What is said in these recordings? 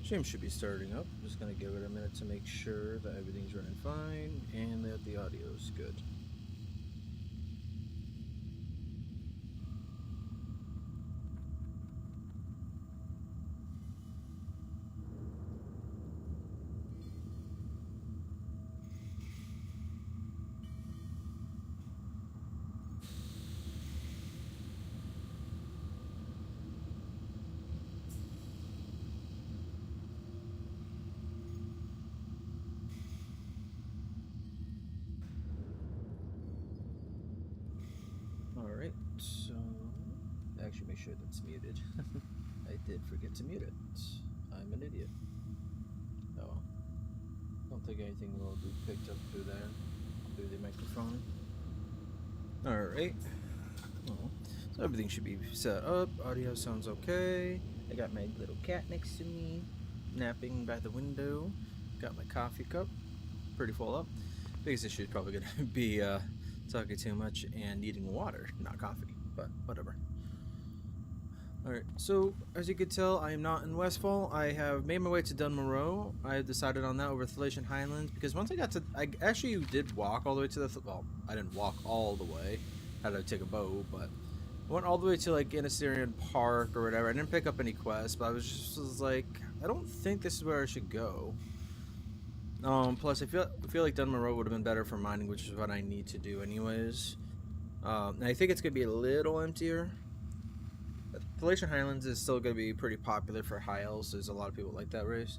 Stream should be starting up. I'm just gonna give it a minute to make sure that everything's running fine and that the audio is good. Alright, so actually make sure that's muted. I did forget to mute it. I'm an idiot. Oh well. Don't think anything will be picked up through there, through the microphone. Alright. Well, so everything should be set up. Audio sounds okay. I got my little cat next to me, napping by the window. Got my coffee cup, pretty full up. Biggest issue is probably gonna be talking too much and needing water, not coffee, but whatever. Alright, so as you can tell, I am not in Westfall. I have made my way to Morogh. I have decided on that over the Thracian Highlands because once I got to, I actually did walk all the way to the, well, I didn't walk all the way. I had to take a boat, but I went all the way to like Assyrian Park or whatever. I didn't pick up any quests, but I was like, I don't think this is where I should go. Plus I feel like Morogh would have been better for mining, which is what I need to do anyways. And I think it's gonna be a little emptier. Thracian Highlands is still gonna be pretty popular for high elves. There's a lot of people like that race,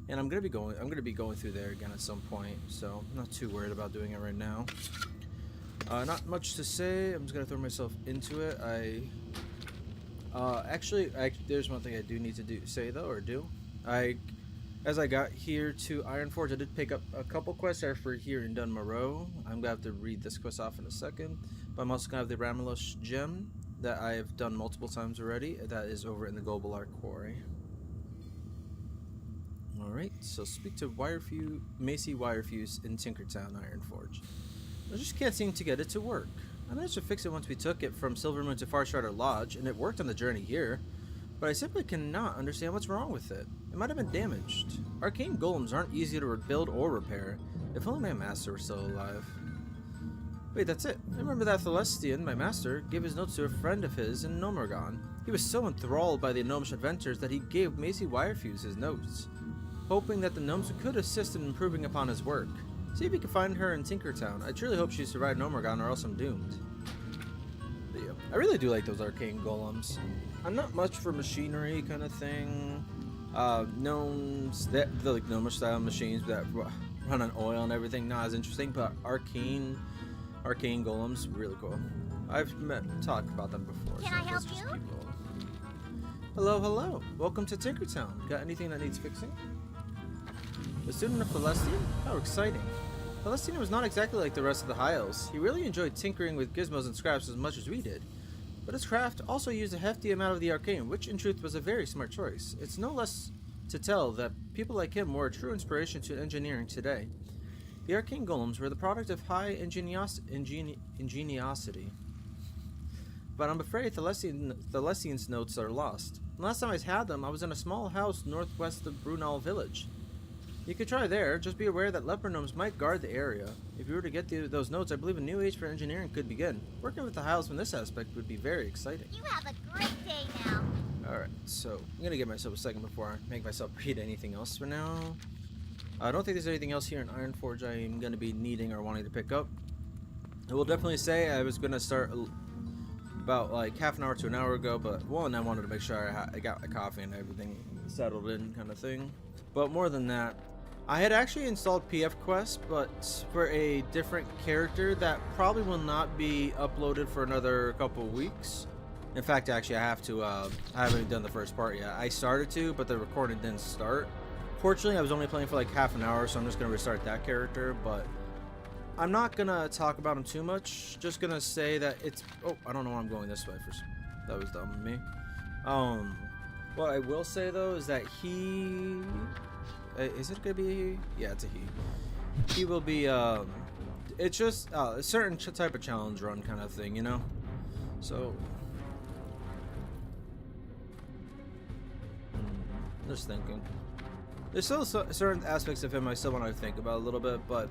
and I'm gonna be going through there again at some point. So I'm not too worried about doing it right now. Not much to say. I'm just gonna throw myself into it. Actually, there's one thing I do need to say though, or do. As I got here to Ironforge, I did pick up a couple quests for here in Morogh. I'm gonna have to read this quest off in a second, but I'm also gonna have the Ramilos gem that I have done multiple times already. That is over in the Global Arc Quarry. Alright, so speak to Macy Wirefuse in Tinkertown, Ironforge. I just can't seem to get it to work. I managed to fix it once we took it from Silvermoon to Farstrider Lodge, and it worked on the journey here. But I simply cannot understand what's wrong with it. It might have been damaged. Arcane golems aren't easy to rebuild or repair. If only my master were still alive. Wait, that's it. I remember that Celestian, my master, gave his notes to a friend of his in Morogh. He was so enthralled by the gnomish adventures that he gave Macy Wirefuse his notes, hoping that the gnomes could assist in improving upon his work. See if you can find her in Tinkertown. I truly hope she survived Morogh, or else I'm doomed. But yeah, I really do like those arcane golems. I'm not much for machinery kind of thing. Gnomes, the like gnomish style machines that run on oil and everything, not as interesting. But arcane golems, really cool. I've talked about them before. Can I help you? Hello, hello. Welcome to Tinkertown. Got anything that needs fixing? A student of Celestian? How exciting. Celestian was not exactly like the rest of the High Elves. He really enjoyed tinkering with gizmos and scraps as much as we did. But his craft also used a hefty amount of the arcane, which in truth was a very smart choice. It's no less to tell that people like him were a true inspiration to engineering today. The arcane golems were the product of high ingeniosity. But I'm afraid Celestian's notes are lost. Last time I had them, I was in a small house northwest of Brunel village. You could try there, just be aware that leper gnomes might guard the area. If you were to get those notes, I believe a new age for engineering could begin. Working with the High Elves in this aspect would be very exciting. You have a great day now. Alright, so I'm gonna give myself a second before I make myself read anything else for now. I don't think there's anything else here in Ironforge I'm gonna be needing or wanting to pick up. I will definitely say I was gonna start about like half an hour to an hour ago, but one, I wanted to make sure I got my coffee and everything settled in kind of thing. But more than that, I had actually installed PF Quest, but for a different character that probably will not be uploaded for another couple of weeks. In fact, actually, I have to. I haven't done the first part yet. I started to, but the recording didn't start. Fortunately, I was only playing for like half an hour, so I'm just gonna restart that character. But I'm not gonna talk about him too much. Just gonna say that it's. Oh, I don't know why I'm going this way. That was dumb of me. What I will say though is that he. Is it gonna be? Yeah, it's a he. He will be. It's just a certain type of challenge run kind of thing, you know. So, just thinking. There's still certain aspects of him I still want to think about a little bit, but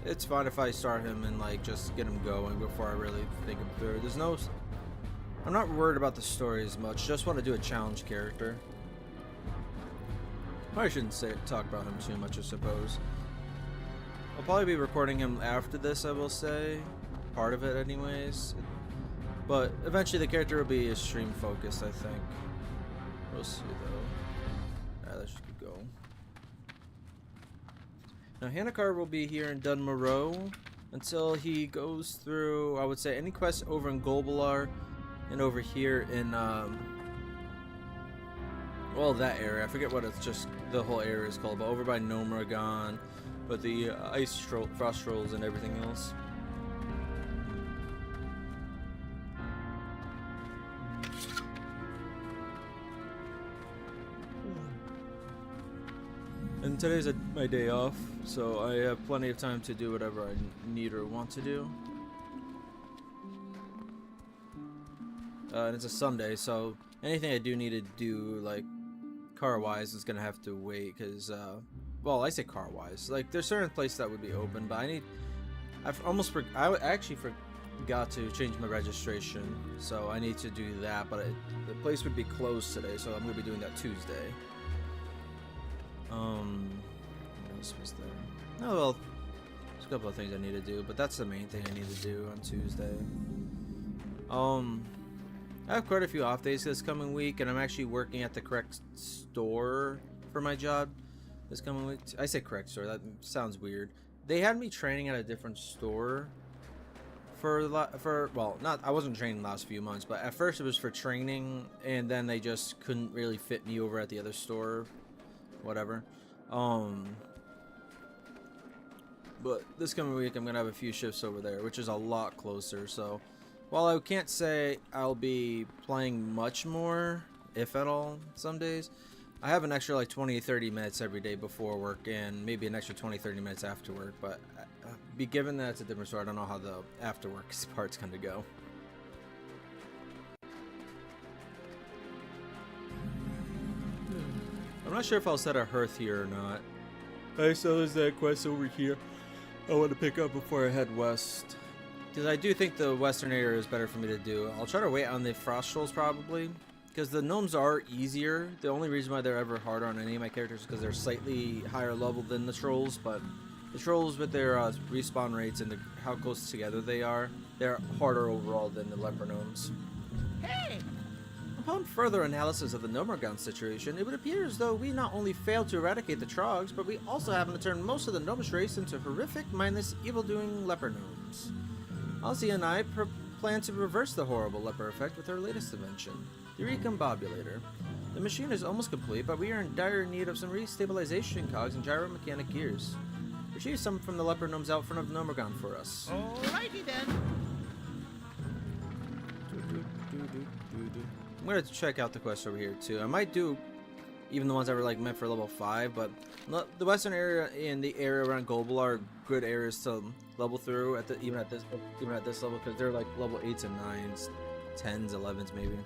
it's fine if I start him and like just get him going before I really think him through. I'm not worried about the story as much. Just want to do a challenge character. Probably shouldn't talk about him too much, I suppose. I'll probably be recording him after this, I will say. Part of it anyways. But eventually the character will be stream focused, I think. We'll see though. Alright, let's just keep going. Now Hannicar will be here in Morogh until he goes through, I would say, any quests over in Golbalar and over here in well, that area. I forget what it's just the whole area is called, but over by Morogh with the frost trolls and everything else. And today's my day off, so I have plenty of time to do whatever I need or want to do. And it's a Sunday, so anything I do need to do, like car-wise, is gonna have to wait. Cause, well, I say car-wise, like there's certain places that would be open, but I actually forgot to change my registration, so I need to do that. But the place would be closed today, so I'm gonna be doing that Tuesday. What else was there? Oh well, there's a couple of things I need to do, but that's the main thing I need to do on Tuesday. I have quite a few off days this coming week, and I'm actually working at the correct store for my job this coming week. I say correct store, that sounds weird. They had me training at a different store well, I wasn't training the last few months, but at first it was for training, and then they just couldn't really fit me over at the other store, whatever. But this coming week I'm gonna have a few shifts over there, which is a lot closer. So while I can't say I'll be playing much more, if at all, some days, I have an extra like 20-30 minutes every day before work, and maybe an extra 20-30 minutes after work. But be given that it's a different store, I don't know how the after work part's gonna go. I'm not sure if I'll set a hearth here or not. I saw there's that quest over here I want to pick up before I head west. Because I do think the western area is better for me to do. I'll try to wait on the frost trolls probably, because the gnomes are easier. The only reason why they're ever harder on any of my characters is because they're slightly higher level than the trolls. But the trolls, with their respawn rates and how close together they are, they're harder overall than the leper gnomes. Hey! Upon further analysis of the Morogh situation, it would appear as though we not only failed to eradicate the Trogs, but we also happen to turn most of the gnomish race into horrific, mindless, evil-doing leper gnomes. Ozzy and I plan to reverse the horrible leper effect with our latest invention, the Recombobulator. The machine is almost complete, but we are in dire need of some restabilization cogs and gyromechanic gears. Retrieve some from the leper gnomes out front of Morogh for us. Alrighty then. I'm gonna check out the quests over here too. I might do even the ones that were like meant for level 5, but the western area and the area around Golbalar are good areas to level through even at this level, because they're like level 8s and 9s, 10s, 11s maybe.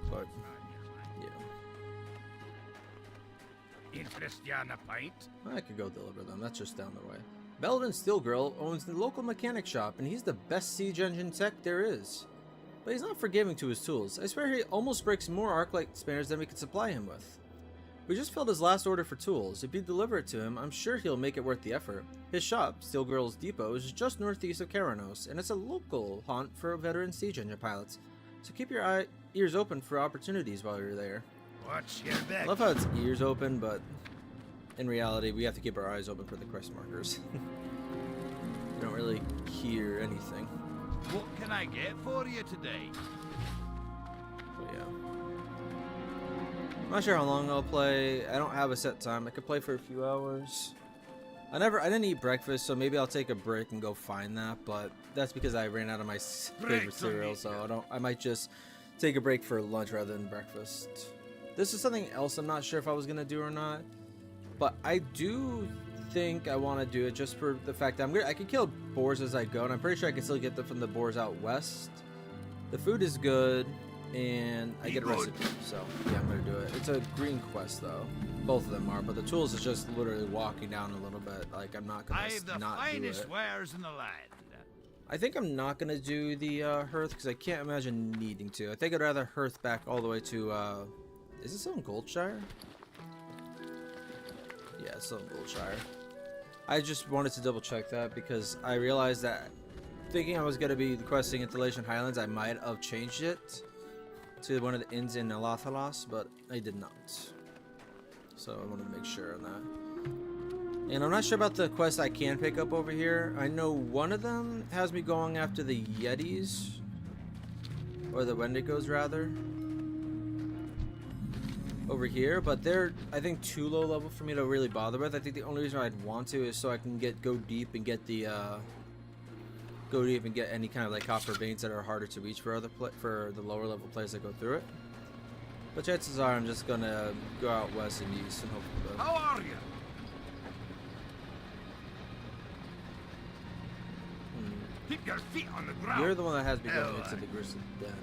But yeah. Interest ya in a pint? I could go deliver them. That's just down the way. Belden Steelgirl owns the local mechanic shop, and he's the best siege engine tech there is. But he's not forgiving to his tools. I swear he almost breaks more arc-light spares than we could supply him with. We just filled his last order for tools. If you deliver it to him, I'm sure he'll make it worth the effort. His shop, Steelgirl's Depot, is just northeast of Karanos, and it's a local haunt for veteran siege engine pilots. So keep your ears open for opportunities while you're there. Watch your back. I love how it's ears open, but in reality, we have to keep our eyes open for the quest markers. You don't really hear anything. What can I get for you today? But yeah. I'm not sure how long I'll play. I don't have a set time. I could play for a few hours. I didn't eat breakfast, so maybe I'll take a break and go find that, but that's because I ran out of my favorite cereal, so I might just take a break for lunch rather than breakfast. This is something else I'm not sure if I was gonna do or not, but I do think I want to do it just for the fact that I can kill boars as I go, and I'm pretty sure I can still get them from the boars out west. The food is good. and I get a recipe. So yeah, I'm gonna do it. It's a green quest though. Both of them are, but the tools is just literally walking down a little bit. Like I'm not gonna I've the not do finest it. wares in the land. I think I'm not gonna do the hearth because I can't imagine needing to. I think I'd rather hearth back all the way to. Is it still in Goldshire? Yeah, it's still in Goldshire. I just wanted to double check that because I realized that thinking I was gonna be questing Inhalation Highlands, I might have changed it to one of the inns in Elathalas, but I did not. So I wanted to make sure on that. And I'm not sure about the quest I can pick up over here. I know one of them has me going after the Yetis. Or the Wendigos, rather. Over here. But they're, I think, too low level for me to really bother with. I think the only reason I'd want to is so I can go deep and get the... go deep and get any kind of like copper veins that are harder to reach for for the lower level players that go through it. But chances are I'm just gonna go out west and east and hope for the... How are you? Keep your feet on the ground. You're the one that has me going into the Grisly Den.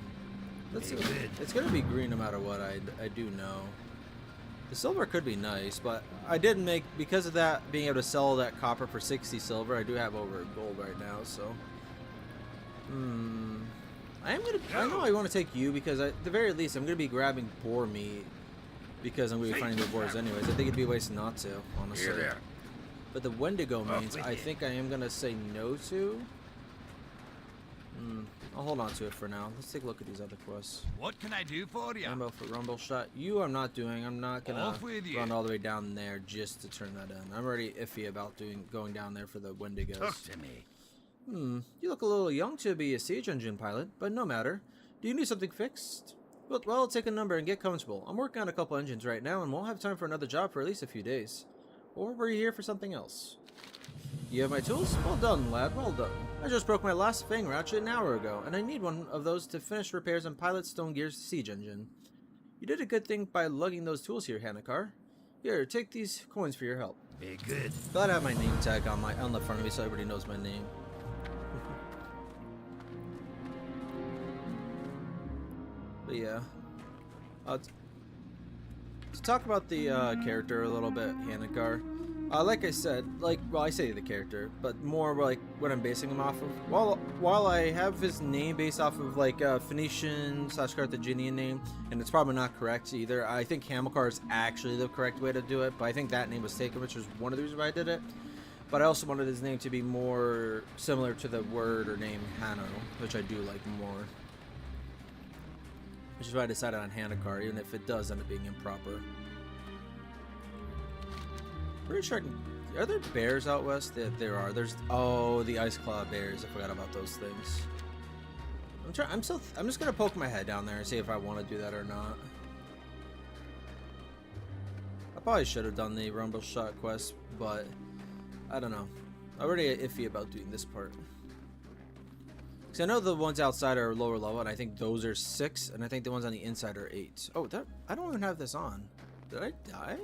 Let's see. It's gonna be green no matter what. I do know. The silver could be nice, but I did make, because of that, being able to sell that copper for 60 silver, I do have over gold right now, so. I know I want to take you because at the very least I'm gonna be grabbing boar meat because I'm gonna be finding the boars anyways. I think it'd be a waste not to, honestly. Here, there. But the Wendigo mains, I think I am gonna say no to. I'll hold on to it for now. Let's take a look at these other quests. What can I do for you? Ammo for Rumble Shot. You I'm not doing. I'm not gonna run all the way down there just to turn that in. I'm already iffy about going down there for the Wendigos. Talk to me. You look a little young to be a siege engine pilot, but no matter. Do you need something fixed? Well, I'll take a number and get comfortable. I'm working on a couple engines right now and won't have time for another job for at least a few days. Or were you here for something else? You have my tools? Well done, lad, well done. I just broke my last fang ratchet an hour ago, and I need one of those to finish repairs on Pilot Stone Gear's siege engine. You did a good thing by lugging those tools here, Hannicar. Here, take these coins for your help. Very good. Glad I have my name tag on the front of me so everybody knows my name. But yeah. To talk about the character a little bit, Hannicar. Like I said, I say the character, but more like what I'm basing him off of. While I have his name based off of like Phoenician / Carthaginian name, and it's probably not correct either. I think Hannicar is actually the correct way to do it, but I think that name was taken, which was one of the reasons why I did it. But I also wanted his name to be more similar to the word or name Hanno, which I do like more. Which is why I decided on Hannicar, even if it does end up being improper. Pretty sure are there bears out west? There are. There's the ice claw bears. I forgot about those things. I'm just gonna poke my head down there and see if I want to do that or not. I probably should have done the Rumble Shot quest, but I don't know. I'm already iffy about doing this part. Because I know the ones outside are lower level, and I think those are 6, and I think the ones on the inside are 8. Oh, I don't even have this on. Did I die?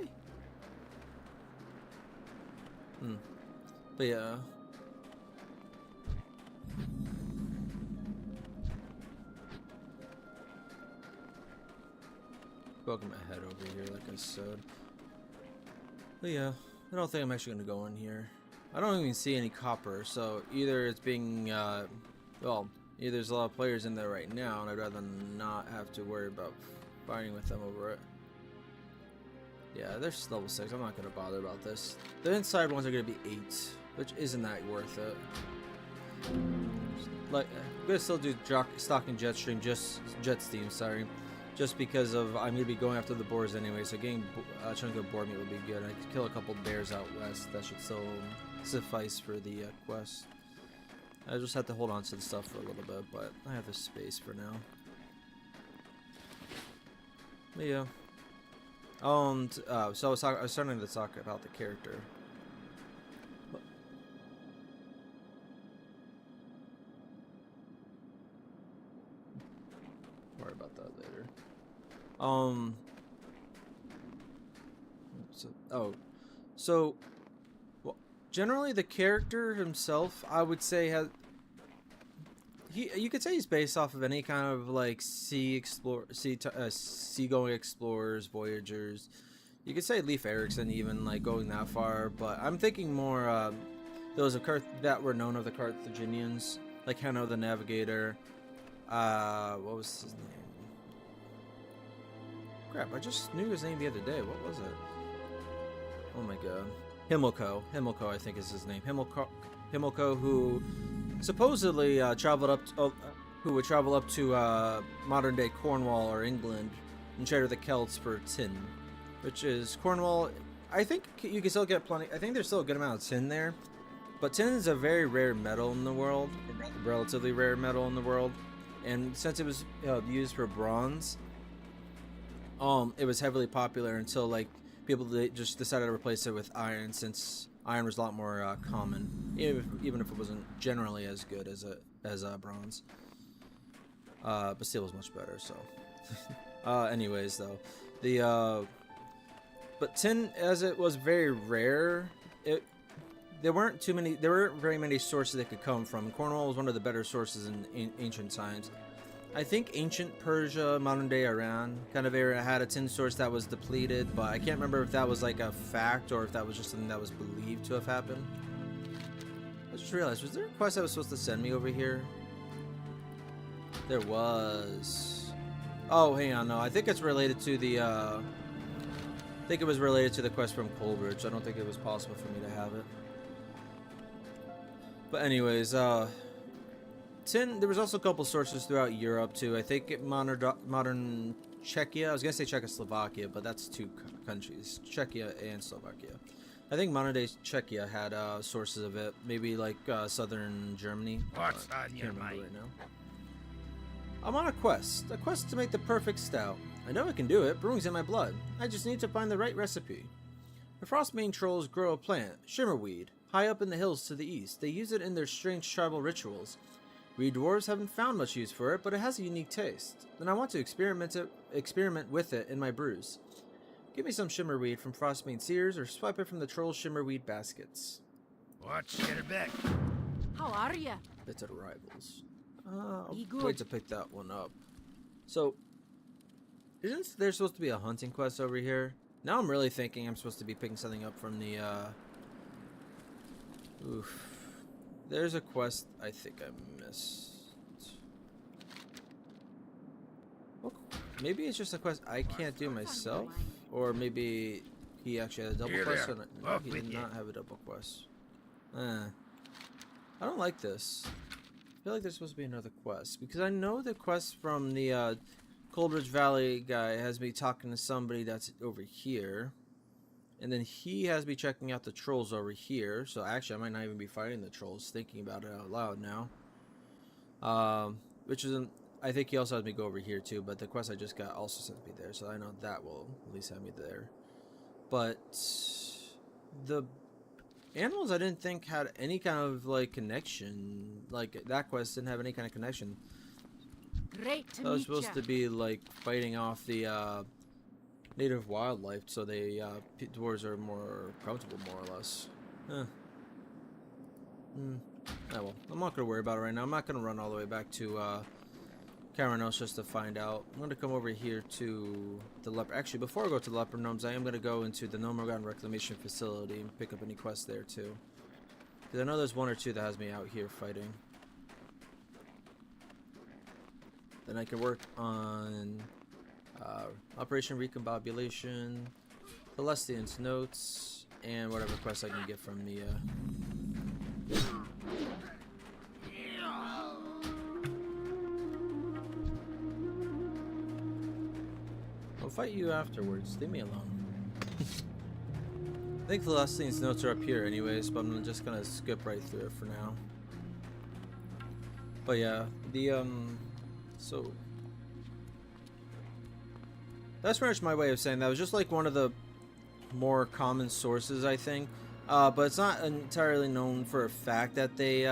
But yeah. Poking my head over here, like I said. But yeah, I don't think I'm actually gonna go in here. I don't even see any copper, so either it's being, well, either there's a lot of players in there right now, and I'd rather not have to worry about fighting with them over it. Yeah, they're level 6. I'm not gonna bother about this. The inside ones are gonna be 8, which isn't that worth it. Like, I'm gonna still do stocking Jetstream, sorry, just because of I'm gonna be going after the boars anyway. So getting a chunk of boar meat would be good. I could kill a couple bears out west. That should still suffice for the quest. I just have to hold on to the stuff for a little bit, but I have the space for now. But yeah. So I was starting to talk about the character. Worry about that later. So well, generally the character himself, I would say you could say he's based off of any kind of like seagoing explorers, voyagers. You could say Leif Erikson, even like going that far, but I'm thinking more those of that were known of the Carthaginians, like Hanno the Navigator. What was his name? Crap, I just knew his name the other day. What was it? Oh my god. Himilco, I think is his name. Himilco, who supposedly traveled up to, who would travel up to modern day Cornwall or England and trade with the Celts for tin, which is Cornwall. I think you can still get plenty. I think there's still a good amount of tin there, but tin is a very rare metal in the world, relatively rare metal in the world, and since it was used for bronze, it was heavily popular until like people just decided to replace it with iron, since iron was a lot more common, even if it wasn't generally as good as bronze. But steel was much better. So, anyways, though, but tin, as it was very rare, there weren't very many sources that could come from. Cornwall was one of the better sources in ancient times. I think ancient Persia, modern day Iran kind of area had a tin source that was depleted, but I can't remember if that was like a fact or if that was just something that was believed to have happened. I just realized, was there a quest that was supposed to send me over here? There was. Oh, hang on, no, I think it's related to the, I think it was related to the quest from Coleridge. I don't think it was possible for me to have it. But anyways, tin, there was also a couple sources throughout Europe too. I think modern Czechia, I was gonna say Czechoslovakia, but that's two countries, Czechia and Slovakia. I think modern day Czechia had sources of it, maybe like southern Germany. What's on your mind? Right now. I'm on a quest to make the perfect stout. I know I can do it, brewing's in my blood. I just need to find the right recipe. The Frostbane trolls grow a plant, shimmerweed, high up in the hills to the east. They use it in their strange tribal rituals. We dwarves haven't found much use for it, but it has a unique taste, and I want to experiment with it in my brews. Give me some shimmerweed from Frostbane Sears, or swipe it from the troll's shimmerweed baskets. Watch your back. How are ya? It's at arrivals. I'll wait to pick that one up. So, isn't there supposed to be a hunting quest over here? Now I'm really thinking I'm supposed to be picking something up from the, Oof. There's a quest I think I missed. Well, maybe it's just a quest I can't do myself, or maybe he actually had a double quest. No, he did not have a double quest. I don't like this. I feel like there's supposed to be another quest, because I know the quest from the Coldridge Valley guy has me talking to somebody that's over here. And then he has me checking out the trolls over here. So actually, I might not even be fighting the trolls, thinking about it out loud now. Which isn't... I think he also has me go over here too. But the quest I just got also sent me there. So I know that will at least have me there. But... the animals I didn't think had any kind of, like, connection. Like, that quest didn't have any kind of connection. Great to I was meet supposed to be, like, fighting off the, native wildlife, so they dwarves are more comfortable, more or less. Oh well, I'm not gonna worry about it right now. I'm not gonna run all the way back to Caranos just to find out. I'm gonna come over here to the leper. Actually, before I go to the leper gnomes, I am gonna go into the Morogh Reclamation Facility and pick up any quests there too, because I know there's one or two that has me out here fighting. Then I can work on Operation Recombobulation, Celestian's Notes, and whatever quest I can get from the I'll fight you afterwards. Leave me alone. I think Celestian's Notes are up here anyways, but I'm just gonna skip right through it for now. But yeah, the so that's pretty much my way of saying that. It was just like one of the more common sources, I think. But it's not entirely known for a fact that they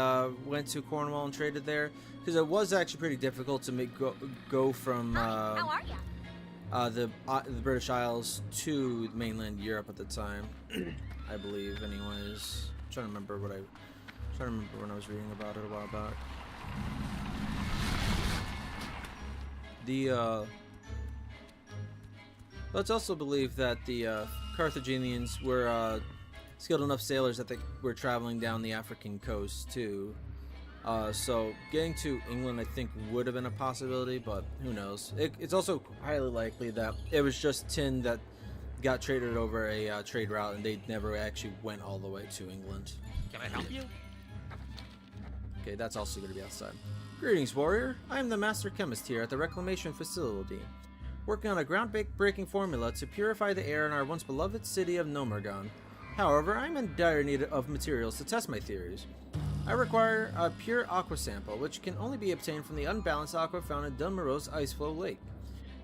went to Cornwall and traded there, because it was actually pretty difficult to make go from How are ya? The British Isles to mainland Europe at the time. I believe, anyways. I'm trying to remember when I was reading about it a while back. Let's also believe that the Carthaginians were skilled enough sailors that they were traveling down the African coast too. So getting to England, I think, would have been a possibility, but who knows? It's also highly likely that it was just tin that got traded over a trade route, and they never actually went all the way to England. Can I help you? Okay, that's also going to be outside. Greetings, warrior. I am the master chemist here at the reclamation facility, working on a groundbreaking formula to purify the air in our once beloved city of Morogh. However, I'm in dire need of materials to test my theories. I require a pure aqua sample, which can only be obtained from the unbalanced aqua found in Morog's Iceflow Lake.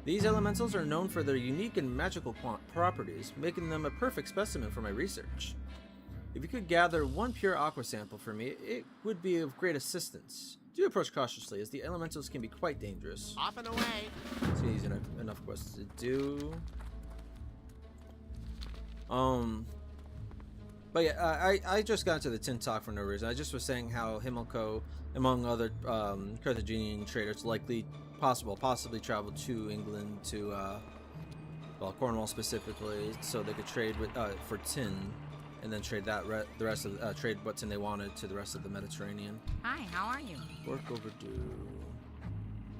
These elementals are known for their unique and magical properties, making them a perfect specimen for my research. If you could gather one pure aqua sample for me, it would be of great assistance. Do approach cautiously, as the elementals can be quite dangerous. Off and away. So he's enough quests to do. But yeah, I just got into the tin talk for no reason. I just was saying how Himmelco, among other Carthaginian traders, possibly traveled to England to, well, Cornwall specifically, so they could trade with for tin, and then trade that the rest of trade what tin they wanted to the rest of the Mediterranean. Hi, how are you? Work overdue.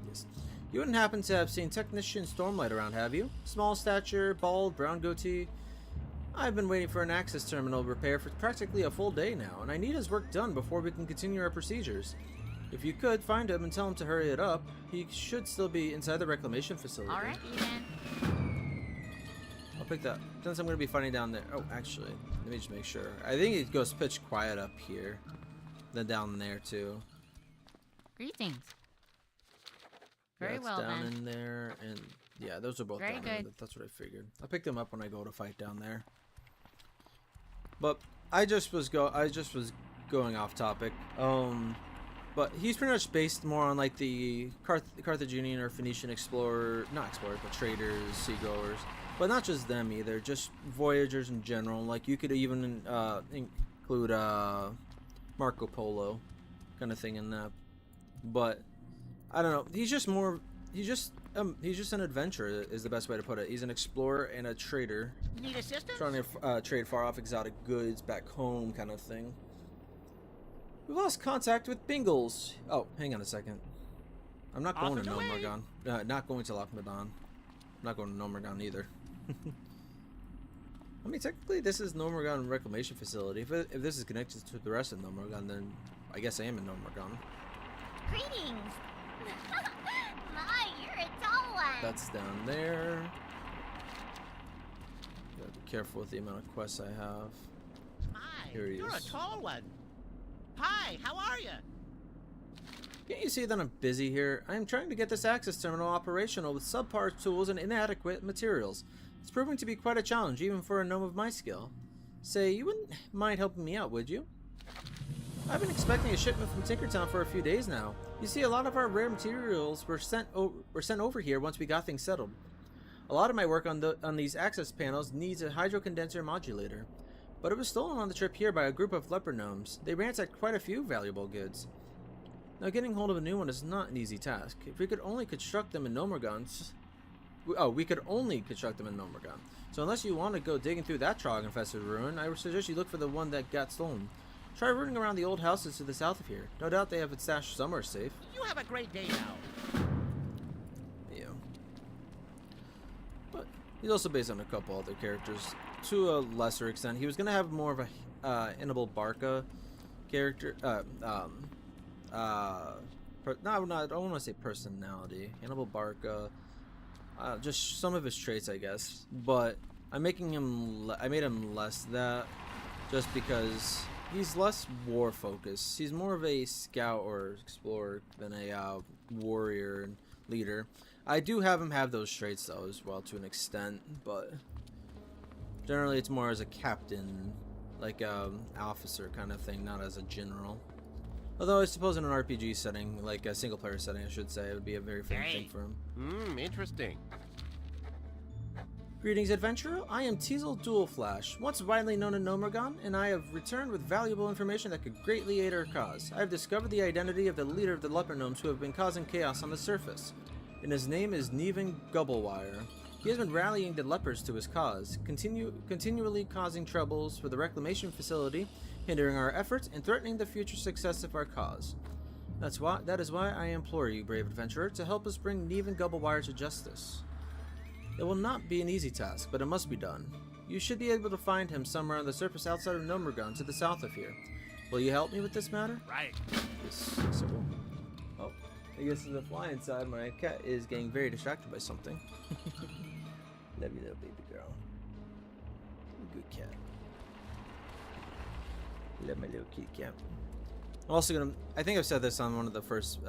Yes. You wouldn't happen to have seen Technician Stormlight around, have you? Small stature, bald, brown goatee. I've been waiting for an access terminal repair for practically a full day now, and I need his work done before we can continue our procedures. If you could, find him and tell him to hurry it up. He should still be inside the reclamation facility. All right, Eden. I'll pick that. Since I'm going to be fighting down there. Oh, actually, let me just make sure. I think it goes pitch quiet up here. Then down there, too. Greetings. Yeah, Very it's well, down then. in there, and yeah, those are both Very down there. good. That's what I figured. I'll pick them up when I go to fight down there. But I just was going off topic. But he's pretty much based more on like the Carthaginian or Phoenician not explorers, but traders, seagoers. But not just them either, just voyagers in general. Like you could even include Marco Polo kind of thing in that. But I don't know. He's just an adventurer is the best way to put it. He's an explorer and a trader. Need assistance? Trying to trade far off exotic goods back home kind of thing. We lost contact with Bingles. Oh, hang on a second. I'm not going to Morogh. Not going to Lochmadon. I'm not going to Morogh either. I mean, technically, this is Morogh Reclamation Facility. If this is connected to the rest of Morogh, then I guess I am in Morogh. Greetings! My, you're a tall one! That's down there. Gotta be careful with the amount of quests I have. Hi, Here he you're is. a tall one. Hi, how are you? Can't you see that I'm busy here? I am trying to get this access terminal operational with subpar tools and inadequate materials. It's proving to be quite a challenge, even for a gnome of my skill. Say, you wouldn't mind helping me out, would you? I've been expecting a shipment from Tinkertown for a few days now. You see, a lot of our rare materials were sent over here once we got things settled. A lot of my work on these access panels needs a hydro condenser modulator, but it was stolen on the trip here by a group of leper gnomes. They ransacked quite a few valuable goods. Now, getting hold of a new one is not an easy task. If we could only construct them in Morogh, we could only construct them in Morogh. So unless you want to go digging through that trog-infested ruin, I would suggest you look for the one that got stolen. Try rooting around the old houses to the south of here. No doubt they have it stashed somewhere safe. You have a great day now. Yeah. But he's also based on a couple other characters. To a lesser extent, he was going to have more of a Hannibal Barca character. I don't want to say personality. Hannibal Barca. Just some of his traits, I guess. But I'm making him. I made him less that, just because he's less war focused. He's more of a scout or explorer than a warrior and leader. I do have him have those traits though as well to an extent, but generally it's more as a captain, like officer kind of thing, not as a general. Although I suppose in an RPG setting, like a single player setting I should say, it would be a very fitting thing for him. Interesting. Greetings, adventurer. I am Teasel Dualflash, once widely known in Morogh, and I have returned with valuable information that could greatly aid our cause. I have discovered the identity of the leader of the leper gnomes who have been causing chaos on the surface. and his name is Neven Gubblewire. He has been rallying the lepers to his cause, continually causing troubles for the reclamation facility, hindering our efforts, and threatening the future success of our cause. That is why I implore you, brave adventurer, to help us bring Neven Gubblewire to justice. It will not be an easy task, but it must be done. You should be able to find him somewhere on the surface outside of Morogh, to the south of here. Will you help me with this matter? Right. Yes, so. Oh, I guess the fly inside my cat is getting very distracted by something. Love you, little baby girl. Good cat. Love my little kitty cat. I'm also gonna. I think I've said this on one of the first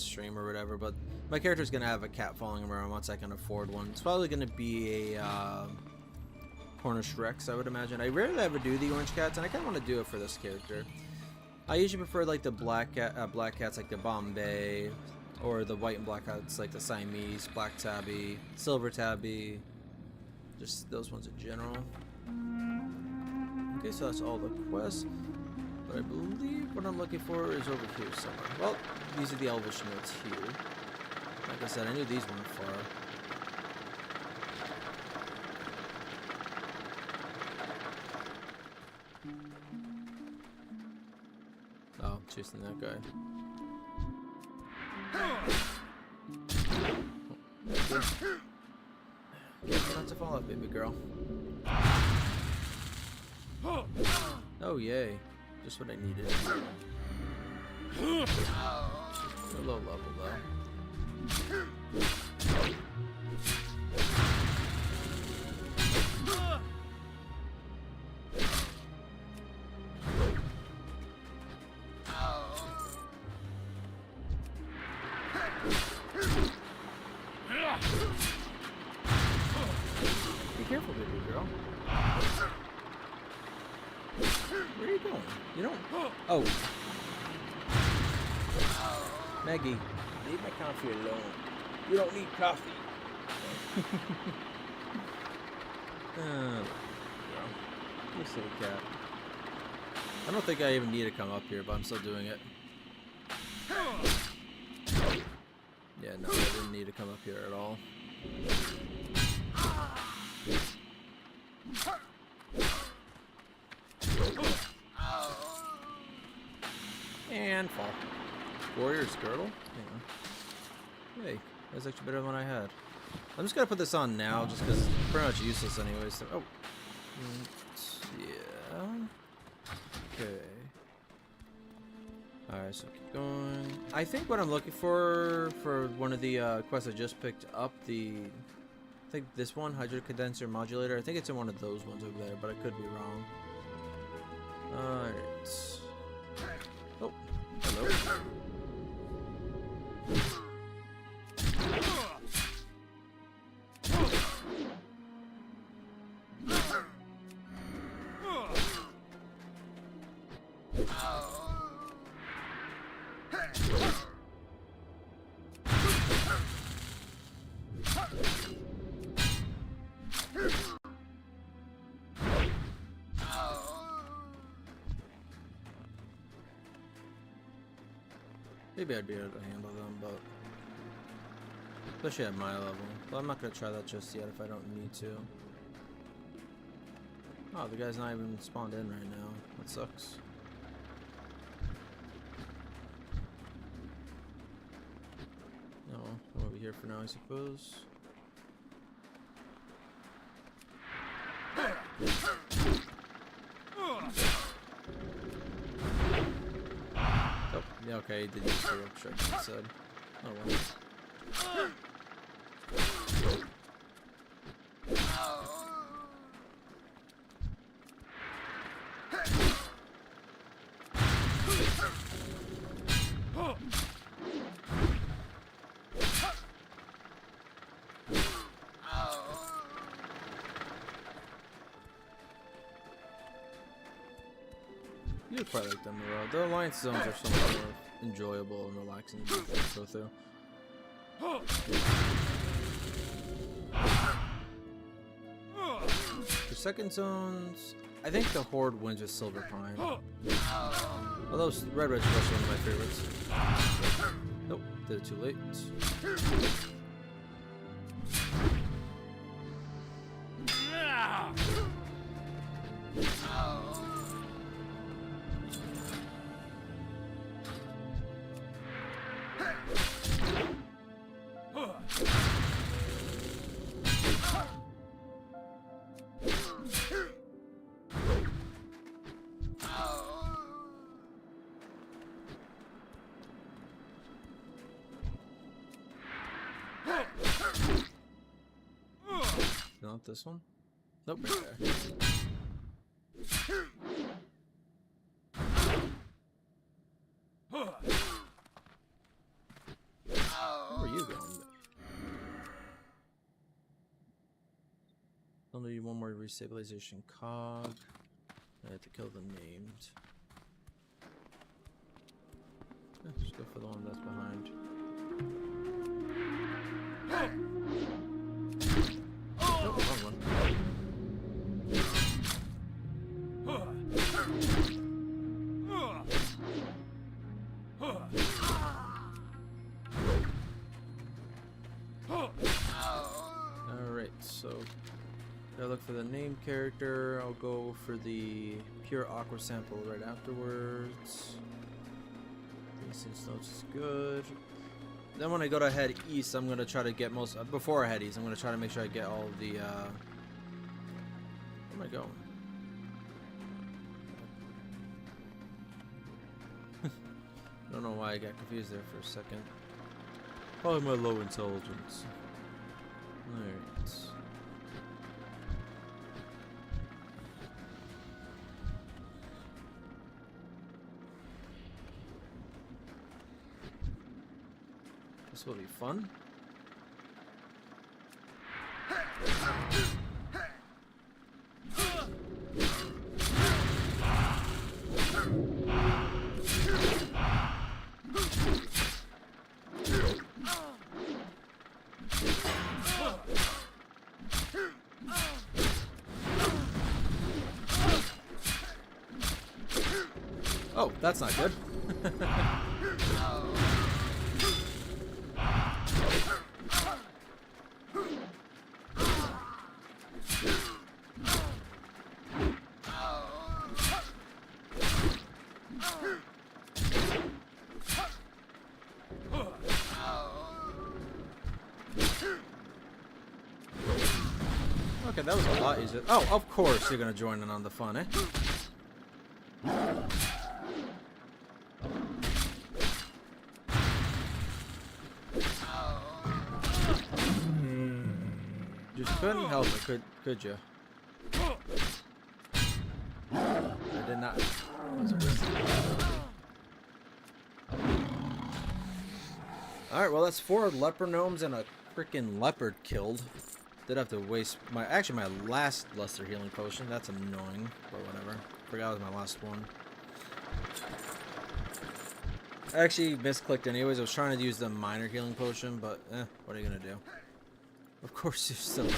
stream or whatever, but my character's gonna have a cat following him around once I can afford one. It's probably gonna be a Cornish Rex, I would imagine. I rarely ever do the orange cats, and I kind of want to do it for this character. I usually prefer like the black cats, like the Bombay, or the white and black cats, like the Siamese, black tabby, silver tabby, just those ones in general. Okay, so that's all the quests. But I believe what I'm looking for is over here somewhere. Well, these are the Elvish notes here. Like I said, I knew these weren't far. Oh, chasing that guy. Not to fall off, baby girl. Oh, yay. Just what I needed. A low level, though. Be careful, baby girl. Where are you going? You don't. Oh. Maggie, leave my coffee alone. You don't need coffee. You silly cat. I don't think I even need to come up here, but I'm still doing it. Yeah, no, I didn't need to come up here at all. And fall. Warrior's Girdle? Yeah. Hey, that's actually better than what I had. I'm just gonna put this on now, just because it's pretty much useless anyways. So, oh. Yeah. Okay. Alright, so keep going. I think what I'm looking for one of the quests I just picked up, I think this one, Hydro Condenser Modulator, I think it's in one of those ones over there, but I could be wrong. Alright. Oh, hello. Maybe I'd be able to handle them, but especially at my level. But I'm not gonna try that just yet if I don't need to. Oh, the guy's not even spawned in right now. That sucks. No, I'm over here for now, I suppose. Oh, yeah, okay, he did use the rope strike instead. Oh well. You'd probably like them as well. The alliance zones are so much more enjoyable and relaxing to go through. The second zones, I think the Horde wins with Silver Pine. Although Red Red's also one of my favorites. Nope, did it too late. Not this one? Nope, right there. Where are you going? Only need one more restabilization cog. I have to kill the named. Just go for the one that's behind. Nope, wrong one. Alright, so gotta look for the named character. I'll go for the pure aqua sample right afterwards. Since notes is good. Then when I go to head east, I'm gonna try to get most before I head east. I'm gonna try to make sure I get all of the. Where am I going? I don't know why I got confused there for a second. Probably my low intelligence. Alright. This will be fun. Oh, that's not good. Okay, that was a lot easier. Oh, of course you're gonna join in on the fun, eh? Just couldn't help it, could you? I did not. Alright, well that's 4 leper gnomes and a freaking leopard killed. Did have to waste my last lesser healing potion. That's annoying, but whatever. Forgot it was my last one. I actually misclicked anyways. I was trying to use the minor healing potion, but what are you gonna do? Of course you're still there.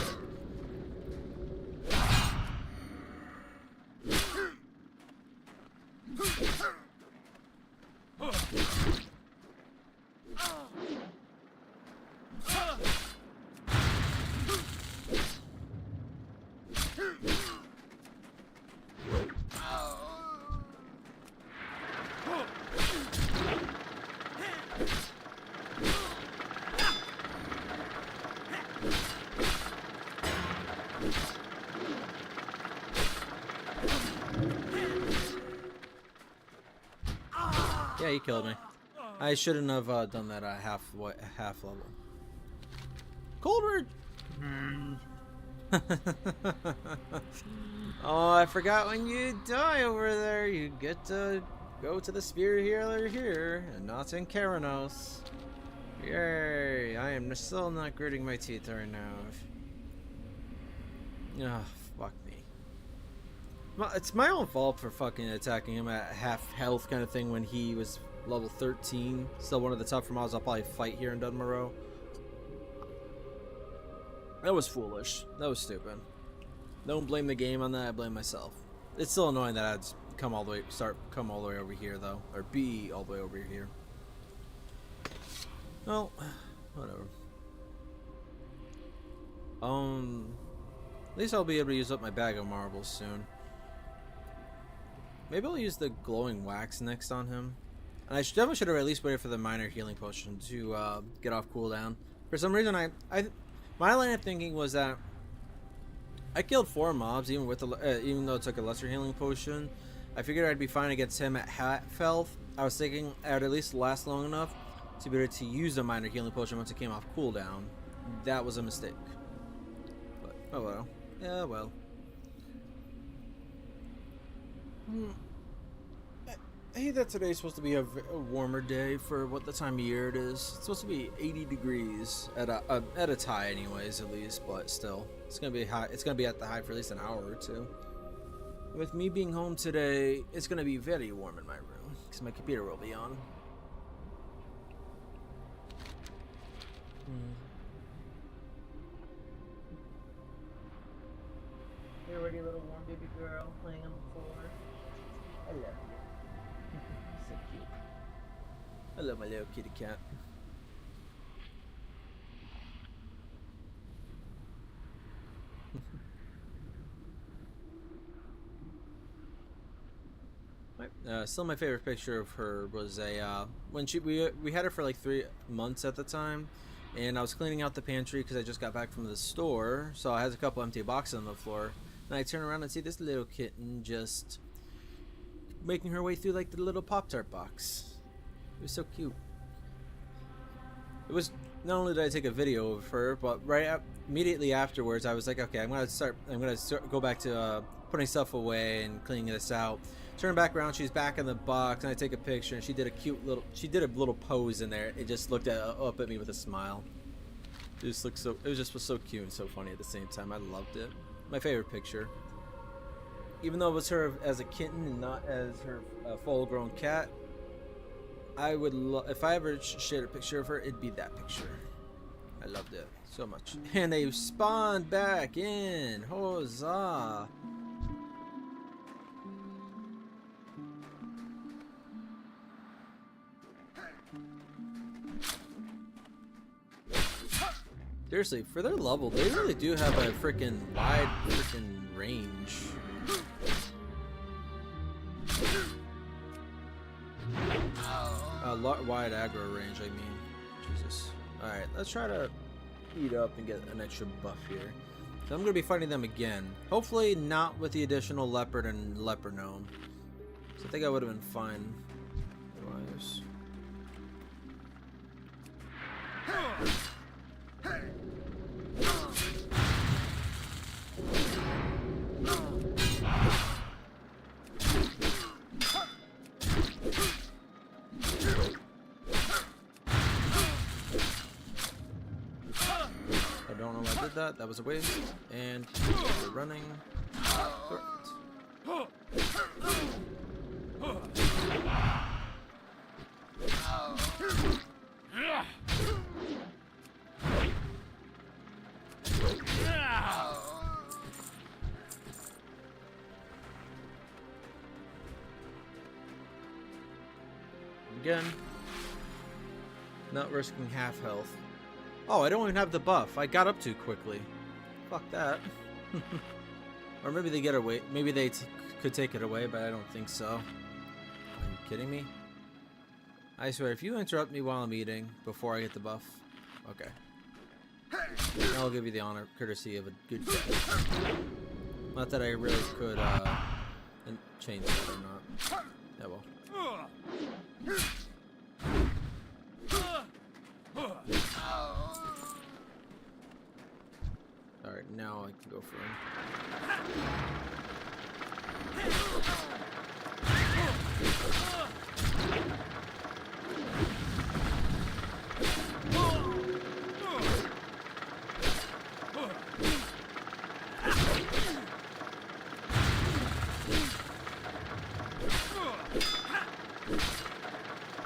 Yeah, he killed me. I shouldn't have done that at half level. Coldward! Oh, I forgot when you die over there, you get to go to the spirit healer here, and not in Karanos. Yay! I am still not gritting my teeth right now. Oh, fuck me. Well, it's my own fault for fucking attacking him at half health kind of thing when he was level 13. Still one of the tougher mobs I'll probably fight here in Morogh. That was foolish. That was stupid. Don't blame the game on that, I blame myself. It's still annoying that I'd come all the way over here though. Or be all the way over here. Well, whatever. At least I'll be able to use up my bag of marbles soon. Maybe I'll use the glowing wax next on him. And I definitely should have at least waited for the minor healing potion to get off cooldown. For some reason, my line of thinking was that I killed 4 mobs even with even though it took a lesser healing potion. I figured I'd be fine against him at half health. I was thinking I'd at least last long enough to be able to use the minor healing potion once it came off cooldown. that was a mistake. But oh well. Yeah, well. I hate that today's supposed to be a warmer day for what the time of year it is. It's supposed to be 80 degrees at its high, anyways, at least. But still, it's gonna be high. It's gonna be at the high for at least an hour or two. With me being home today, it's gonna be very warm in my room because my computer will be on. You're already a little warm, baby girl, playing on the floor. I love you. So cute. I love my little kitty cat. Still, my favorite picture of her was when we had her for like 3 months at the time, and I was cleaning out the pantry because I just got back from the store, so I had a couple empty boxes on the floor, and I turn around and see this little kitten just making her way through like the little Pop-Tart box. It was so cute. It was not only did I take a video of her, but immediately afterwards I was like, okay, I'm gonna go back to putting stuff away and cleaning this out. Turn back around, she's back in the box, and I take a picture, and she did a little pose in there. It just looked up at me with a smile. It just looked so, was so cute and so funny at the same time. I loved it. My favorite picture. Even though it was her as a kitten and not as her full-grown cat, I would if I ever shared a picture of her, it'd be that picture. I loved it so much. And they spawned back in. Huzzah! Seriously, for their level, they really do have a freaking wide range. Wide aggro range, I mean. Jesus. Alright, let's try to eat up and get an extra buff here. So I'm going to be fighting them again. Hopefully not with the additional leopard and leper gnome. So I think I would have been fine. Otherwise. I don't know why I did that. That was a waste. And we're running. Correct. Again, not risking half health. Oh, I don't even have the buff. I got up too quickly. Fuck that. Or maybe they get away. Maybe they could take it away, but I don't think so. Are you kidding me? I swear, if you interrupt me while I'm eating before I get the buff, okay. I'll give you the honor, courtesy of a good death. Not that I really could change that or not. Yeah, well. Alright, now I can go for him.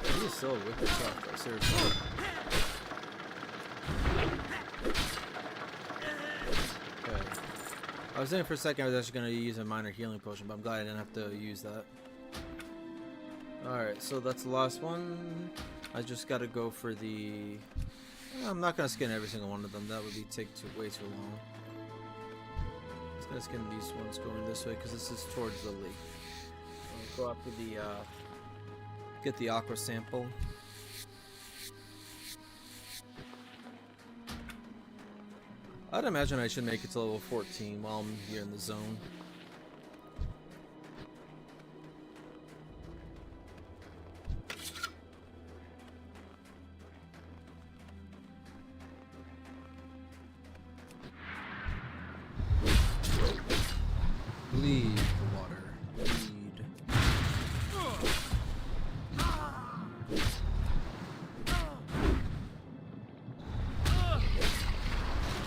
He is so wicked tough, though, seriously. I was thinking for a second I was actually going to use a minor healing potion, but I'm glad I didn't have to use that. Alright, so that's the last one. I just got to go for the... I'm not going to skin every single one of them. That would take way too long. I'm just going to skin these ones going this way because this is towards the lake. I'll go after the... get the aqua sample. I'd imagine I should make it to level 14 while I'm here in the zone. Leave the water. Lead.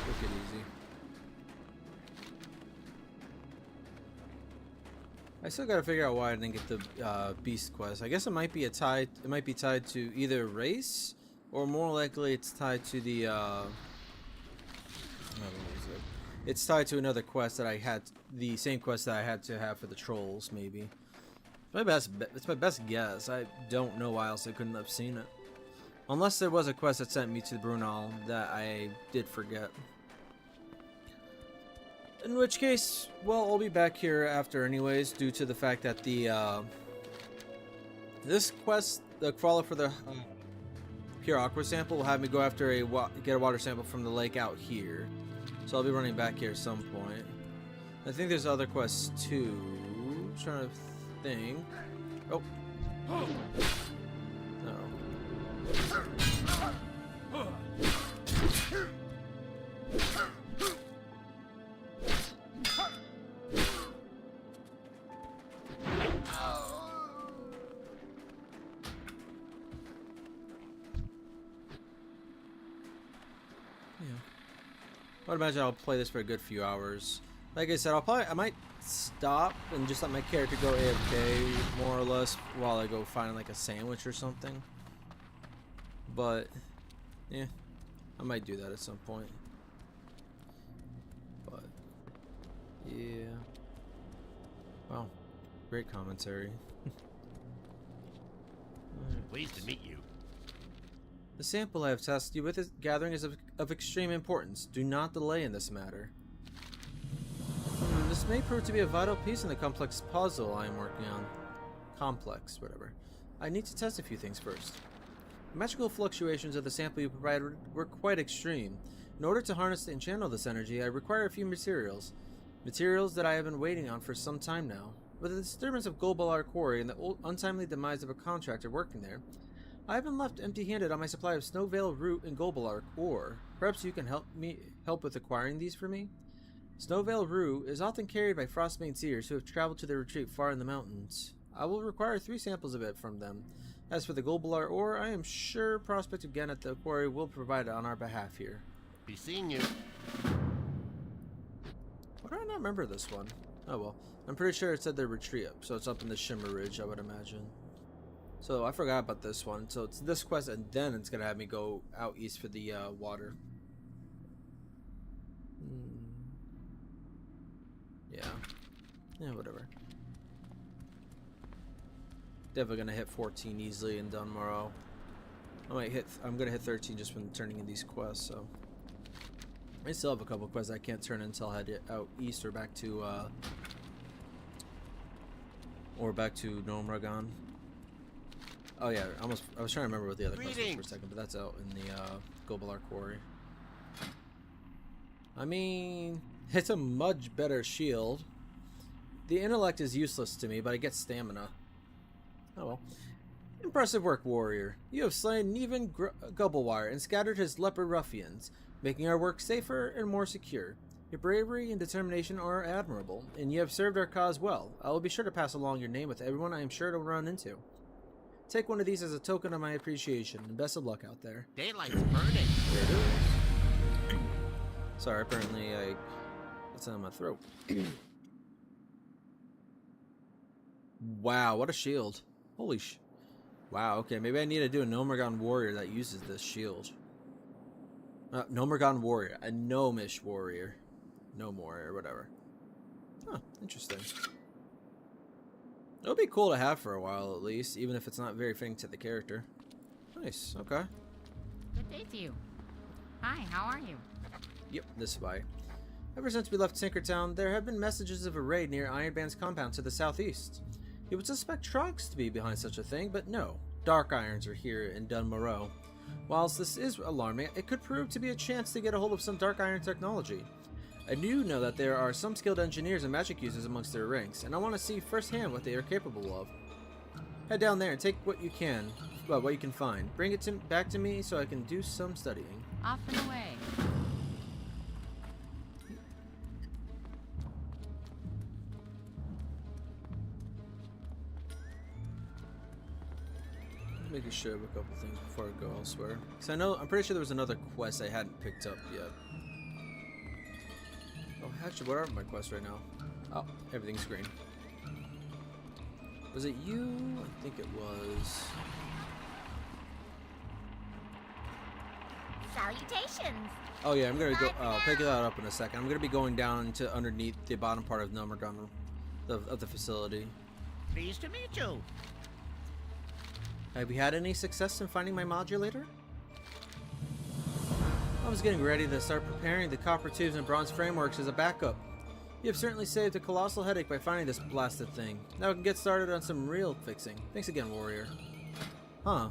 Take it easy. I still gotta figure out why I didn't get the beast quest. I guess it might be tied to either race, or more likely it's tied to the it's tied to another quest that I had, the same quest that I had to have for the trolls, maybe. It's my best guess. I don't know why else I couldn't have seen it. Unless there was a quest that sent me to Brunel that I did forget. In which case, well, I'll be back here after anyways, due to the fact that the this quest, the crawler for the pure aqua sample, will have me go after get a water sample from the lake out here. So I'll be running back here at some point. I think there's other quests too. I'm trying to think. Oh. No. I would imagine I'll play this for a good few hours. Like I said, I might stop and just let my character go AFK more or less while I go find like a sandwich or something. But yeah, I might do that at some point. But yeah, wow, great commentary. Pleased to meet you. The sample I have tasked you with is gathering is of extreme importance. Do not delay in this matter. This may prove to be a vital piece in the complex puzzle I am working on. Complex, whatever. I need to test a few things first. The magical fluctuations of the sample you provided were quite extreme. In order to harness and channel this energy, I require a few materials. Materials that I have been waiting on for some time now. With the disturbance of Golbalar Quarry and the untimely demise of a contractor working there, I have been left empty-handed on my supply of Snowveil Root and Golbalar ore. Perhaps you can help with acquiring these for me? Snowveil Root is often carried by Frostbane seers who have traveled to their retreat far in the mountains. I will require 3 samples of it from them. As for the Golbalar ore, I am sure Prospect again at the quarry will provide it on our behalf here. Be seeing you. Why do I not remember this one? Oh well. I'm pretty sure it said the retreat up, so it's up in the Shimmer Ridge, I would imagine. So I forgot about this one. So it's this quest, and then it's gonna have me go out east for the water. Yeah, whatever. Definitely gonna hit 14 easily in Morogh. I'm gonna hit 13 just from turning in these quests. So I still have a couple quests I can't turn until I head out east or back to Morogh. Oh yeah, I was trying to remember what the other quest was for a second, but that's out in the Golbalar Quarry. I mean, it's a much better shield. The intellect is useless to me, but I get stamina. Oh well. Impressive work, warrior. You have slain Neven Gubblewire and scattered his leper ruffians, making our work safer and more secure. Your bravery and determination are admirable, and you have served our cause well. I will be sure to pass along your name with everyone I am sure to run into. Take one of these as a token of my appreciation, and best of luck out there. Daylight's burning. There it is. Sorry, apparently it's on my throat. Wow, what a shield. Holy sh... Wow, okay, maybe I need to do a Gnomergon warrior that uses this shield. Gnomergon warrior, a gnomish warrior. Gnome warrior, whatever. Huh, interesting. It would be cool to have for a while at least, even if it's not very fitting to the character. Nice, okay. Good day to you. Hi, how are you? Yep, this way. Ever since we left Tinkertown, there have been messages of a raid near Ironband's compound to the southeast. You would suspect Trunks to be behind such a thing, but no. Dark Irons are here in Morogh. Whilst this is alarming, it could prove to be a chance to get a hold of some Dark Iron technology. I do know that there are some skilled engineers and magic users amongst their ranks, and I want to see firsthand what they are capable of. Head down there and take what you can, what you can find. Bring it back to me so I can do some studying. Off and away. making sure of a couple things before I go elsewhere. Because I'm pretty sure there was another quest I hadn't picked up yet. Oh, actually, what are my quests right now? Oh, everything's green. Was it you? I think it was. Salutations. Oh yeah, I'm gonna go pick that up in a second. I'm gonna be going down to underneath the bottom part of Morogh of the facility. Pleased to meet you. Have you had any success in finding my modulator? I was getting ready to start preparing the copper tubes and bronze frameworks as a backup. You have certainly saved a colossal headache by finding this blasted thing. Now we can get started on some real fixing. Thanks again, warrior. Huh.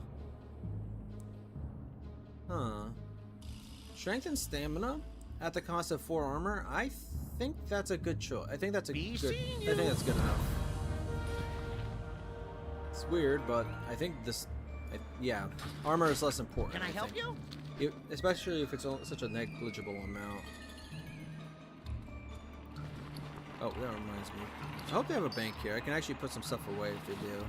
Strength and stamina at the cost of 4 armor? I think that's a good choice. I think that's good. I think that's good enough. It's weird, but I think yeah, armor is less important. Can I help you? Especially if it's such a negligible amount. Oh, that reminds me. I hope they have a bank here. I can actually put some stuff away if they do.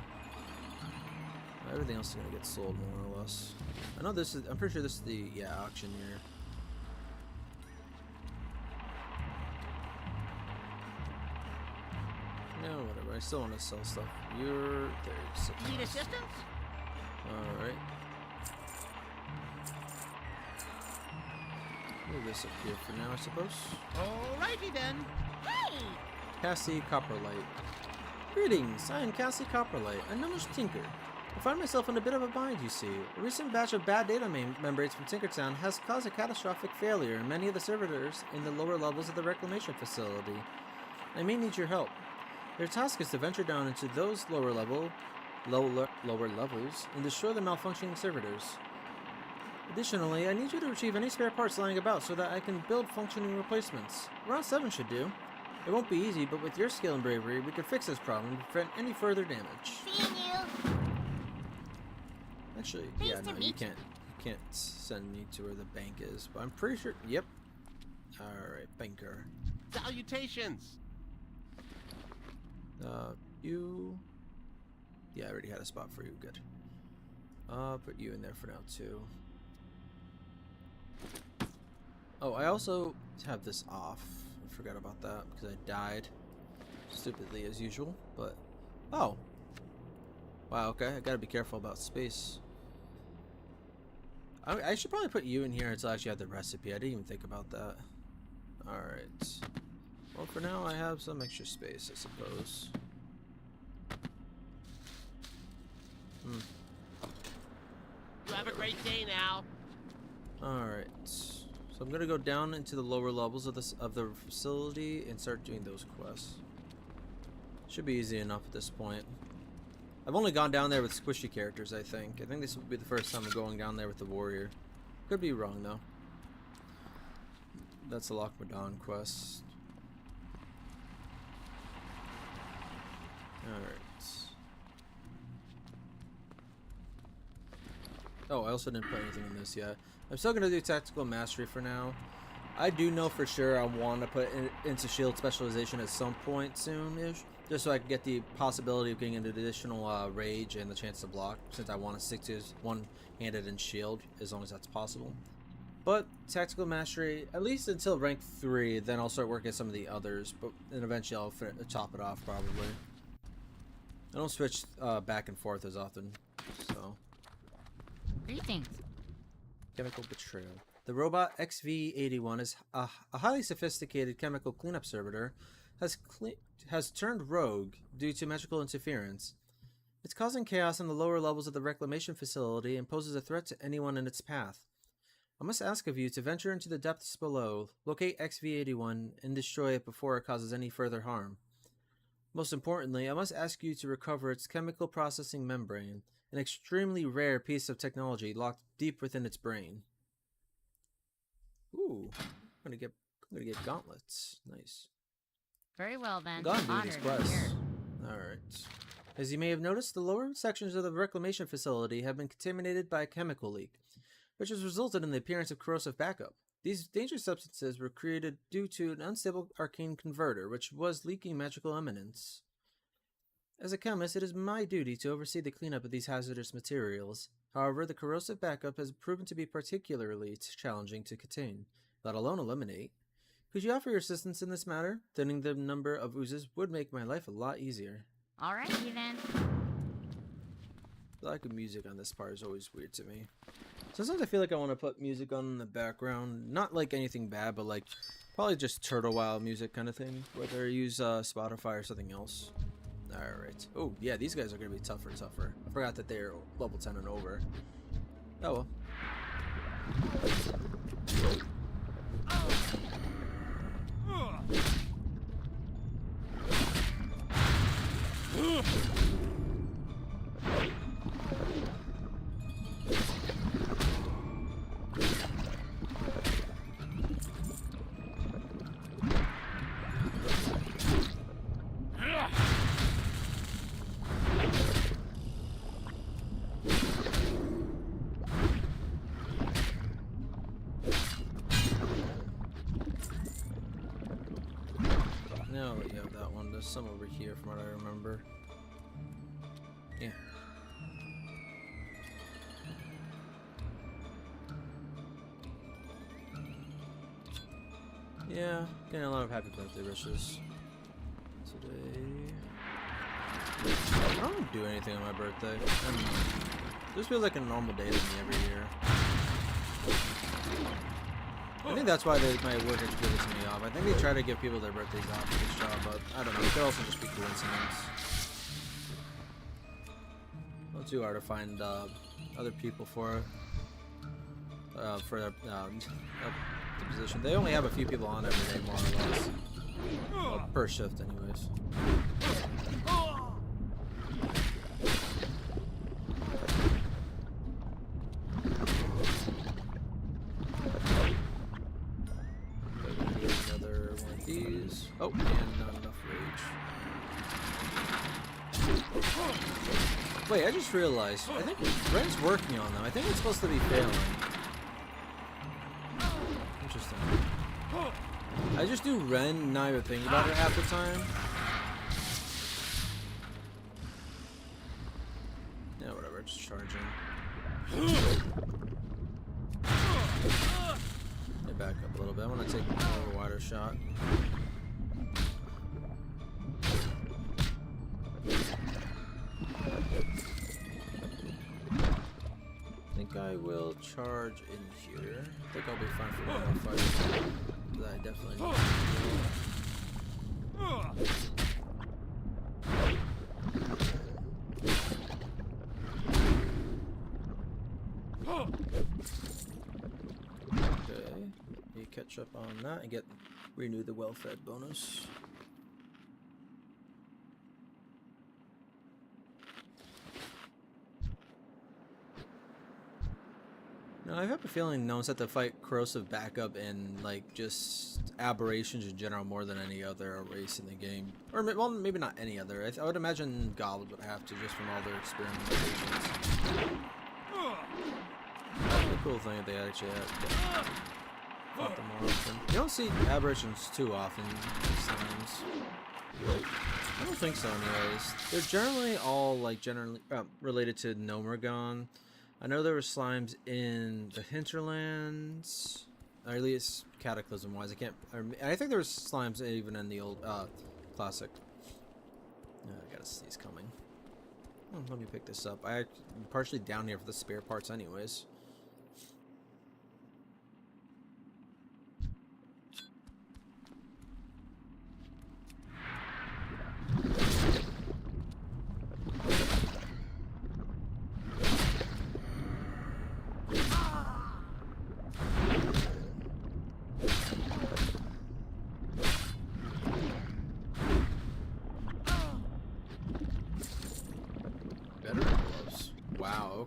Everything else is gonna get sold more or less. I know this is. I'm pretty sure this is the auction here. No, whatever. I still want to sell stuff. You're there. Need assistance? All right. Move this up here for now, I suppose. Alrighty then. Hey! Cassie Copperlight. Greetings, I am Cassie Copperlight, a gnomish tinker. I find myself in a bit of a bind, you see. A recent batch of bad data membranes from Tinkertown has caused a catastrophic failure in many of the servitors in the lower levels of the reclamation facility. I may need your help. Your task is to venture down into those lower levels and destroy the malfunctioning servitors. Additionally, I need you to retrieve any spare parts lying about so that I can build functioning replacements. Around 7 should do. It won't be easy, but with your skill and bravery, we can fix this problem and prevent any further damage. Seeing you. Actually, Pleased yeah, to no, meet you can't send me to where the bank is, but I'm pretty sure. Yep. All right, banker. Salutations! You. Yeah, I already had a spot for you. Good. Put you in there for now too. Oh, I also have this off. I forgot about that because I died stupidly as usual. But oh, wow. Okay, I gotta be careful about space. I should probably put you in here until I actually have the recipe. I didn't even think about that. All right. Well, for now, I have some extra space, I suppose. You have a great day now. Alright. So I'm gonna go down into the lower levels of the facility and start doing those quests. Should be easy enough at this point. I've only gone down there with squishy characters, I think. I think this will be the first time I'm going down there with the warrior. Could be wrong, though. That's the Lochmadon quest. Alright. Oh, I also didn't put anything in this yet. I'm still going to do Tactical Mastery for now. I do know for sure I want to put into Shield Specialization at some point soon-ish, just so I can get the possibility of getting an additional Rage and the chance to block, since I want to stick to one-handed and Shield, as long as that's possible. But Tactical Mastery, at least until rank 3, then I'll start working at some of the others, but then eventually I'll top it off, probably. I don't switch back and forth as often, so... Greetings. Chemical Betrayal. The robot XV-81 is a highly sophisticated chemical cleanup servitor has turned rogue due to magical interference. It's causing chaos in the lower levels of the reclamation facility and poses a threat to anyone in its path. I must ask of you to venture into the depths below, locate XV-81, and destroy it before it causes any further harm. Most importantly, I must ask you to recover its chemical processing membrane, an extremely rare piece of technology locked deep within its brain. Ooh, I'm gonna get gauntlets. Nice. Very well then. Gone do these Honored, quests. here. Alright. As you may have noticed, the lower sections of the reclamation facility have been contaminated by a chemical leak, which has resulted in the appearance of corrosive backup. These dangerous substances were created due to an unstable arcane converter, which was leaking magical eminence. As a chemist, it is my duty to oversee the cleanup of these hazardous materials. However, the corrosive backup has proven to be particularly challenging to contain, let alone eliminate. Could you offer your assistance in this matter? Thinning the number of oozes would make my life a lot easier. Alrighty then. The lack of music on this part is always weird to me. Sometimes I feel like I want to put music on in the background. Not like anything bad, but like probably just Turtle Wild music kind of thing. Whether I use Spotify or something else. Alright. Oh, yeah, these guys are going to be tougher and tougher. I forgot that they're level 10 and over. Oh well. No, yeah, that one. There's some over here from what I remember. Yeah. Yeah, getting a lot of happy birthday wishes today. I don't do anything on my birthday. This feels like a normal day to me every year. I think that's why my work has given me off. I think they try to give people their birthdays off for this job, but I don't know. It could also just be coincidence. Not too hard to find other people for their the position. They only have a few people on every day, more or less. Well, per shift, anyways. Another one of these. Oh, and not enough rage. Wait, I just realized. I think Ren's working on them. I think it's supposed to be failing. Interesting. I just do Ren, not even think about it half the time. Yeah, whatever, just charging. Let me back up a little bit. I want to take more of a wider shot. I think I will charge in here. I think I'll be fine for one more fight. That I definitely need to do. Okay, you catch up on that and renew the well-fed bonus. No, I have a feeling no one's had to fight corrosive backup and like just aberrations in general more than any other race in the game, or well, maybe not any other. I would imagine goblins would have to just from all their experimentations. The cool thing that they actually have fought them more often. You don't see aberrations too often these times. I don't think so, anyways. They're generally all like related to Nomergon. I know there were slimes in the hinterlands, or at least cataclysm-wise. I think there were slimes even in the old classic. I gotta see these coming. Oh, let me pick this up. I'm partially down here for the spare parts, anyways.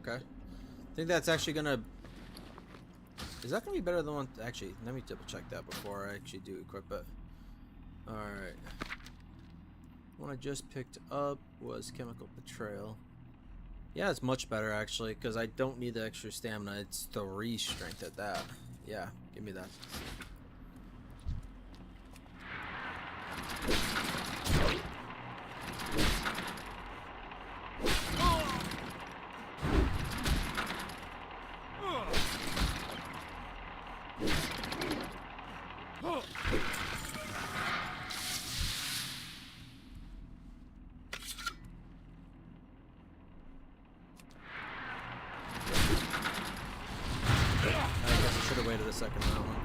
Okay. I think that's actually gonna... Is that gonna be better than one... Actually, let me double check that before I actually do equip it. Alright. One I just picked up was Chemical Betrayal. Yeah, it's much better actually, because I don't need the extra stamina. It's 3 strength at that. Yeah, give me that. guess I should have waited a second on that one.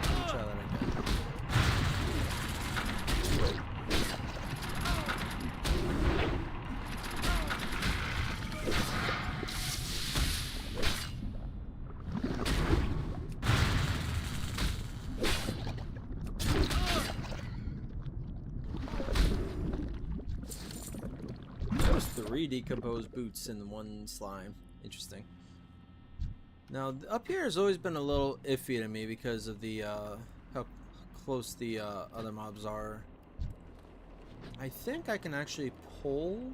Let me try that again. That was 3 decomposed boots in one slime. Interesting. Now, up here has always been a little iffy to me because of the how close the other mobs are. I think I can actually pull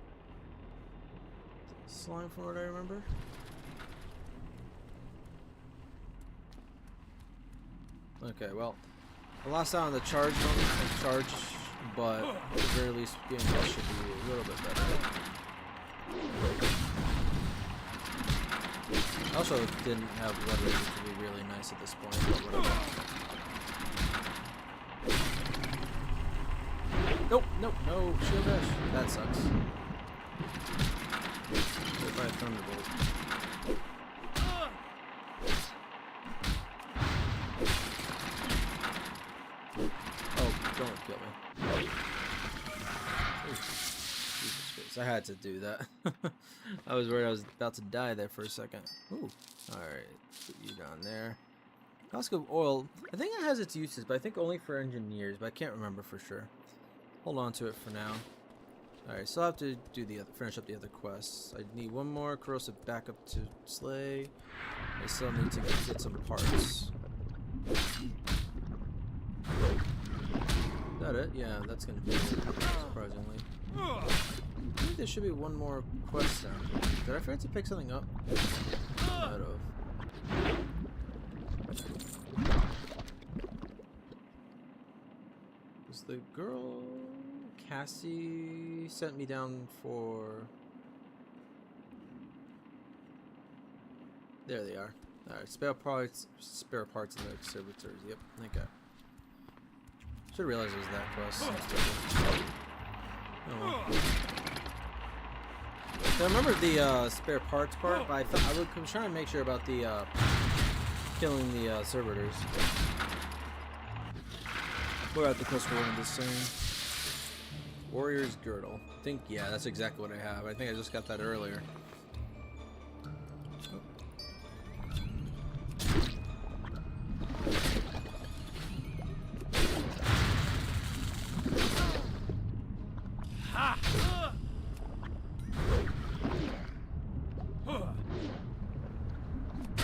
slime from what I remember. Okay, well, I lost out on the charge but at the very least, getting that should be a little bit better. I also didn't have leverage to be really nice at this point, but whatever. Nope, nope, no shield dash. That sucks. Hit by a thunderbolt. Oh, don't kill me. Jesus Christ, I had to do that. I was worried I was about to die there for a second. Ooh, alright, put you down there. Cask of oil, I think it has its uses, but I think only for engineers, but I can't remember for sure. Hold on to it for now. Alright, so I'll have to do finish up the other quests. I need one more corrosive backup to slay. I still need to get some parts. Is that it? Yeah, that's gonna be it, surprisingly. I think there should be one more quest down here. Did I forget to pick something up? I might have. Was the girl Cassie sent me down for? There they are. Alright, spare parts in the servitors. Yep, okay. Should realize it was that quest. Oh well. So I remember the spare parts part, but I was trying to make sure about the killing the servitors. We're at the quest we're in the same. Warrior's Girdle. I think, yeah, that's exactly what I have. I think I just got that earlier.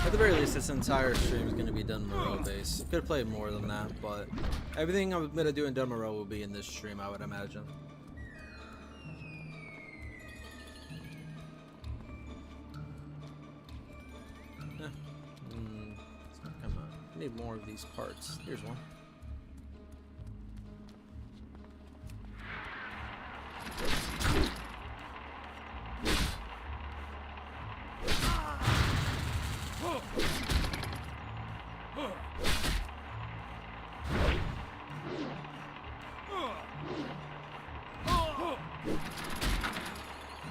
At the very least, this entire stream is going to be done Morogh base. Could have played more than that, but everything I'm going to do in Morogh will be in this stream, I would imagine. Come on. I need more of these parts. Here's one.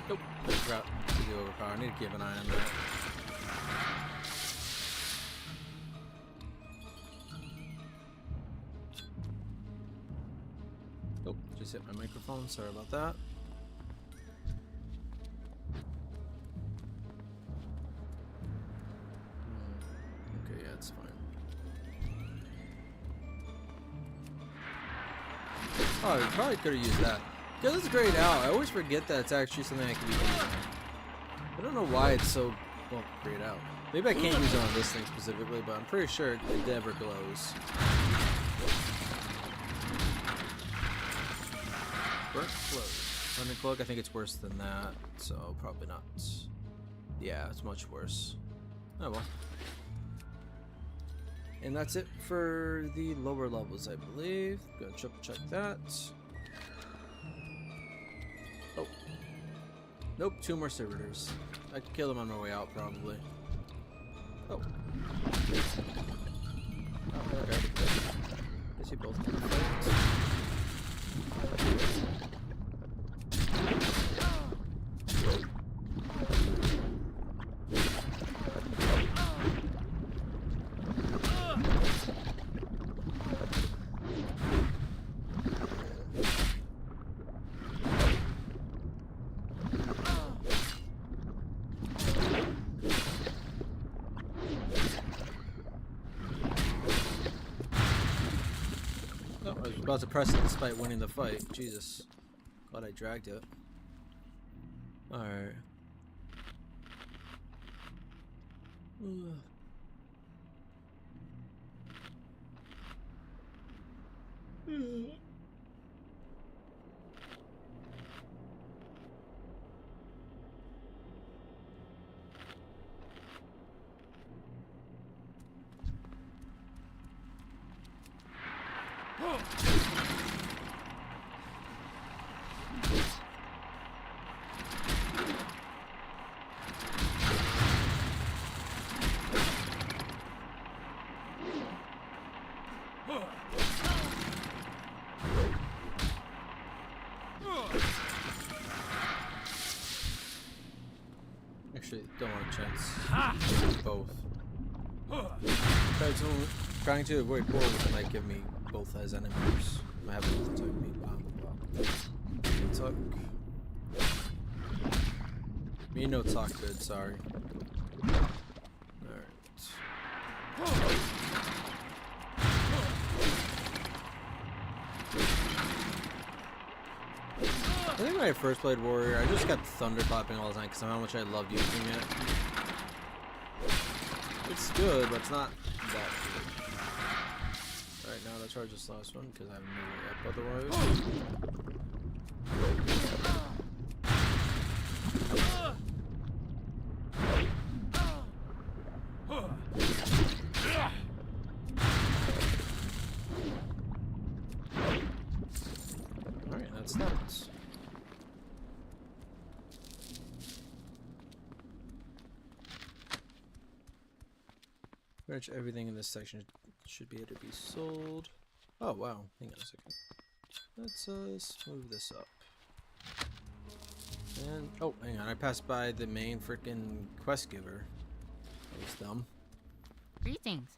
Nope, that's route to do overpower. I need to keep an eye on that. Oh, just hit my microphone. Sorry about that. Okay, yeah, it's fine. Oh, I probably could have used that. Because it's grayed out. I always forget that it's actually something I can be using. I don't know why it's so, well, grayed out. Maybe I can't use it on this thing specifically, but I'm pretty sure it never glows. Burnt cloak. Thunder cloak, I think it's worse than that, so probably not. Yeah, it's much worse. Oh well. And that's it for the lower levels, I believe. Go triple check that. Oh. Nope, 2 more servitors. I could kill them on my way out, probably. Oh. Oh, okay. I see both. I was about to press it despite winning the fight. Jesus. Glad I dragged it. Alright. Actually, don't want a chance. Both. Trying to avoid wolves that might give me both as enemies. I have both attack me. Tuck. Me no talk good, sorry. Alright. I think when I first played Warrior, I just got thunder popping all the time because of how much I love using it. It's good, but it's not that good. Alright, now let's charge this last one because I have no way up otherwise. Alright, that's that. Pretty much everything in this section should be able to be sold. Oh wow, hang on a second. Let's move this up. And oh, hang on, I passed by the main freaking quest giver. That was dumb. Greetings.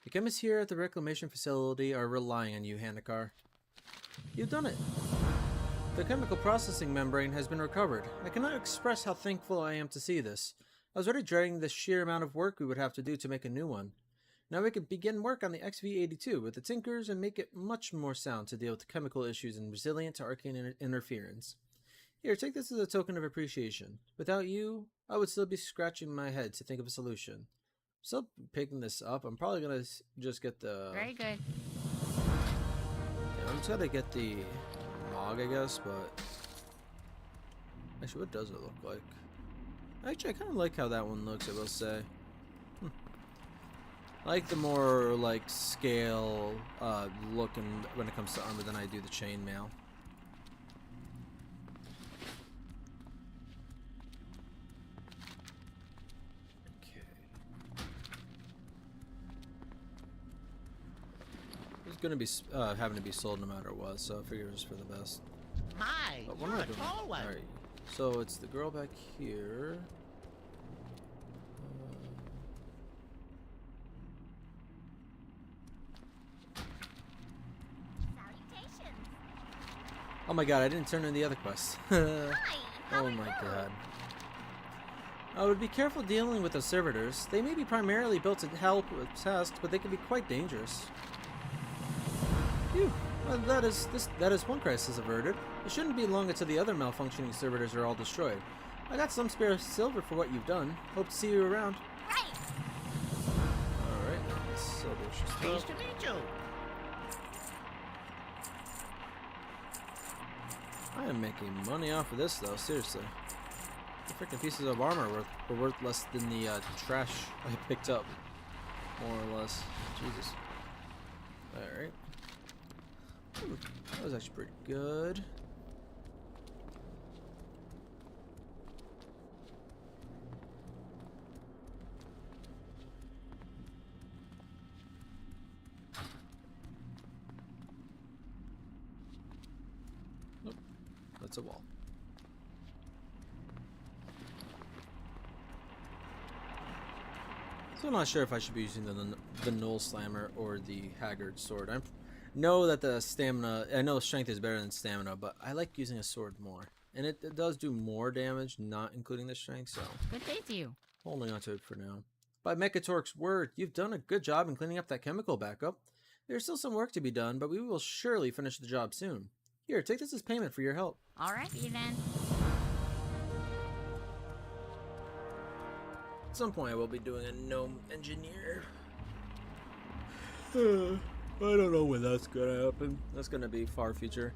The chemists here at the reclamation facility are relying on you, Hannicar. You've done it. The chemical processing membrane has been recovered. I cannot express how thankful I am to see this. I was already dreading the sheer amount of work we would have to do to make a new one. Now we can begin work on the XV-82 with the tinkers and make it much more sound to deal with chemical issues and resilient to arcane interference. Here, take this as a token of appreciation. Without you, I would still be scratching my head to think of a solution. Still picking this up. I'm probably gonna just get the... Very good. Yeah, I'm just gonna get the Morogh, I guess, but... Actually, what does it look like? Actually, I kind of like how that one looks, I will say. I like the more, like, scale look when it comes to armor than I do the chainmail. Okay. It's gonna be having to be sold no matter what, so I figure it's for the best. My, But what you're am I a doing? tall one. Alright, so it's the girl back here. Salutations. Oh my god, I didn't turn in the other quest. Hi. Oh my god. I would be careful dealing with the servitors. They may be primarily built to help with tasks, but they can be quite dangerous. Phew. Well, that is one crisis averted. It shouldn't be long until the other malfunctioning servitors are all destroyed. I got some spare silver for what you've done. Hope to see you around. Right. Alright, let's sell this Pleased stuff. to meet you. I am making money off of this though, seriously. The freaking pieces of armor were worth less than the trash I picked up. More or less. Jesus. Alright. That was actually pretty good. Nope. That's a wall. So I'm not sure if I should be using the Knoll Slammer or the Haggard Sword. I know that the stamina, I know strength is better than stamina, but I like using a sword more. And it does do more damage, not including the strength, so Good day to you. holding on to it for now. By Mechatork's word, you've done a good job in cleaning up that chemical backup. There's still some work to be done, but we will surely finish the job soon. Here, take this as payment for your help. Alrighty then. At some point I will be doing a gnome engineer. I don't know when that's gonna happen. That's gonna be far future.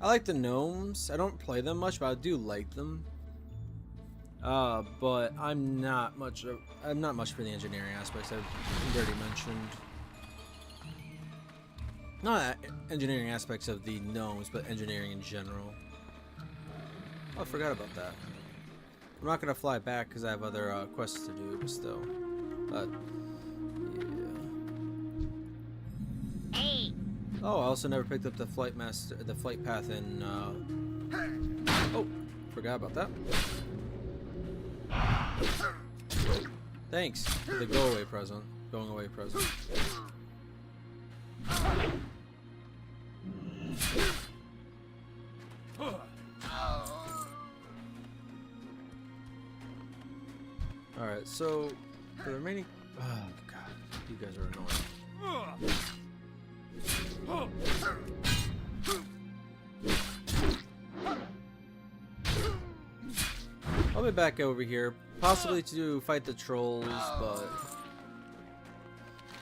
I like the gnomes. I don't play them much, but I do like them. But I'm not much for the engineering aspects. I've already mentioned. Not engineering aspects of the gnomes, but engineering in general. Oh, I forgot about that. I'm not gonna fly back because I have other quests to do, but still. But yeah. Hey. Oh, I also never picked up the flight path in. Oh, forgot about that. Thanks for the going away present. Alright, so the remaining. Oh god, you guys are annoying. I'll be back over here, possibly to fight the trolls, but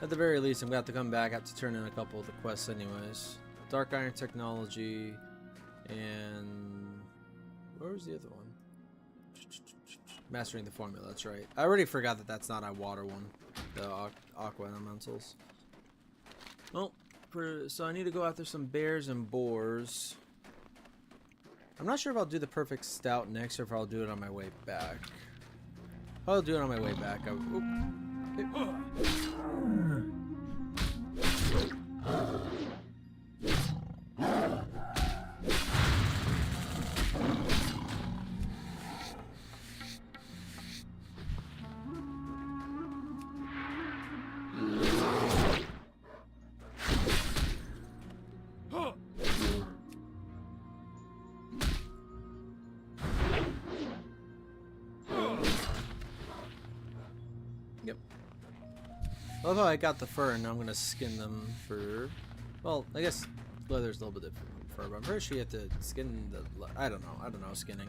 at the very least I'm gonna have to come back. I have to turn in a couple of the quests anyways. Dark Iron Technology, and where was the other one? Mastering the Formula, that's right. I already forgot that that's not a water one, the Aqua Elementals. Well, so I need to go after some bears and boars. I'm not sure if I'll do the perfect stout next or if I'll do it on my way back. I'll do it on my way back. Yep. I love how I got the fur and now I'm gonna skin them for. Well, I guess leather's a little bit different from fur, but I'm pretty sure you have to skin the. I don't know skinning.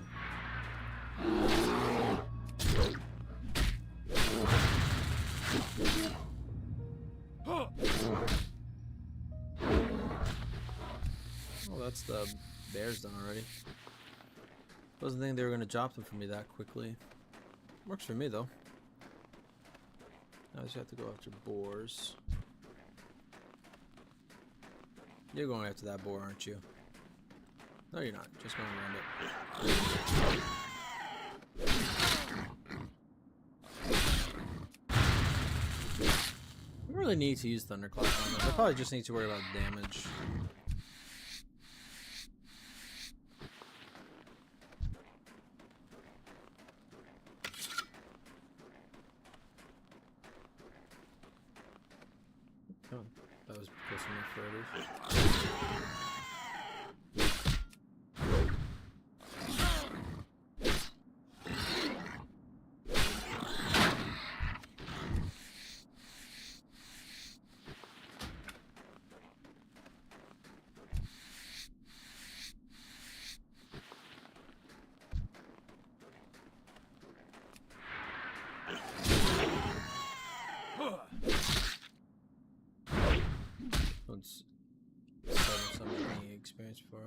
Oh, that's the bears done already. Wasn't thinking they were gonna drop them for me that quickly. Works for me though. I just have to go after boars. You're going after that boar, aren't you? No, you're not. Just going around it. I don't really need to use Thunderclap on them. I probably just need to worry about damage. Oh, that was close enough for others. Let's set some of the experience for.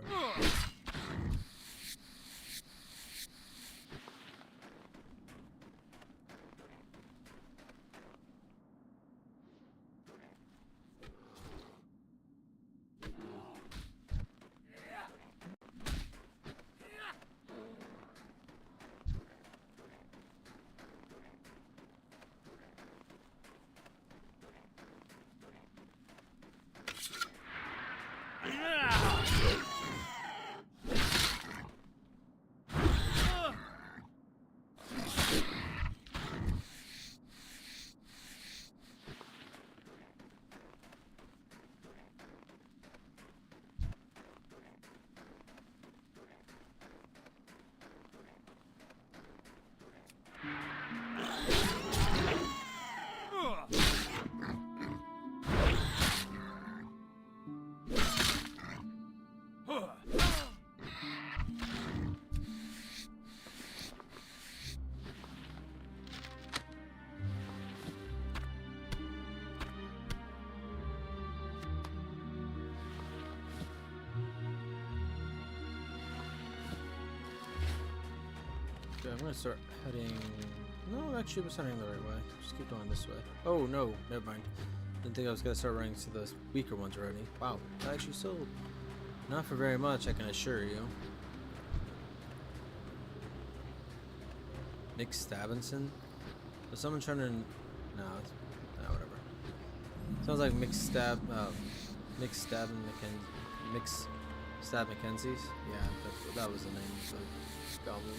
Actually, I'm gonna start heading. No, actually, we're heading the right way. Just keep going this way. Oh no, never mind. Didn't think I was gonna start running to the weaker ones already. Wow, that actually sold. Not for very much, I can assure you. Nick Stabinson? Was someone trying to? No, whatever. Sounds like Mick Stab Mackenzie's. Yeah, that was the name of the goblin.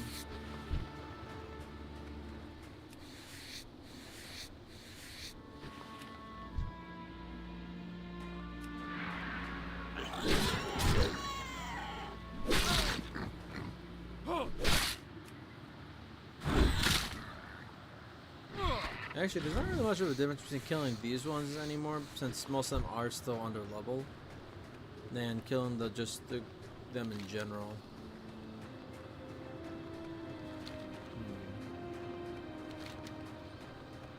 Actually, there's not really much of a difference between killing these ones anymore, since most of them are still under level, than killing them in general.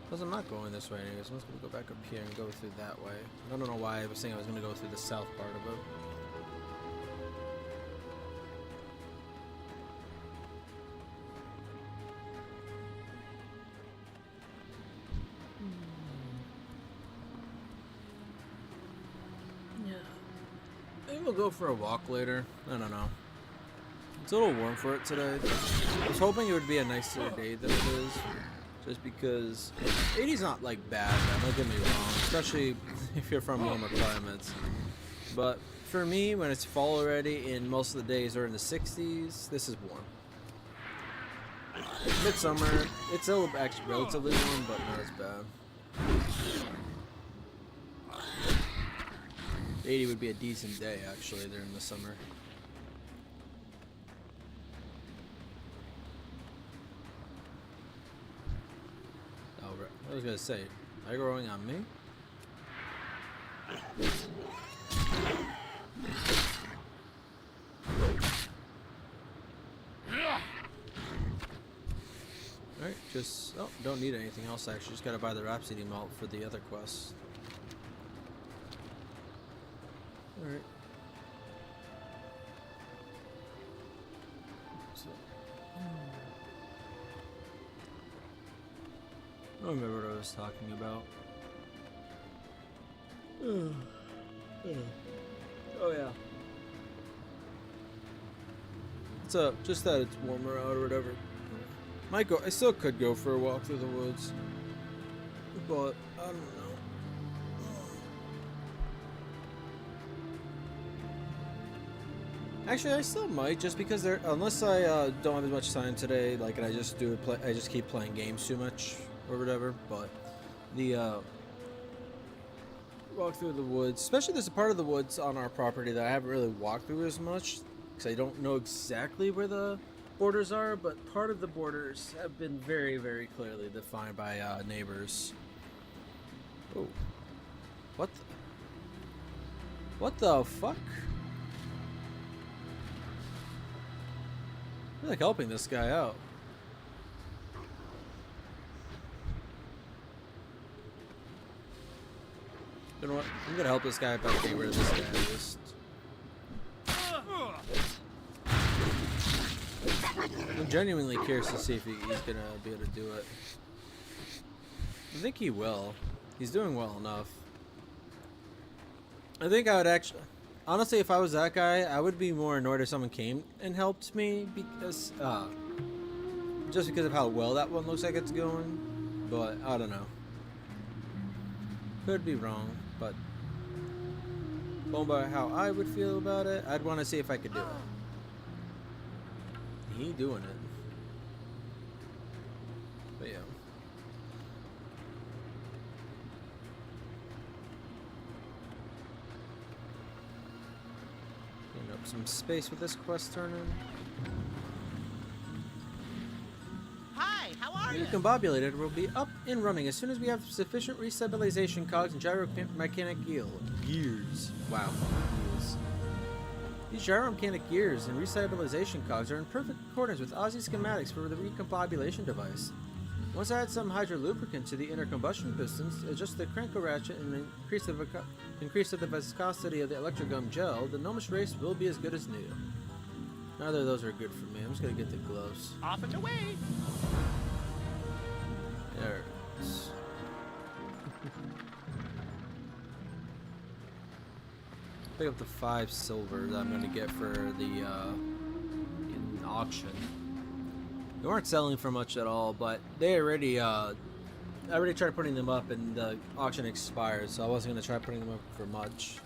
Plus, I'm not going this way anyways. I'm just gonna go back up here and go through that way. I don't know why I was saying I was gonna go through the south part of it. Maybe we'll go for a walk later. I don't know. It's a little warm for it today. I was hoping it would be a nicer day than it is. Just because 80's not like bad, don't get me wrong. Especially if you're from warmer climates. But for me, when it's fall already and most of the days are in the 60s, this is warm. Midsummer, it's still actually relatively warm, but not as bad. 80 would be a decent day, actually, during the summer. Oh, right. I was gonna say, are you growing on me? Alright, just... Oh, don't need anything else, actually. Just gotta buy the Rhapsody malt for the other quests. Alright. So, I don't remember what I was talking about. Oh yeah. It's just that it's warmer out or whatever. I still could go for a walk through the woods, but I don't know. Actually, I still might, just because unless I don't have as much time today, like, and I just keep playing games too much or whatever. But the walk through the woods, especially there's a part of the woods on our property that I haven't really walked through as much because I don't know exactly where the borders are, but part of the borders have been very, very clearly defined by neighbors. Oh, what the fuck? I feel like helping this guy out. You know what? I'm gonna help this guy by getting rid of this guy. I'm genuinely curious to see if he's gonna be able to do it. I think he will. He's doing well enough. I think I would actually... Honestly, if I was that guy, I would be more annoyed if someone came and helped me because, just because of how well that one looks like it's going. But I don't know. Could be wrong, but going by how I would feel about it, I'd want to see if I could do it. He ain't doing it. But yeah. Some space with this quest turning. Hi, how are you? The Recombobulator will be up and running as soon as we have sufficient restabilization cogs and gyromechanic gears. Wow. Gears. These gyromechanic gears and restabilization cogs are in perfect accordance with Ozzy's schematics for the recombobulation device. Once I add some hydrolubricant to the inner combustion pistons, adjust the cranko ratchet and increase the viscosity of the electrogum gel, the gnomish race will be as good as new. Neither of those are good for me. I'm just gonna get the gloves. Off and away. There it is. Pick up the 5 silver that I'm gonna get for the in auction. They weren't selling for much at all, but they already I already tried putting them up and the auction expired, so I wasn't gonna try putting them up for much.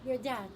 Your dad.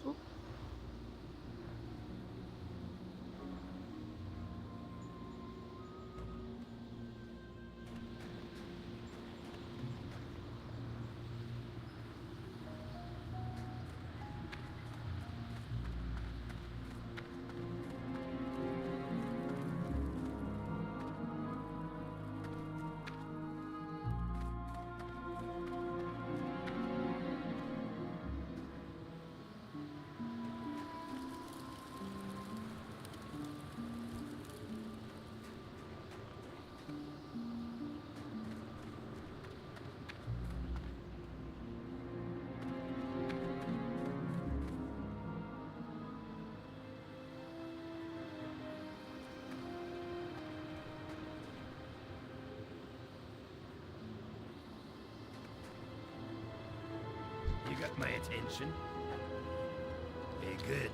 You got my attention. Be good.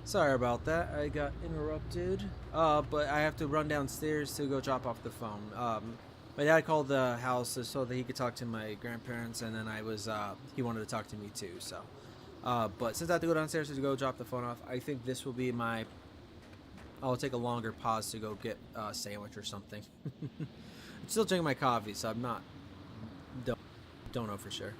Sorry about that. I got interrupted. But I have to run downstairs to go drop off the phone. My dad called the house so that he could talk to my grandparents, and then he wanted to talk to me too. So, but since I have to go downstairs to go drop the phone off, I think this will be I'll take a longer pause to go get a sandwich or something. I'm still drinking my coffee, so I'm not. Don't know for sure.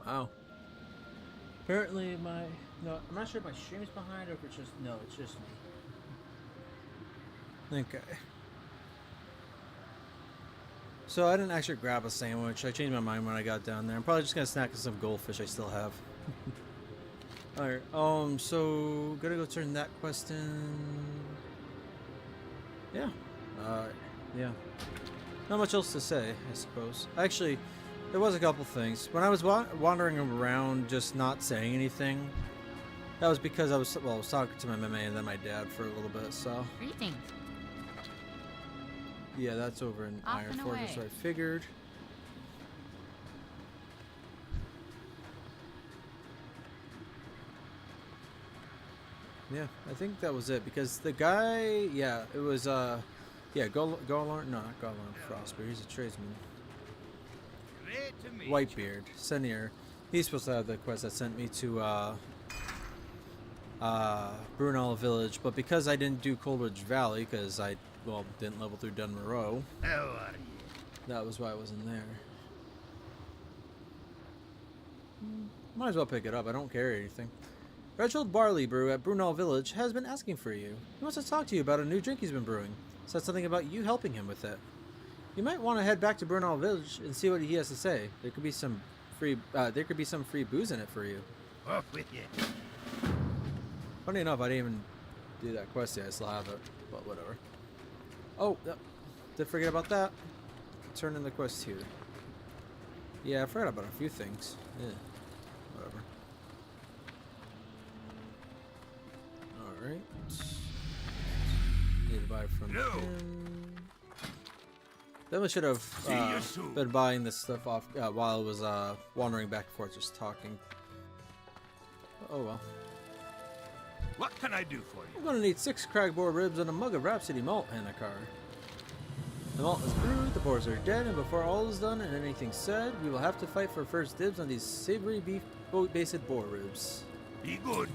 Wow. Apparently no, I'm not sure if my stream's behind or if it's just, no, it's just me. Okay. So I didn't actually grab a sandwich. I changed my mind when I got down there. I'm probably just gonna snack on some goldfish I still have. Alright, so gotta go turn that quest in. Yeah. Yeah. Not much else to say, I suppose. Actually, there was a couple things. When I was wandering around just not saying anything, that was because I was talking to my meme and then my dad for a little bit, so. Greetings. Yeah, that's over in Off Iron and Forge, away. so I figured. Yeah, I think that was it because the guy, yeah, it was yeah, Garlorn, no, not Garlorn Frostbeard, he's a tradesman. Great to meet Whitebeard, Senir. He's supposed to have the quest that sent me to Brunel Village, but because I didn't do Coldridge Valley, because I, well, didn't level through Dunmorogh, you. How are you? that was why I wasn't there. Might as well pick it up, I don't carry anything. Reginald Barley Brew at Brunel Village has been asking for you. He wants to talk to you about a new drink he's been brewing. Said something about you helping him with it. You might want to head back to Brunel Village and see what he has to say. There could be some free booze in it for you. Off with you. Funny enough, I didn't even do that quest yet. I still have it, but whatever. Oh, yep. Did forget about that. Turn in the quest here. Yeah, I forgot about a few things. Yeah, whatever. Alright. Need to buy from him. Then we should have been buying this stuff off while I was wandering back and forth just talking. Oh well. What can I do for you? I'm gonna need 6 cragboar ribs and a mug of Rhapsody malt, Hannicar. The malt is brewed, the boars are dead, and before all is done and anything said, we will have to fight for first dibs on these savory beef-based boar ribs. Be good.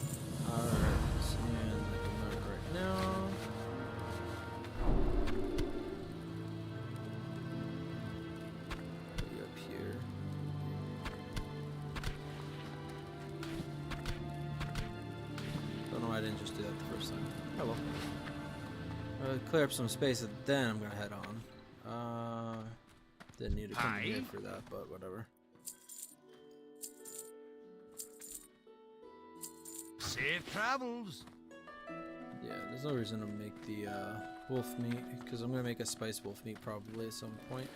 Alright, and I can mark right now. Put you up here. Don't know why I didn't just do that the first time. Oh well. Clear up some space and then I'm gonna head on. Didn't need to come in here for that, but whatever. Safe travels. Yeah, there's no reason to make the wolf meat, because I'm gonna make a spice wolf meat probably at some point.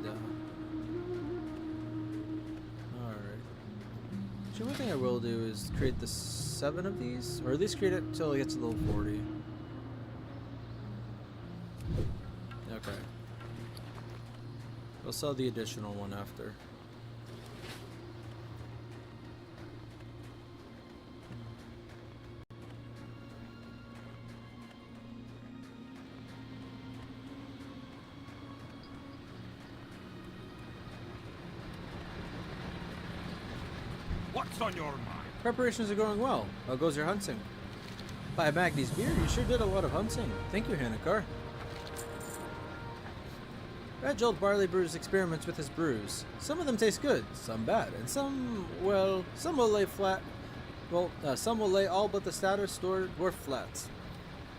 Yeah. Alright. So one thing I will do is create the 7 of these, or at least create it until it gets to level 40. Okay. I'll sell the additional one after. What's on your mind? Preparations are going well. How goes your hunting? By Magni's beard, you sure did a lot of hunting. Thank you, Hannicar. Reginald Barley brews experiments with his brews. Some of them taste good, some bad, and some, well, some will lay flat. Well, some will lay all but the stouter store dwarf flats.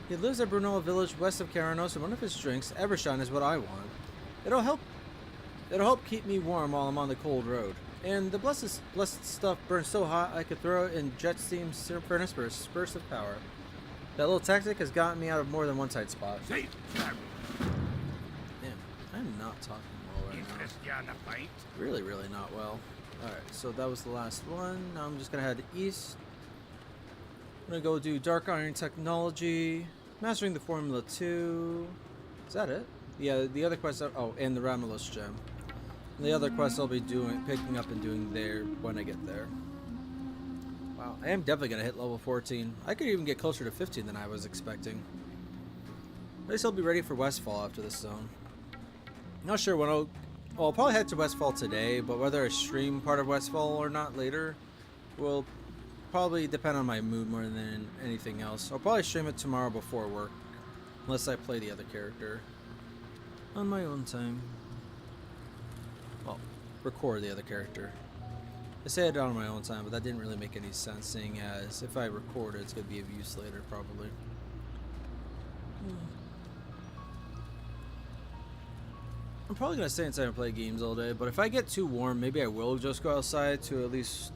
He lives at Brunel Village west of Caranos, and one of his drinks, Evershine, is what I want. It'll help keep me warm while I'm on the cold road. And the blessed stuff burns so hot I could throw it in jet steam furnace for a burst of power. That little tactic has gotten me out of more than one tight spot. Safe travels. Damn, I'm not talking well right now. Interest you in a fight? Really, really not well. Alright, so that was the last one. Now I'm just gonna head east. I'm gonna go do Dark Iron Technology, Mastering the Formula 2. Is that it? Yeah, the other quests are, oh, and the Ramulus Gem. And the other quests I'll be picking up and doing there when I get there. Wow, I am definitely gonna hit level 14. I could even get closer to 15 than I was expecting. At least I'll be ready for Westfall after this zone. Not sure when I'll probably head to Westfall today, but whether I stream part of Westfall or not later will probably depend on my mood more than anything else. I'll probably stream it tomorrow before work, unless I play the other character on my own time. Well, record the other character. I say it on my own time, but that didn't really make any sense, seeing as if I record it, it's going to be of use later, probably. I'm probably going to stay inside and play games all day, but if I get too warm, maybe I will just go outside to at least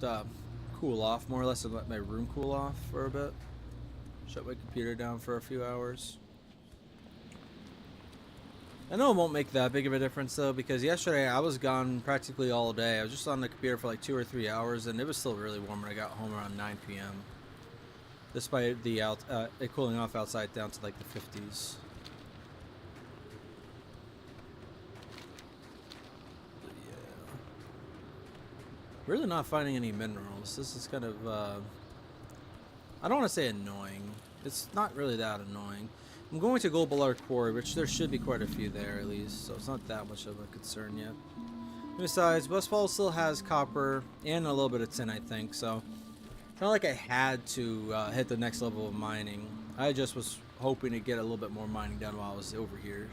cool off, more or less, and let my room cool off for a bit. Shut my computer down for a few hours. I know it won't make that big of a difference though, because yesterday I was gone practically all day. I was just on the computer for like 2 or 3 hours, and it was still really warm when I got home around 9 p.m. despite the it cooling off outside down to like the 50s. But yeah, really not finding any minerals. This is kind of I don't want to say annoying. It's not really that annoying. I'm going to Gold Ballar Quarry, which there should be quite a few there at least, so it's not that much of a concern yet. Besides, Westfall still has copper and a little bit of tin, I think, so it's not like I had to hit the next level of mining. I just was hoping to get a little bit more mining done while I was over here.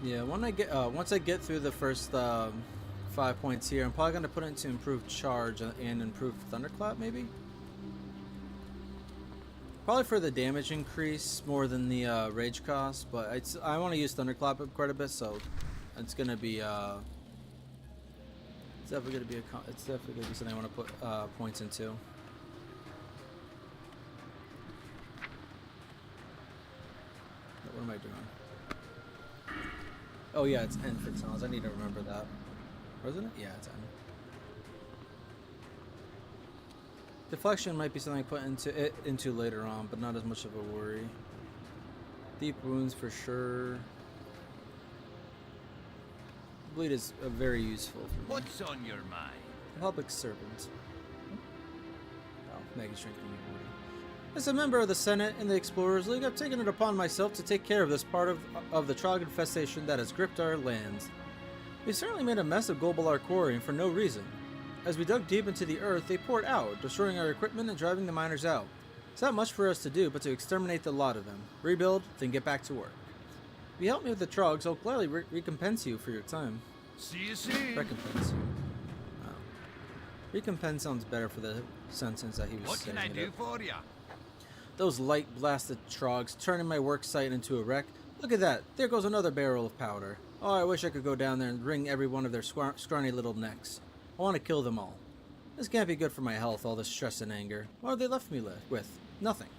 Yeah, when I get once I get through the first 5 points here, I'm probably gonna put it into improved charge and improved thunderclap, maybe. Probably for the damage increase more than the rage cost, but I want to use thunderclap quite a bit, so it's gonna be it's definitely gonna be something I want to put points into. What am I doing? Oh yeah, it's N for tunnels. I need to remember that. Wasn't it? Yeah, it's N. Deflection might be something I put into later on, but not as much of a worry. Deep wounds for sure. Bleed is very useful for me. What's on your mind? Public servant. Oh, Maggie strengthening your body. As a member of the Senate and the Explorers League, I've taken it upon myself to take care of this part of the Trog infestation that has gripped our lands. We certainly made a mess of Gold Ballar Quarry, and for no reason. As we dug deep into the earth, they poured out, destroying our equipment and driving the miners out. It's not much for us to do but to exterminate the lot of them, rebuild, then get back to work. If you help me with the Trogs, I'll gladly recompense you for your time. See you soon. Recompense you. Oh. Recompense sounds better for the sentence that he was What saying. can I do for you? Those light-blasted Trogs turning my work site into a wreck. Look at that. There goes another barrel of powder. Oh, I wish I could go down there and wring every one of their scrawny little necks. I want to kill them all. This can't be good for my health, all this stress and anger. What have they left me with? Nothing.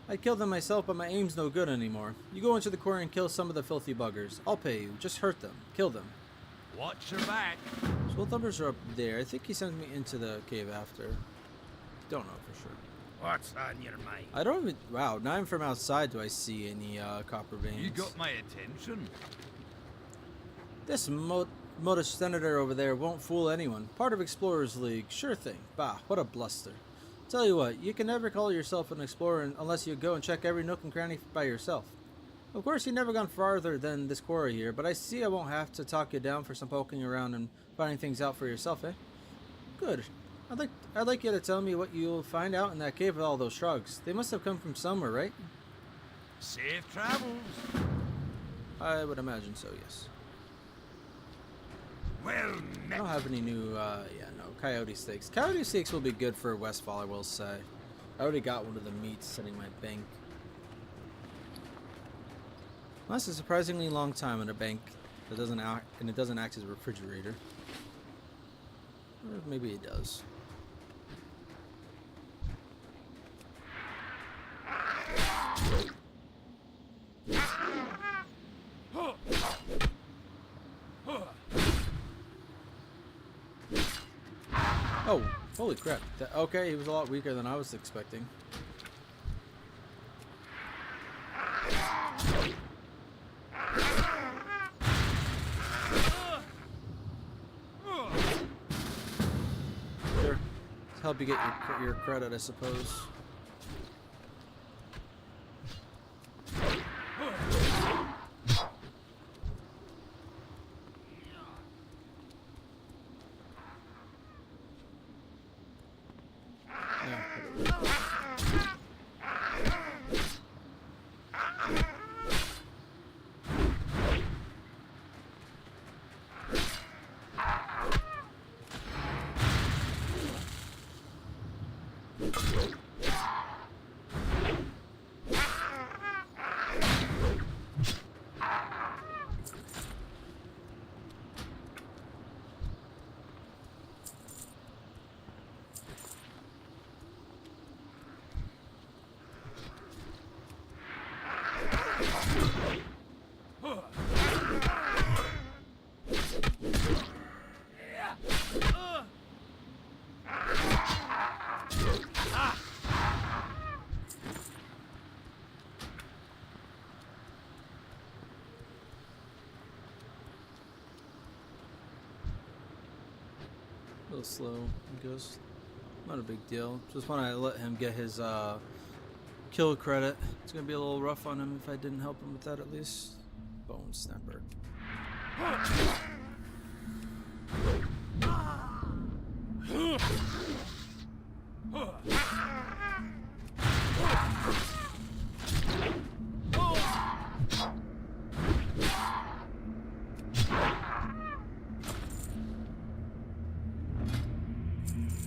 I'd kill them myself, but my aim's no good anymore. You go into the quarry and kill some of the filthy buggers. I'll pay you. Just hurt them. Kill them. Watch your back. Soul Thumpers are up there. I think he sends me into the cave after. Don't know for sure. What's on your mind? I don't even... Wow, not even from outside do I see any copper veins. You got my attention. This modish senator over there won't fool anyone. Part of Explorers League. Sure thing. Bah, what a bluster. Tell you what, you can never call yourself an explorer unless you go and check every nook and cranny by yourself. Of course, you've never gone farther than this quarry here, but I see I won't have to talk you down for some poking around and finding things out for yourself, eh? Good. I'd like you to tell me what you'll find out in that cave with all those shrugs. They must have come from somewhere, right? Safe travels. I would imagine so, yes. Well I met. don't have any new, coyote steaks. Coyote steaks will be good for Westfall, I will say. I already got one of the meats sitting in my bank. That's a surprisingly long time in a bank that doesn't act, and it doesn't act as a refrigerator. Or maybe it does. Oh, holy crap. Okay, he was a lot weaker than I was expecting. Sure. To help you get your credit, I suppose. A little slow, I guess. Not a big deal. Just want to let him get his kill credit. It's gonna be a little rough on him if I didn't help him with that at least. Bone snapper.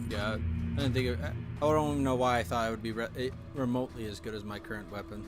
Yeah, I didn't think I don't even know why I thought it would be remotely as good as my current weapon.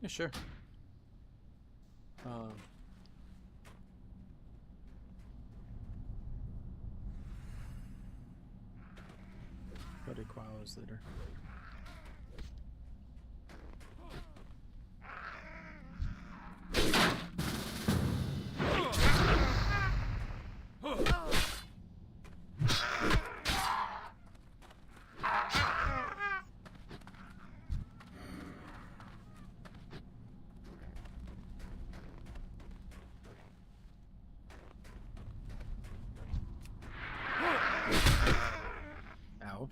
Yeah, sure. But a while hours later. Ow.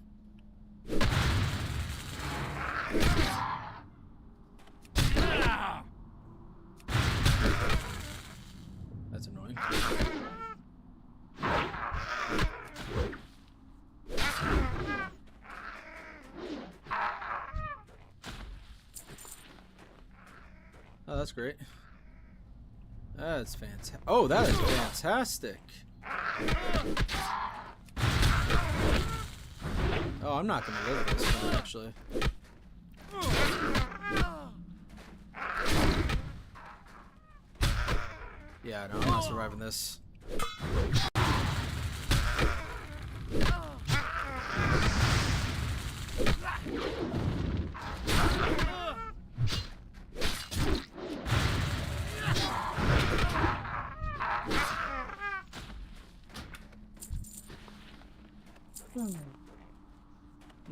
That's annoying. Oh, that's great. That's fantastic. Oh, that is fantastic. Oh, I'm not gonna live this one, actually. Yeah, no, I'm not surviving this.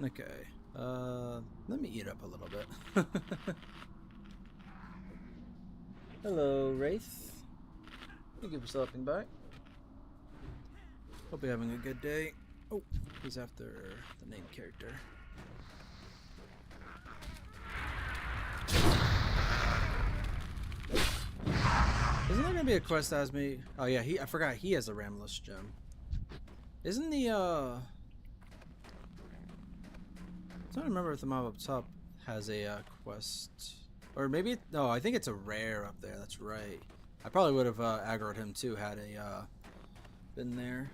Okay, let me eat up a little bit. Hello, Wraith. Thank you for stopping by. Hope you're having a good day. Oh, he's after the named character. Isn't there gonna be a quest that has me? Oh yeah, I forgot he has a Ramless gem. Isn't the I'm trying to remember if the mob up top has a quest, or maybe no. I think it's a rare up there. That's right. I probably would have aggroed him too had a been there.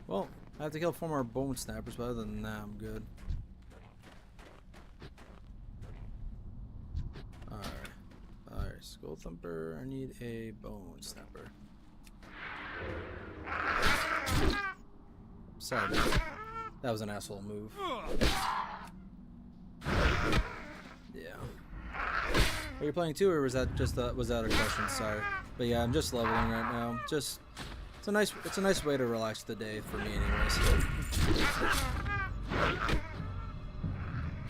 Well, I have to kill 4 more bone snappers, but other than that, I'm good. Alright, skull thumper. I need a bone snapper. Sorry, man. That was an asshole move. Yeah. Are you playing too, or was that just was that a question? Sorry, but yeah, I'm just leveling right now. Just it's a nice way to relax the day for me, anyways.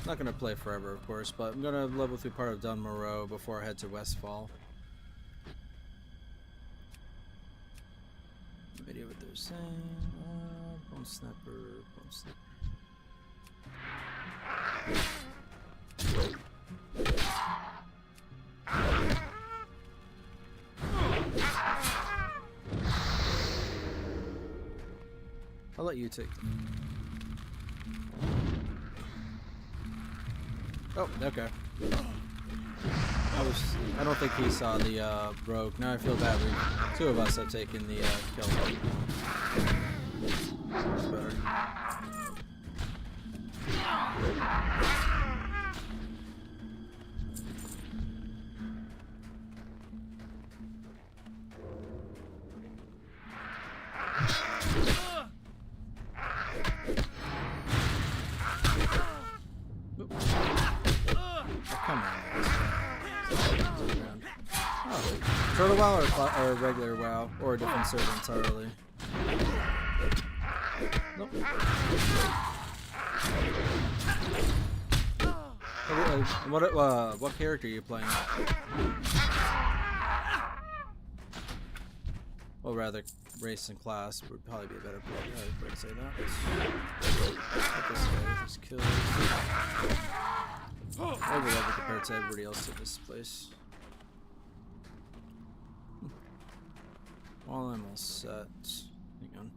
Not gonna play forever, of course, but I'm gonna level through part of Morogh before I head to Westfall. Video what they're saying. Bone snapper, bone snapper. I'll let you take them. Oh, okay. I don't think he saw the rogue. Now I feel bad. Two of us have taken the kill. That's better. Turtle WoW or regular WoW, or a different server entirely. Nope. What character are you playing? Well, rather, race and class would probably be a better way to say that. Let's this guy with his kills. Overlevel compared to everybody else at this place. Well, I'm all set. Hang on.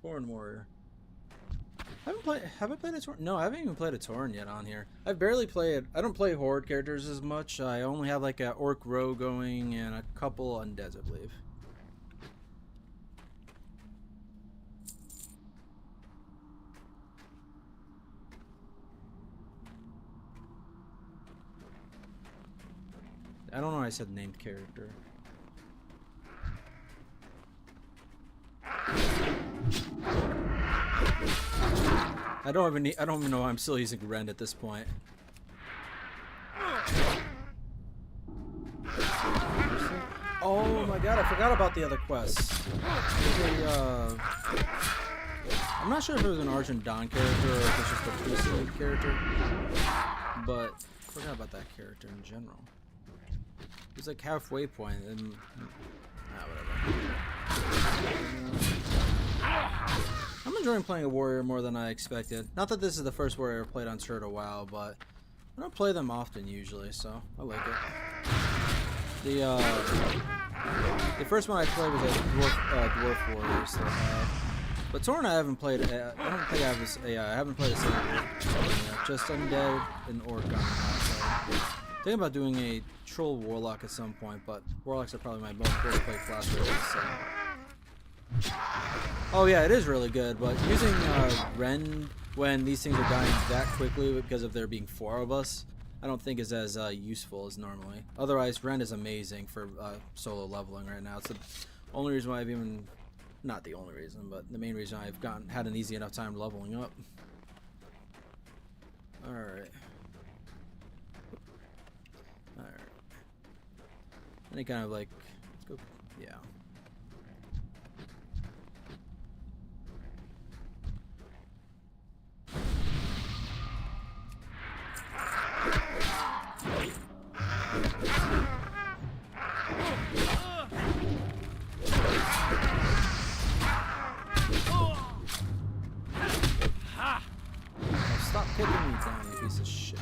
Torn Warrior. Have I played a Torn? No, I haven't even played a Torn yet on here. I've barely played. I don't play Horde characters as much. I only have like a Orc Rogue going and a couple Undeads, I believe. I don't know why I said named character. I don't even know why I'm still using Rend at this point. Oh my god, I forgot about the other quests. I'm not sure if it was an Argent Dawn character or if it's just a priesthood character, but I forgot about that character in general. It was like halfway point and whatever. I'm enjoying playing a warrior more than I expected. Not that this is the first warrior I've played on Turtle WoW, but I don't play them often usually, so I like it. The first one I played was a dwarf warrior, so, but Torn I haven't played. I don't think I have this. I haven't played a single one. Just Undead and Orc on that. So. Thinking about doing a Troll Warlock at some point, but Warlocks are probably my most played class right now, so. Oh yeah, it is really good, but using Rend when these things are dying that quickly because of there being 4 of us, I don't think is as useful as normally. Otherwise, Rend is amazing for solo leveling right now. It's the only reason why I've even, not the only reason, but the main reason I've had an easy enough time leveling up. Alright. Alright. Any kind of like, let's go, yeah. Stop kicking me down, you piece of shit.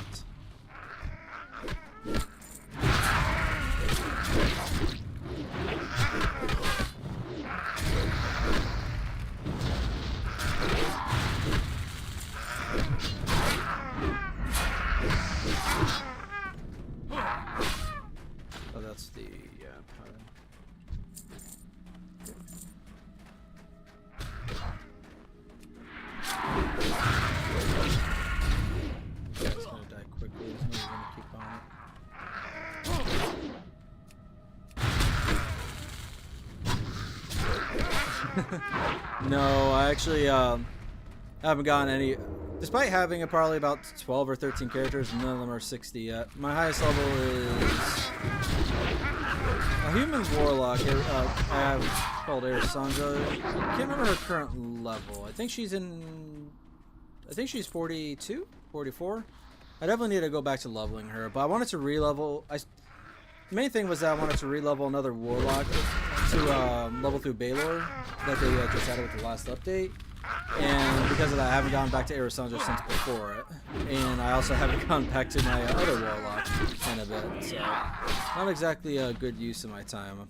Oh, that's the pattern. Yeah, it's gonna die quickly. There's no reason to keep on it. No, I actually haven't gotten any. Despite having probably about 12 or 13 characters, none of them are 60 yet. My highest level is human's warlock, called Arisandra. I can't remember her current level. I think she's 42, 44. I definitely need to go back to leveling her, but I wanted to re-level. The main thing was that I wanted to re-level another warlock to level through Baylor that they just added with the last update. And because of that, I haven't gone back to Arisandra since before it. And I also haven't gone back to my other warlock in a bit. So, not exactly a good use of my time.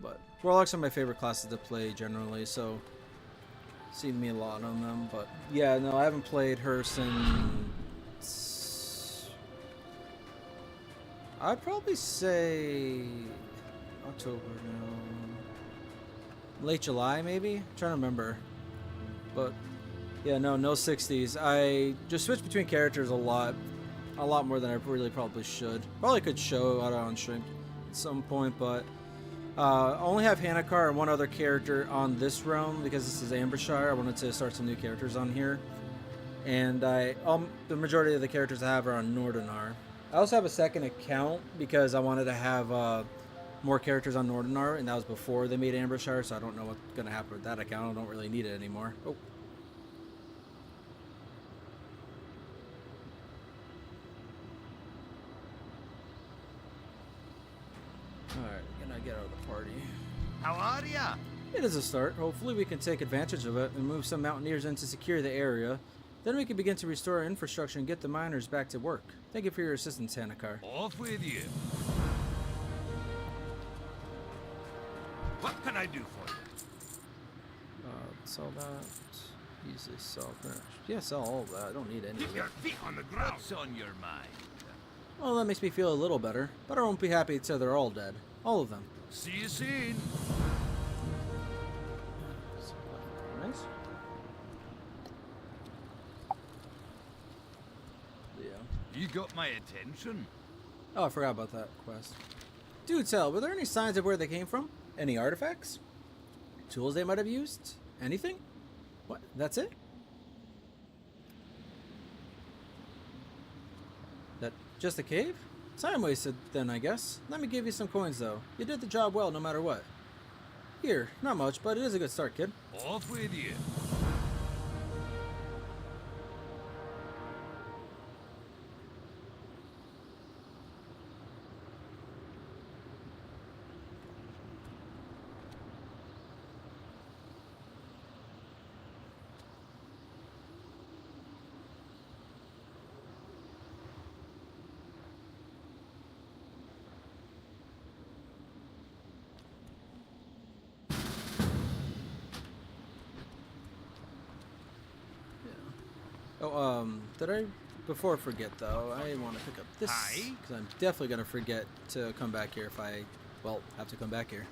But warlocks are my favorite classes to play generally, so seen me a lot on them. But yeah, no, I haven't played her since, I'd probably say October now. Late July, maybe? I'm trying to remember. But yeah, no 60s. I just switch between characters a lot more than I really probably should. Probably could show out on stream at some point, but I only have Hannicar and one other character on this realm because this is Ambershire. I wanted to start some new characters on here, and the majority of the characters I have are on Nordinar. I also have a second account because I wanted to have more characters on Nordinar, and that was before they made Ambershire, so I don't know what's going to happen with that account. I don't really need it anymore. Oh. Alright, gonna get out of the party. How are ya? It is a start. Hopefully we can take advantage of it and move some mountaineers in to secure the area. Then we can begin to restore our infrastructure and get the miners back to work. Thank you for your assistance, Hannicar. Off with you. What can I do for you? Sell that. Easily sell that. Yeah, sell all of that. I don't need any Keep of your it. feet on the ground. What's on your mind? Well, that makes me feel a little better, but I won't be happy until they're all dead. All of them. See you soon. Nice. Yeah. You got my attention. Oh, I forgot about that quest. Dude, Sal, were there any signs of where they came from? Any artifacts? Tools they might have used? Anything? What? That's it? That just a cave? Time wasted then, I guess. Let me give you some coins, though. You did the job well no matter what. Here, not much, but it is a good start, kid. Off with you. Oh, did I, before I forget though, I want to pick up this, Hi. because I'm definitely going to forget to come back here if I, well, have to come back here.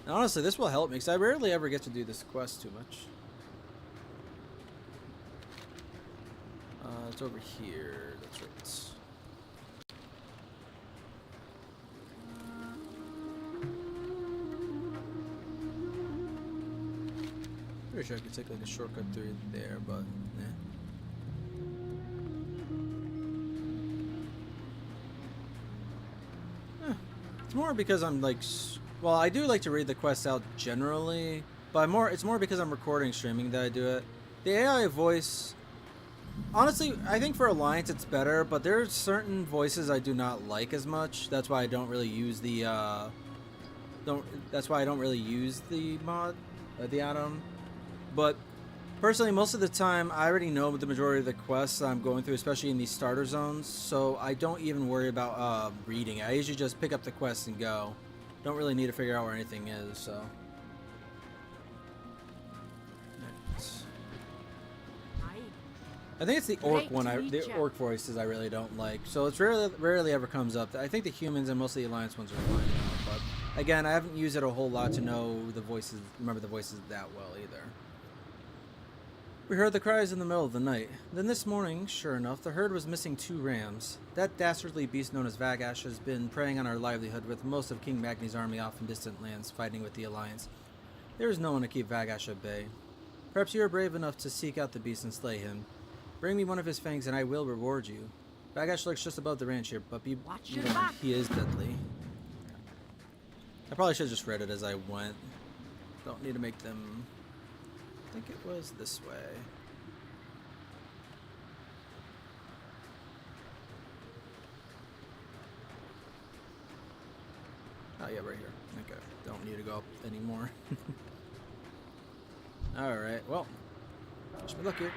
And honestly, this will help me, because I rarely ever get to do this quest too much. It's over here, that's right. Pretty sure I could take like a shortcut through there, but it's more because I'm like, well, I do like to read the quests out generally, but it's more because I'm recording streaming that I do it. The AI voice, honestly, I think for Alliance it's better, but there's certain voices I do not like as much. That's why I don't really use the that's why I don't really use the mod, the add-on. But personally, most of the time, I already know the majority of the quests I'm going through, especially in these starter zones, so I don't even worry about reading. I usually just pick up the quest and go. Don't really need to figure out where anything is, so. I think it's the orc one, the orc voices I really don't like. So it's rarely ever comes up. I think the humans and most of the Alliance ones are fine now, but again, I haven't used it a whole lot to know the voices, remember the voices that well either. We heard the cries in the middle of the night. Then this morning, sure enough, the herd was missing 2 rams. That dastardly beast known as Vagash has been preying on our livelihood with most of King Magni's army off in distant lands, fighting with the Alliance. There is no one to keep Vagash at bay. Perhaps you are brave enough to seek out the beast and slay him. Bring me one of his fangs and I will reward you. Bagash lurks just above the ranch here, but Watch your back. he is deadly. I probably should have just read it as I went. Don't need to make them... I think it was this way. Oh yeah, right here. Okay, don't need to go up anymore. Alright, well, wish me luck here.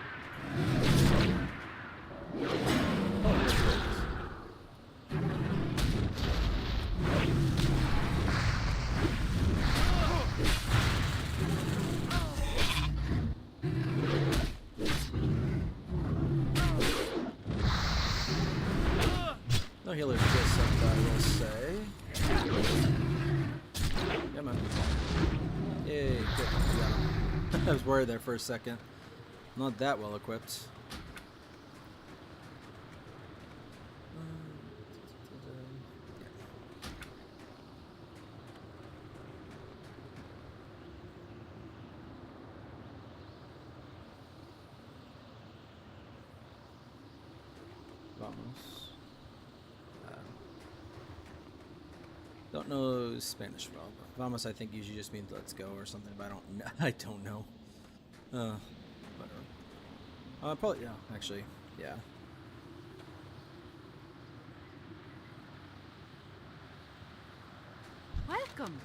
No healers just up, I will say. Come on. Yay, good. We got him. I was worried there for a second. Not that well equipped. Vamos. Don't know Spanish well, but vamos I think usually just means let's go or something, but I don't know. Whatever. Probably, yeah, actually, yeah. Welcome.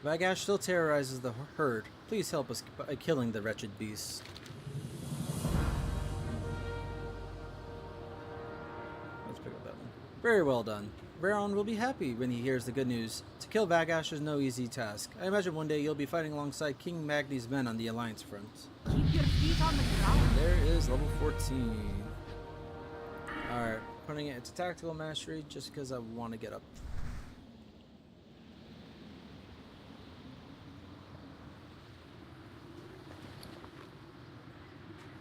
Bagash still terrorizes the herd. Please help us by killing the wretched beast. Let's pick up that one. Very well done. Varon will be happy when he hears the good news. To kill Bagash is no easy task. I imagine one day you'll be fighting alongside King Magni's men on the Alliance front. Keep your feet on the ground. There is level 14. Alright, putting it into tactical mastery just because I want to get up.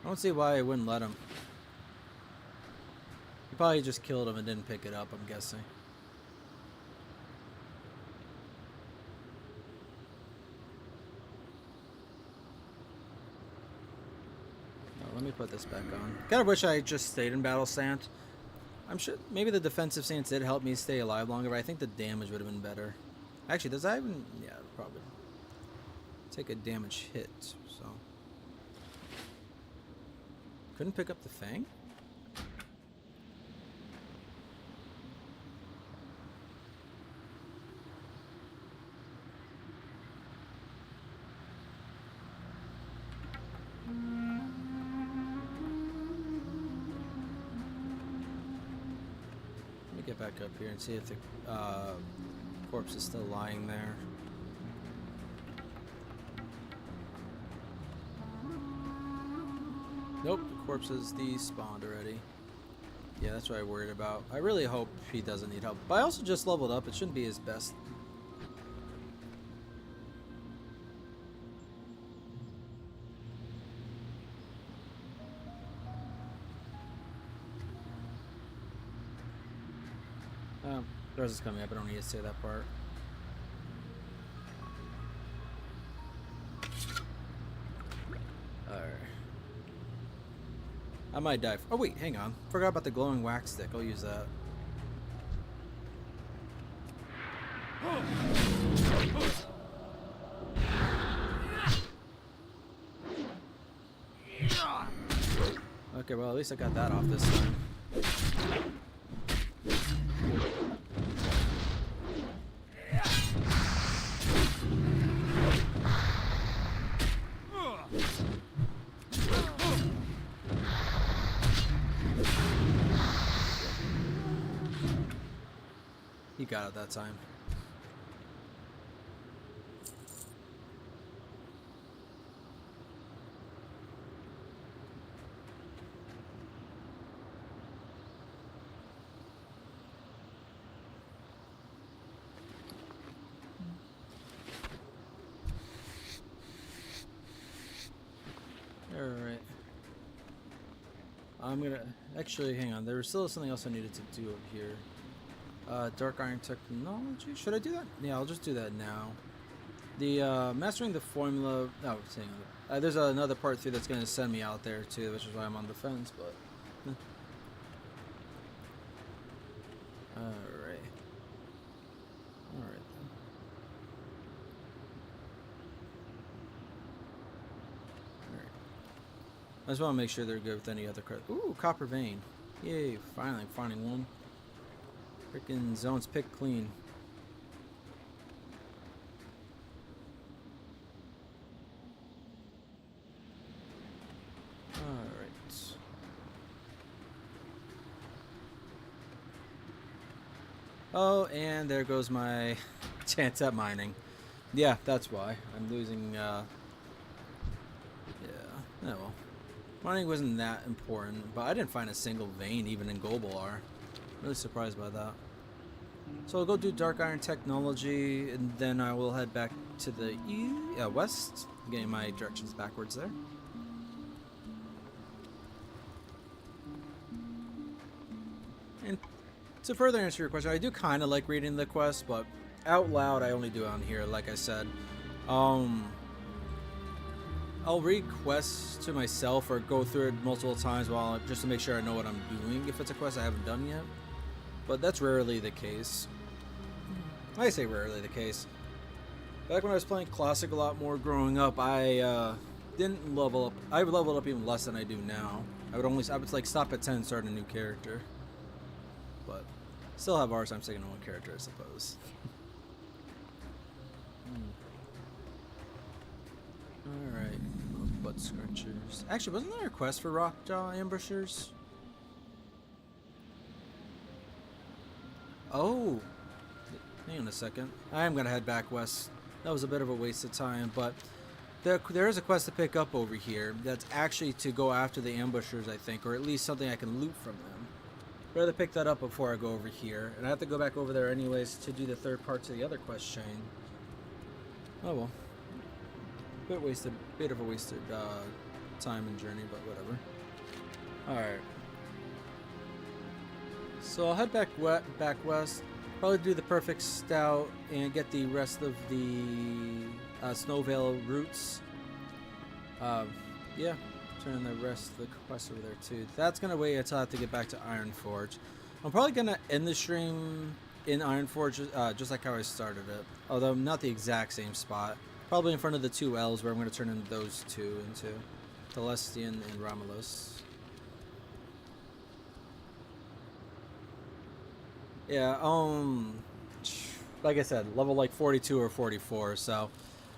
I don't see why I wouldn't let him. He probably just killed him and didn't pick it up, I'm guessing. Oh, let me put this back on. Kind of wish I just stayed in Battle Sant. I'm sure maybe the defensive stance did help me stay alive longer, but I think the damage would have been better. Actually, does that even... Yeah, probably. Take a damage hit, so... Couldn't pick up the Fang? Let me get back up here and see if the corpse is still lying there. Nope, the corpse is despawned already. Yeah, that's what I worried about. I really hope he doesn't need help. But I also just leveled up. It shouldn't be his best. Res is coming up. I don't need to say that part. Alright. I might die. Oh wait, hang on. Forgot about the glowing wax stick. I'll use that. Okay, well at least I got that off this time. He got it that time. Alright. I'm gonna... Actually, hang on. There was still something else I needed to do over here. Dark Iron Technology? Should I do that? Yeah, I'll just do that now. The, Mastering the Formula... Oh, hang on. There's another part 3 that's going to send me out there, too, which is why I'm on the fence, but... Alright. Alright then. Alright. I just want to make sure they're good with any other credit. Ooh, copper vein. Yay, finally finding one. Freaking zone's picked clean. Alright. Oh, and there goes my chance at mining. Yeah, that's why. I'm losing, yeah. Oh well. Mining wasn't that important, but I didn't find a single vein even in Gobolar. Really surprised by that. So I'll go do Dark Iron Technology, and then I will head back to the west, getting my directions backwards there. And to further answer your question, I do kind of like reading the quests, but out loud I only do it on here, like I said. I'll read quests to myself or go through it multiple times just to make sure I know what I'm doing if it's a quest I haven't done yet. But that's rarely the case. I say rarely the case. Back when I was playing Classic a lot more growing up, I didn't level up. I leveled up even less than I do now. I would like stop at 10 and start a new character. But still have hard time sticking to one character, I suppose. Alright. Butt scrunchers. Actually, wasn't there a quest for Rockjaw Ambershires? Oh! Hang on a second. I am gonna head back west. That was a bit of a waste of time, but there is a quest to pick up over here that's actually to go after the ambushers, I think, or at least something I can loot from them. I'd rather pick that up before I go over here, and I have to go back over there anyways to do the third part to the other quest chain. Oh well. Bit of a wasted time and journey, but whatever. Alright. So I'll head back west, probably do the perfect stout and get the rest of the Snowvale routes. Yeah, turn the rest of the quest over there too. That's gonna wait until I have to get back to Ironforge. I'm probably gonna end the stream in Ironforge, just like how I started it, although not the exact same spot. Probably in front of the two L's where I'm gonna turn in those two into Celestian and Romulus. Yeah, like I said, level like 42 or 44, so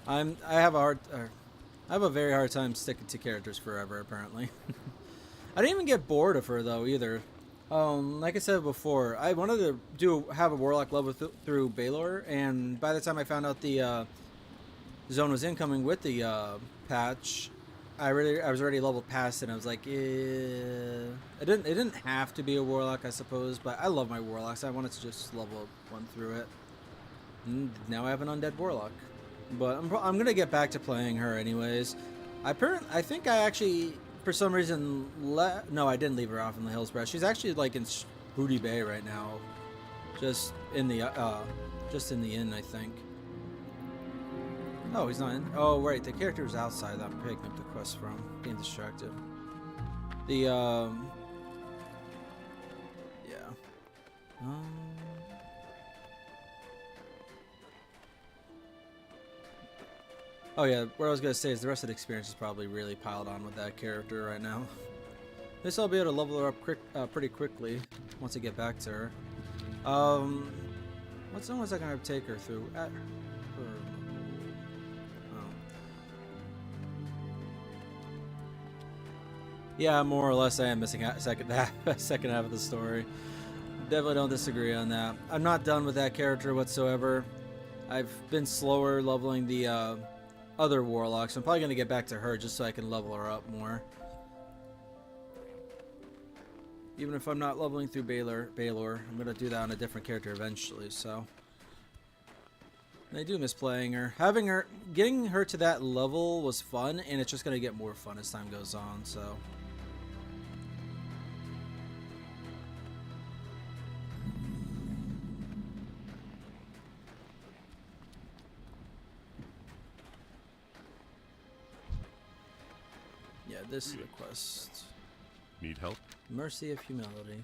I have a very hard time sticking to characters forever, apparently. I didn't even get bored of her though either. Like I said before, I wanted to have a warlock level through Baelor, and by the time I found out the zone was incoming with the patch, I was already leveled past it, and I was like, it didn't have to be a warlock, I suppose, but I love my warlocks. I wanted to just level one through it. And now I have an undead warlock, but I'm gonna get back to playing her anyways. I think I actually, for some reason, no, I didn't leave her off in the Hillsbreast. She's actually like in Booty Bay right now, just in the inn, I think. Oh, he's not in. Oh, right. The character's outside that I'm picking up the quest from. Being distracted. Yeah. Oh, yeah. What I was going to say is the rest of the experience is probably really piled on with that character right now. At least I'll be able to level her up pretty quickly once I get back to her. What zone was I going to take her through? Yeah, more or less I am missing a second half of the story. Definitely don't disagree on that. I'm not done with that character whatsoever. I've been slower leveling the other warlocks. I'm probably going to get back to her just so I can level her up more. Even if I'm not leveling through Baelor, I'm going to do that on a different character eventually, so. And I do miss playing her. Getting her to that level was fun, and it's just going to get more fun as time goes on, so. Yeah, this is the quest. Need help? Mercy of Humility.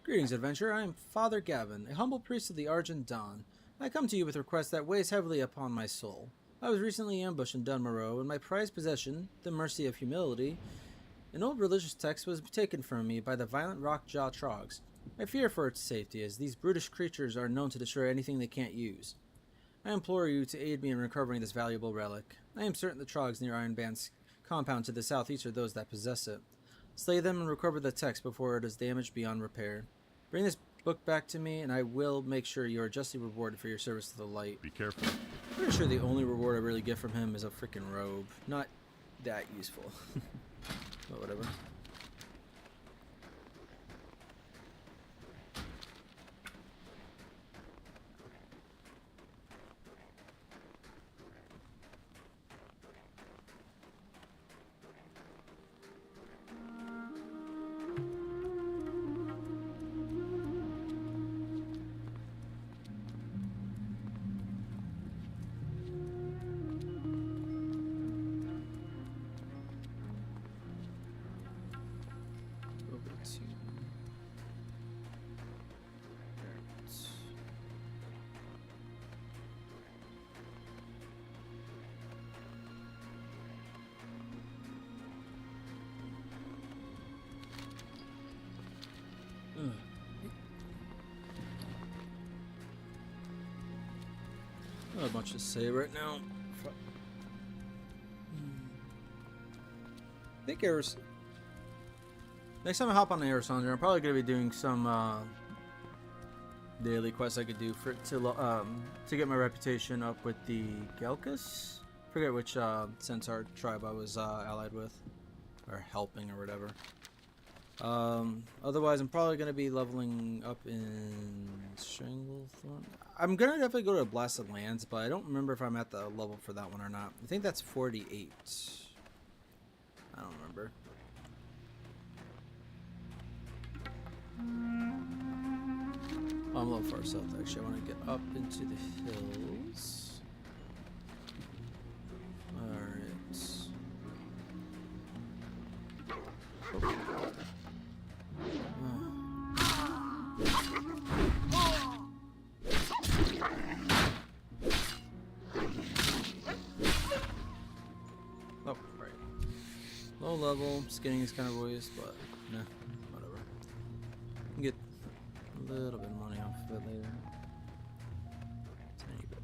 Greetings, adventurer. I am Father Gavin, a humble priest of the Argent Dawn. I come to you with a request that weighs heavily upon my soul. I was recently ambushed in Morogh, and my prized possession, the Mercy of Humility, an old religious text, was taken from me by the violent rock-jaw trogs. I fear for its safety, as these brutish creatures are known to destroy anything they can't use. I implore you to aid me in recovering this valuable relic. I am certain the trogs near Iron Band's compound to the southeast are those that possess it. Slay them and recover the text before it is damaged beyond repair. Bring this book back to me, and I will make sure you are justly rewarded for your service to the light. Be careful. I'm pretty sure the only reward I really get from him is a freaking robe. Not that useful. But whatever. Not much to say right now. I think next time I hop on the Aerosonder, I'm probably gonna be doing some daily quests I could do to get my reputation up with the Gelkas. Forget which Centaur tribe I was allied with, or helping, or whatever. Otherwise, I'm probably gonna be leveling up in Stranglethorn. I'm gonna definitely go to Blasted Lands, but I don't remember if I'm at the level for that one or not. I think that's 48. I don't remember. Oh, I'm a little far south, actually. I want to get up into the hills. Alright. Oh. Oh, right. Low level, skinning is kind of voiced, but nah, whatever. You can get a little bit of money off of it later. Tiny bit.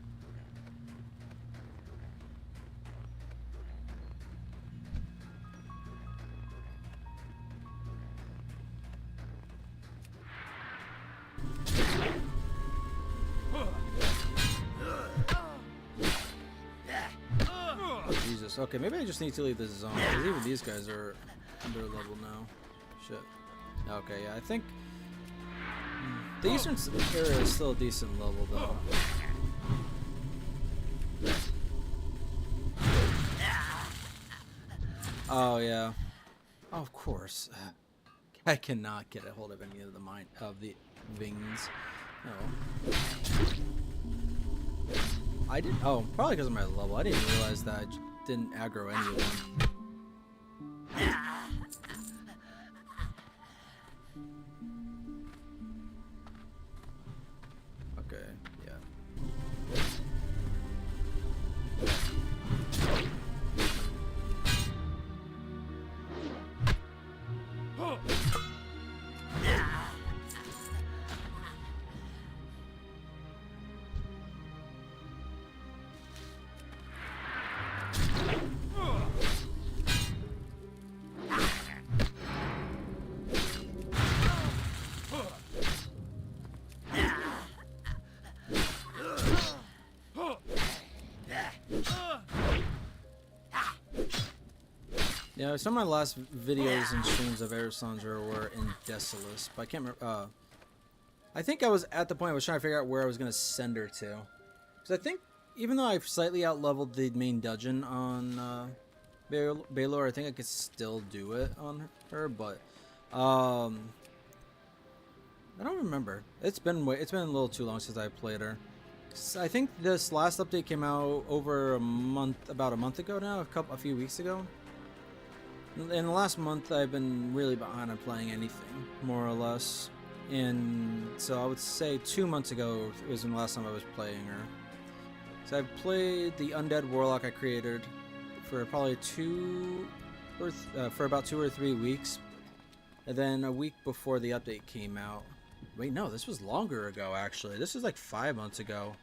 Jesus. Okay, maybe I just need to leave this zone, because even these guys are under level now. Shit. Okay, yeah, I think the eastern area is still a decent level, though. Oh, yeah. Oh, of course. I cannot get a hold of any of the Vings. Oh. I didn't. Oh, probably because of my level. I didn't realize that I didn't aggro any of them. Okay, yeah. Yeah, some of my last videos and streams of Aerosonder were in Desolus, but I can't remember. I think I was at the point I was trying to figure out where I was going to send her to. Because I think, even though I've slightly outleveled the main dungeon on Baylor, I think I could still do it on her, but I don't remember. It's been a little too long since I played her. I think this last update came out about a month ago now, a few weeks ago. In the last month, I've been really behind on playing anything, more or less. And so I would say 2 months ago was the last time I was playing her. So I've played the Undead Warlock I created for probably for about 2 or 3 weeks. And then a week before the update came out. Wait, no, this was longer ago, actually. This was like 5 months ago.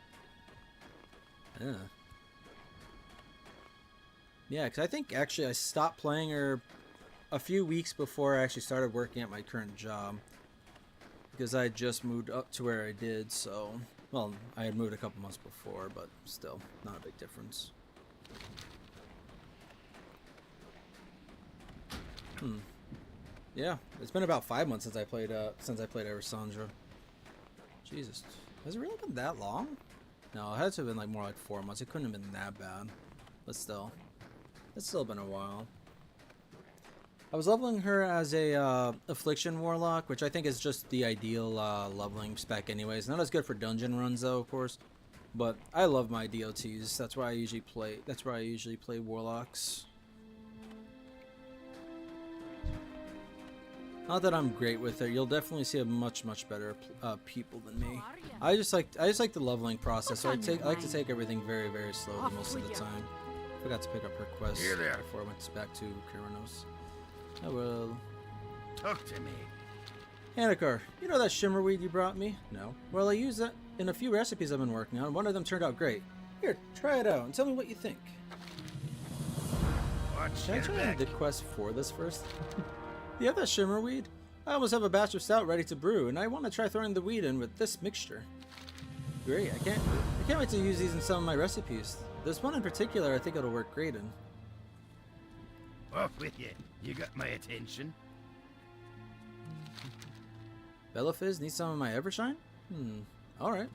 Yeah, because I think actually I stopped playing her a few weeks before I actually started working at my current job. Because I had just moved up to where I did, so... Well, I had moved a couple months before, but still, not a big difference. Yeah, it's been about 5 months since I played Erisandra. Jesus, has it really been that long? No, it had to have been like more like 4 months. It couldn't have been that bad, but still, it's still been a while. I was leveling her as a Affliction Warlock, which I think is just the ideal leveling spec anyways. Not as good for dungeon runs though, of course. But I love my DOTs. That's why I usually play Warlocks. Not that I'm great with her. You'll definitely see a much better people than me. I just like the leveling process. So I like to take everything very slowly most of the time. Forgot to pick up her quest before I went back to Karanos. I will. Talk to me. Hannicar, you know that shimmerweed you brought me? No. Well, I used that in a few recipes I've been working on. One of them turned out great. Here, try it out and tell me what you think. Should I try the quest for this first? You have that shimmerweed? I almost have a batch of stout ready to brew, and I want to try throwing the weed in with this mixture. Great, I can't wait to use these in some of my recipes. There's one in particular I think it'll work great in. Off with you. You got my attention. Bellafizz needs some of my Evershine? Alright.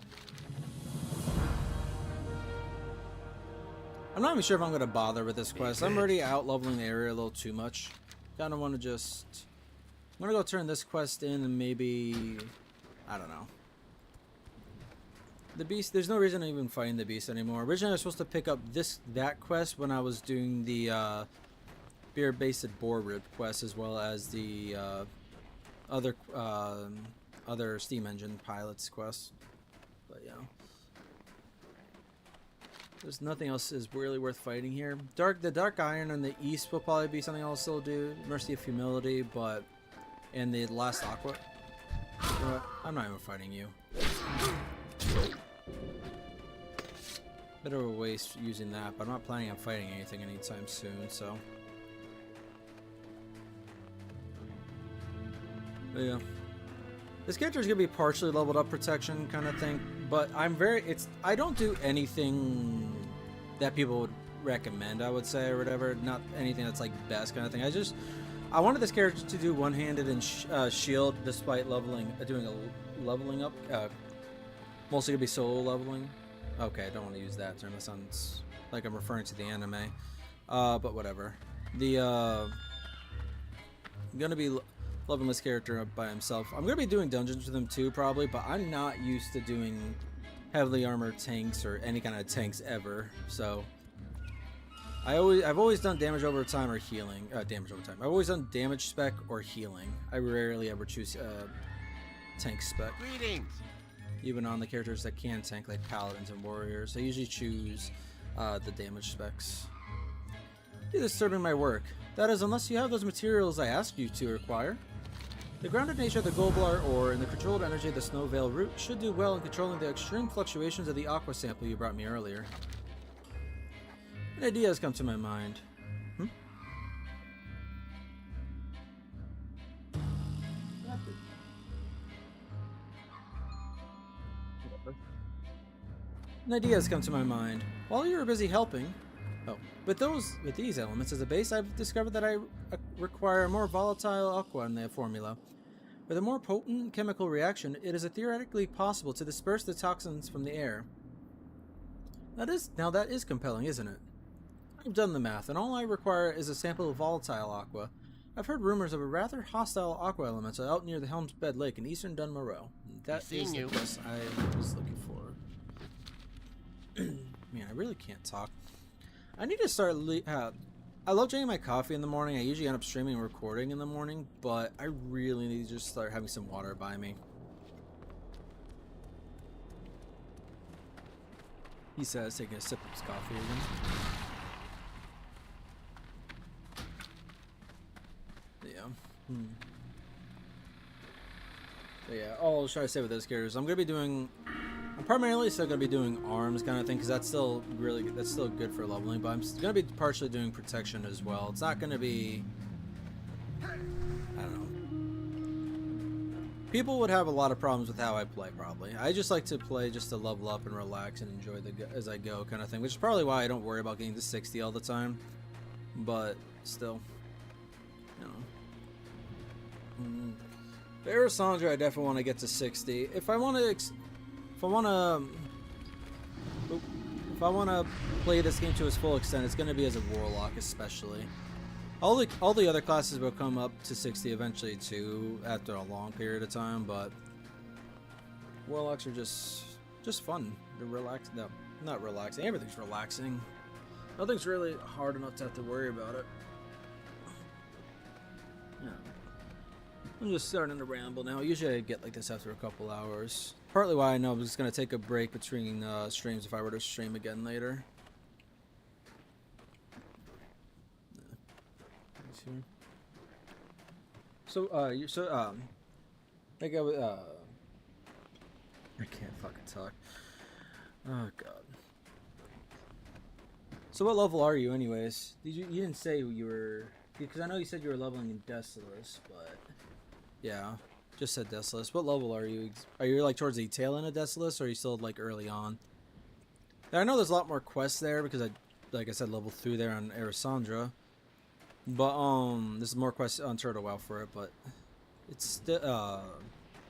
I'm not even sure if I'm going to bother with this quest. I'm already out leveling the area a little too much. Kind of want to just... I'm going to go turn this quest in and maybe... I don't know. The beast, there's no reason I'm even fighting the beast anymore. Originally I was supposed to pick up that quest when I was doing the beer-based boar rib quest, as well as the other steam engine pilots quest. But yeah, there's nothing else is really worth fighting here. The dark iron in the east will probably be something I'll still do. Mercy of Humility, but and the last aqua. You know what? I'm not even fighting you. Bit of a waste using that, but I'm not planning on fighting anything anytime soon, so. But yeah. This character is gonna be partially leveled up protection kind of thing, but I don't do anything that people would recommend, I would say, or whatever. Not anything that's like best kind of thing. I wanted this character to do one-handed and shield despite doing a leveling up. Mostly gonna be solo leveling. Okay, I don't want to use that term. That sounds like I'm referring to the anime. But whatever. I'm gonna be leveling this character up by himself. I'm gonna be doing dungeons with him too, probably, but I'm not used to doing heavily armored tanks or any kind of tanks ever. So I've always done damage over time or healing. Damage over time. I've always done damage spec or healing. I rarely ever choose tank spec. Greetings. Even on the characters that can tank, like paladins and warriors, I usually choose the damage specs. You're disturbing my work. That is, unless you have those materials I asked you to acquire. The grounded nature of the Goldblar ore and the controlled energy of the Snowveil root should do well in controlling the extreme fluctuations of the aqua sample you brought me earlier. An idea has come to my mind. An idea has come to my mind. While you were busy helping... With these elements as a base, I've discovered that I require a more volatile aqua in the formula. With a more potent chemical reaction, it is theoretically possible to disperse the toxins from the air. Now that is compelling, isn't it? I've done the math, and all I require is a sample of volatile aqua. I've heard rumors of a rather hostile aqua elemental out near the Helm's Bed Lake in eastern Dunmorogh. That is the quest I was looking for. Man, I really can't talk. I need to start. I love drinking my coffee in the morning. I usually end up streaming and recording in the morning, but I really need to just start having some water by me. He says, taking a sip of his coffee again. Yeah. So yeah, all I was trying to say with those characters, I'm primarily still gonna be doing arms kind of thing, because that's still good for leveling. But I'm gonna be partially doing protection as well. It's not gonna be, I don't know. People would have a lot of problems with how I play, probably. I just like to play just to level up and relax and enjoy as I go kind of thing, which is probably why I don't worry about getting to 60 all the time. But still, you know. There are songs where I definitely want to get to 60. If I want to play this game to its full extent, it's going to be as a warlock, especially. All the other classes will come up to 60 eventually too, after a long period of time. But warlocks are just fun. They're relaxed. No, not relaxing. Everything's relaxing. Nothing's really hard enough to have to worry about it. Yeah. I'm just starting to ramble now. Usually I get like this after a couple hours. Partly why I know I'm just going to take a break between streams if I were to stream again later. So, I can't fucking talk. Oh god. So what level are you anyways? You didn't say you were, because I know you said you were leveling in Desolus, but yeah, just said Desolus. What level are you? Are you like towards the tail end of Desolus, or are you still like early on? Now, I know there's a lot more quests there because like I said, leveled through there on Erisandra. But there's more quests on Turtle WoW for it, but it's still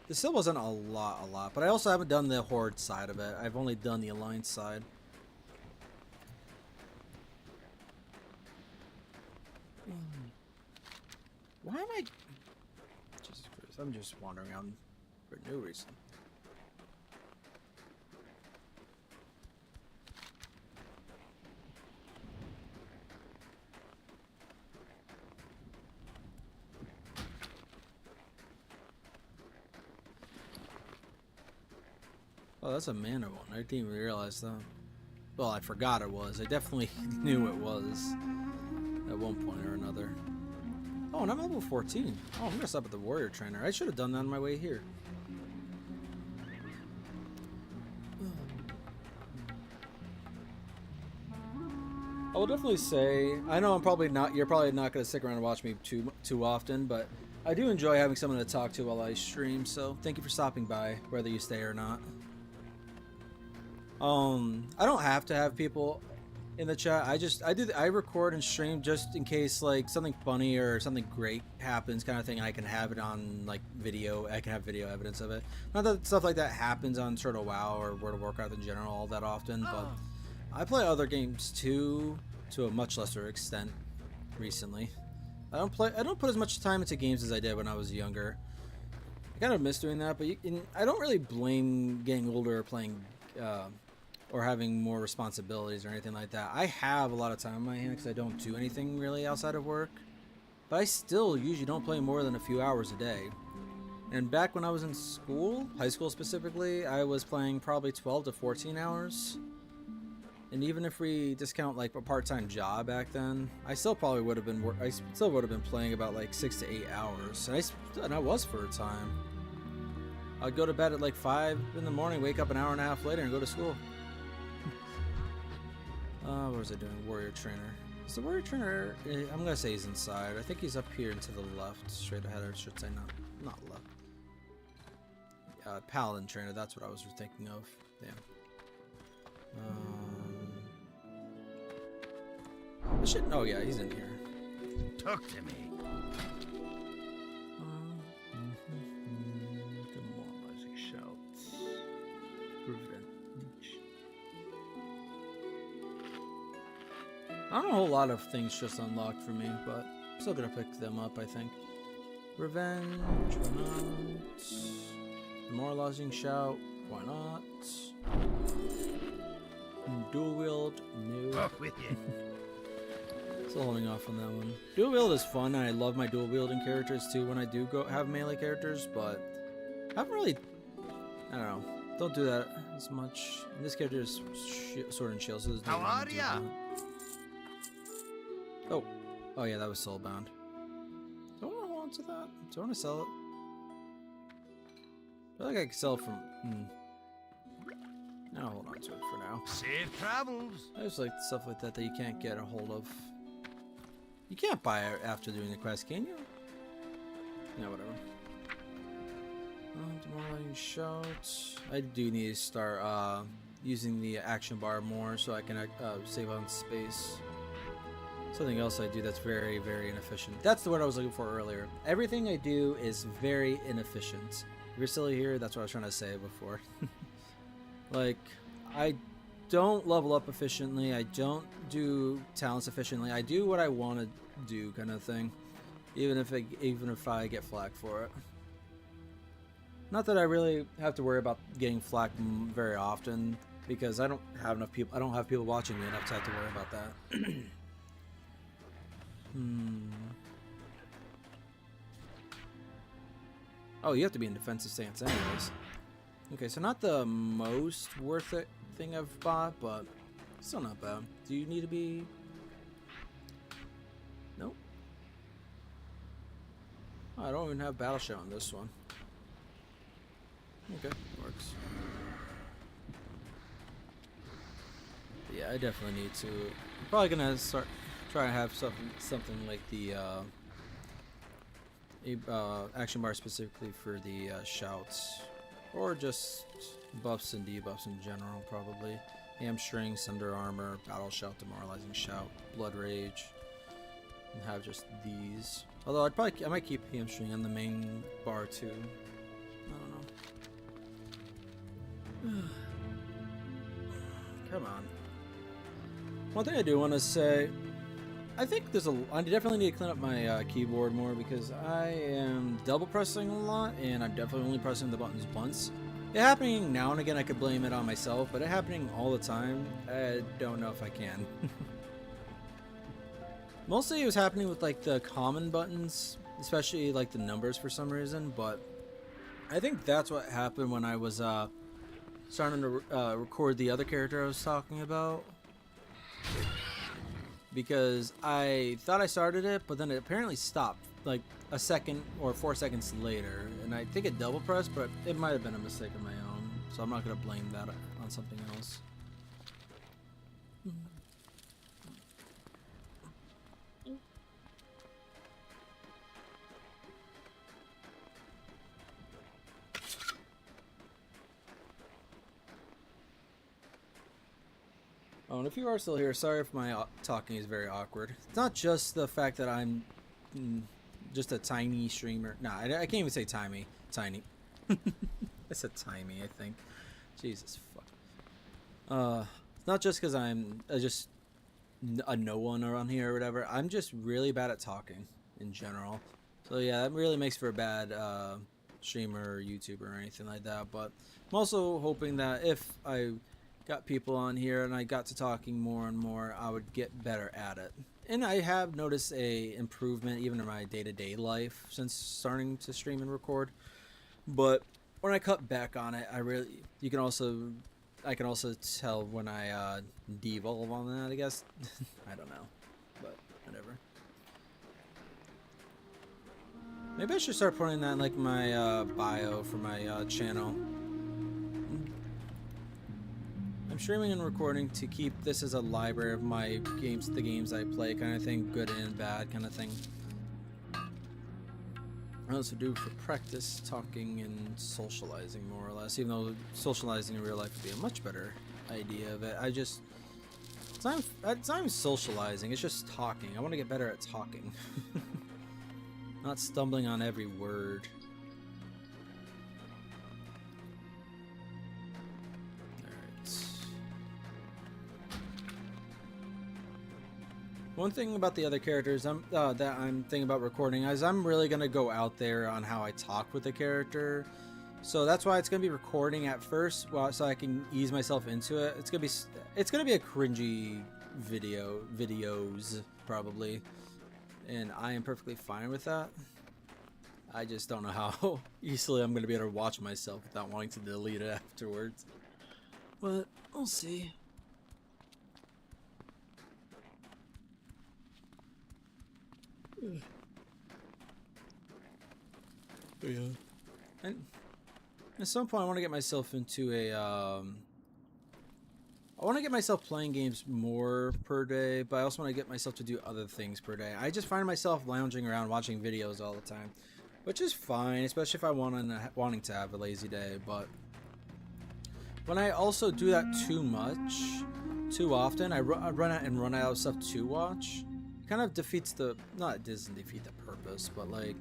this still wasn't a lot. But I also haven't done the Horde side of it. I've only done the Alliance side. Why am I? Jesus Christ! I'm just wandering around for no reason. Oh, that's a mana one. I didn't even realize that. Well, I forgot it was. I definitely knew it was at one point or another. Oh, and I'm level 14. Oh, I'm gonna stop at the warrior trainer. I should have done that on my way here. I will definitely say, I know you're probably not gonna stick around and watch me too often, but I do enjoy having someone to talk to while I stream, so thank you for stopping by, whether you stay or not. I don't have to have people in the chat. I record and stream just in case like something funny or something great happens, kind of thing. I can have it on like video. I can have video evidence of it. Not that stuff like that happens on Turtle WoW or World of Warcraft in general all that often, but I play other games too, to a much lesser extent recently. I don't put as much time into games as I did when I was younger. I kind of miss doing that, but I don't really blame getting older or playing or having more responsibilities or anything like that. I have a lot of time on my hands because I don't do anything really outside of work, but I still usually don't play more than a few hours a day. And back when I was in school, high school specifically, I was playing probably 12 to 14 hours. And even if we discount like a part-time job back then, I still probably would have been playing about like 6 to 8 hours. And I was for a time. I'd go to bed at like 5 in the morning, wake up an hour and a half later, and go to school. What was I doing? Warrior trainer. Is the warrior trainer? I'm gonna say he's inside. I think he's up here and to the left, straight ahead, or I should say not left. Paladin trainer. That's what I was thinking of. Yeah. Oh yeah, he's in here. Talk to me. Demoralizing shouts. Revenge. I don't know, a whole lot of things just unlocked for me, but I'm still gonna pick them up, I think. Revenge, why not? Demoralizing shout, why not? Dual wield, no. Off with you. Still holding off on that one. Dual wield is fun, and I love my dual wielding characters too when I do have melee characters, but I haven't really, I don't know. don't do that as much. And this character is sword and shield, so there's no How reason are to do ya? that. Oh, oh yeah, that was soulbound. Do I want to hold on to that? Do I want to sell it? I feel like I could sell it from. No, hold on to it for now. Safe travels. I just like stuff like that that you can't get a hold of. You can't buy it after doing the quest, can you? Yeah, whatever. Demoralizing shouts. I do need to start using the action bar more so I can save on space. Something else I do that's very, very inefficient. That's the word I was looking for earlier. Everything I do is very inefficient. If you're still here, that's what I was trying to say before. Like, I don't level up efficiently. I don't do talents efficiently. I do what I want to do, kind of thing. Even if I get flack for it. Not that I really have to worry about getting flack very often, because I don't have enough people. I don't have people watching me enough to have to worry about that. Oh, you have to be in defensive stance anyways. Okay, so not the most worth it thing I've bought, but still not bad. Do you need to be... Nope. Oh, I don't even have battle shout on this one. Okay, works. But yeah, I definitely need to... I'm probably gonna start try to have something like the action bar specifically for the shouts, or just buffs and debuffs in general. Probably hamstring, sunder armor, battle shout, demoralizing shout, blood rage, and have just these. Although I might keep hamstring on the main bar too. I don't know. Come on. One thing I do want to say, I think I definitely need to clean up my keyboard more, because I am double pressing a lot, and I'm definitely only pressing the buttons once. It happening now and again, I could blame it on myself, but it happening all the time, I don't know if I can. Mostly it was happening with like the common buttons, especially like the numbers for some reason, but I think that's what happened when I was starting to record the other character I was talking about. Because I thought I started it, but then it apparently stopped like a second or 4 seconds later, and I think it double pressed, but it might have been a mistake of my own, so I'm not going to blame that on something else. Oh, and if you are still here, sorry if my talking is very awkward. It's not just the fact that I'm just a tiny streamer. Nah, I can't even say tiny. I said tiny, I think. Jesus fuck. It's not just because I'm just a no one around here or whatever. I'm just really bad at talking in general. So yeah, that really makes for a bad streamer or YouTuber or anything like that. But I'm also hoping that if I got people on here and I got to talking more and more, I would get better at it. And I have noticed a improvement even in my day-to-day life since starting to stream and record. But when I cut back on it, I can also tell when I devolve on that, I guess. I don't know, but whatever. Maybe I should start putting that in like my bio for my channel. I'm streaming and recording to keep this as a library of my games, the games I play, kind of thing, good and bad kind of thing. I also do for practice, talking and socializing more or less, even though socializing in real life would be a much better idea of it. It's not even socializing, it's just talking. I want to get better at talking. Not stumbling on every word. One thing about the other characters that I'm thinking about recording is I'm really going to go out there on how I talk with the character. So that's why it's going to be recording at first, so I can ease myself into it. It's going to be a cringy videos probably. And I am perfectly fine with that. I just don't know how easily I'm going to be able to watch myself without wanting to delete it afterwards. But we'll see. But yeah. And at some point I want to get myself into a I want to get myself playing games more per day, but I also want to get myself to do other things per day. I just find myself lounging around watching videos all the time, which is fine, especially if I wanting to have a lazy day. But when I also do that too often, I run out of stuff to watch. It kind of defeats it doesn't defeat the purpose, but like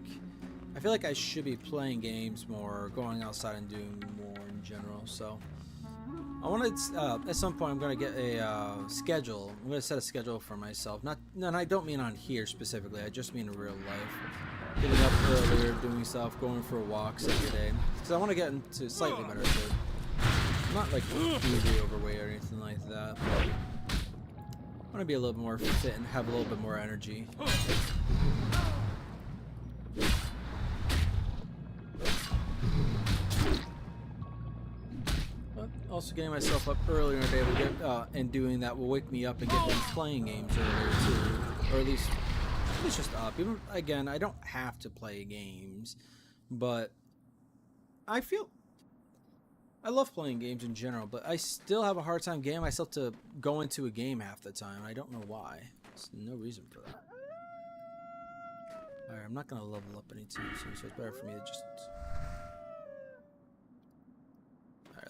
I feel like I should be playing games more, going outside and doing more in general. So I want to, at some point I'm going to get a schedule. I'm going to set a schedule for myself. And I don't mean on here specifically, I just mean in real life. Getting up earlier, doing stuff, going for walks every day. Because I want to get into slightly better shape. I'm not like hugely overweight or anything like that. I want to be a little more fit and have a little bit more energy. Also, getting myself up earlier in the day will get, and doing that will wake me up and get me playing games earlier too, or at least just up. Even again, I don't have to play games, but I love playing games in general. But I still have a hard time getting myself to go into a game half the time. I don't know why. There's no reason for that. All right, I'm not gonna level up anytime soon, so it's better for me to just.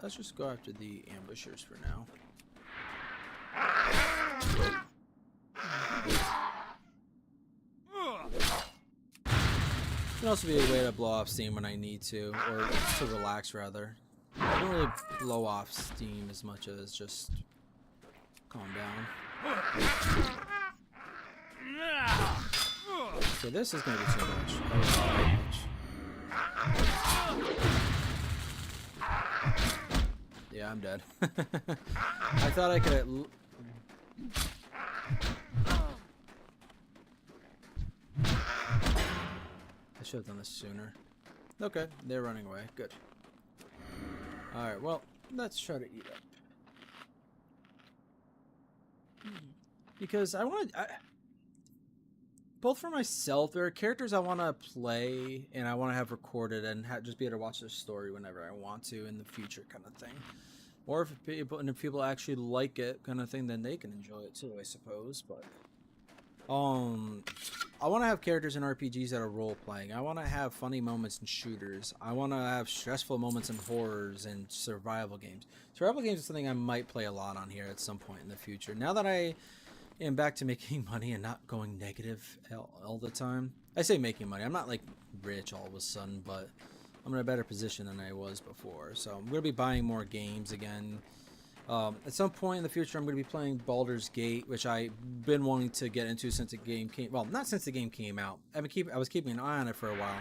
Let's just go after the ambushers for now. Can also be a way to blow off steam when I need to, or to relax rather. I don't really blow off steam as much as just calm down. Okay, this is gonna be too much. Yeah, I'm dead. I thought I could I should have done this sooner. Okay, they're running away. Good. Alright, well, let's try to eat up. Because I want to... both for myself, there are characters I want to play and I want to have recorded and just be able to watch their story whenever I want to in the future, kind of thing. Or if people actually like it, kind of thing, then they can enjoy it too, I suppose. But I want to have characters in RPGs that are role playing. I want to have funny moments in shooters. I want to have stressful moments in horrors and survival games. Survival games is something I might play a lot on here at some point in the future. Now that I am back to making money and not going negative all the time. I say making money. I'm not like rich all of a sudden, but I'm in a better position than I was before. So I'm going to be buying more games again. At some point in the future, I'm going to be playing Baldur's Gate, which I've been wanting to get into since the game came. Well, not since the game came out. I was keeping an eye on it for a while.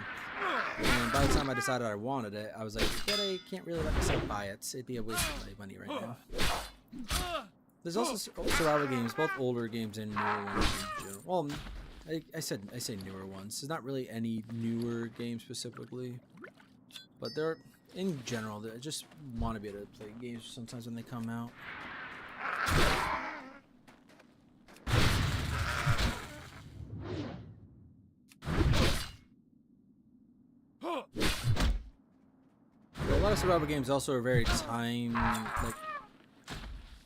And by the time I decided I wanted it, I was like, but I can't really let myself buy it. It'd be a waste of my money right now. There's also survival games, both older games and newer ones in general. Well, I say newer ones. There's not really any newer games specifically, but they're in general. I just want to be able to play games sometimes when they come out. But a lot of survival games also are very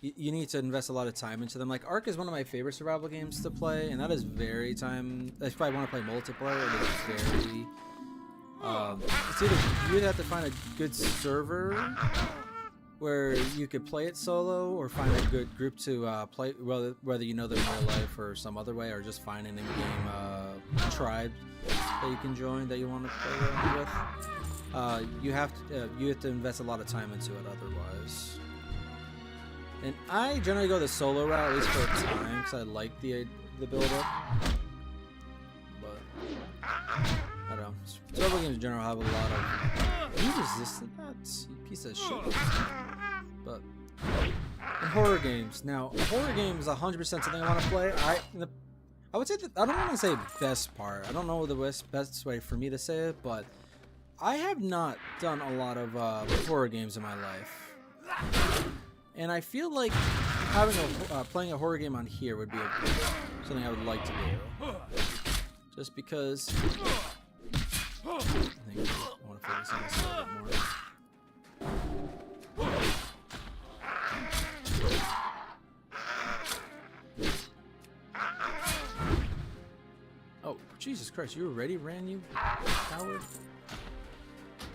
you need to invest a lot of time into them. Like Ark is one of my favorite survival games to play, and that is very time. If I want to play multiplayer, it is very. It's you either have to find a good server where you could play it solo, or find a good group to play. Whether you know them in real life or some other way, or just find an in-game tribe that you can join that you want to play with. You have to invest a lot of time into it otherwise. And I generally go the solo route, at least for a time, because I like the build-up. But I don't know. Survival games in general have a lot of. You resisted that, you piece of shit. But and horror games. Now, horror games 100% something I want to play. I would say that I don't want to say best part. I don't know the best way for me to say it, but I have not done a lot of horror games in my life, and I feel like having playing a horror game on here would be something I would like to do. Just because I think I want to focus on this a little bit more. Oh, Jesus Christ, you already ran, you coward?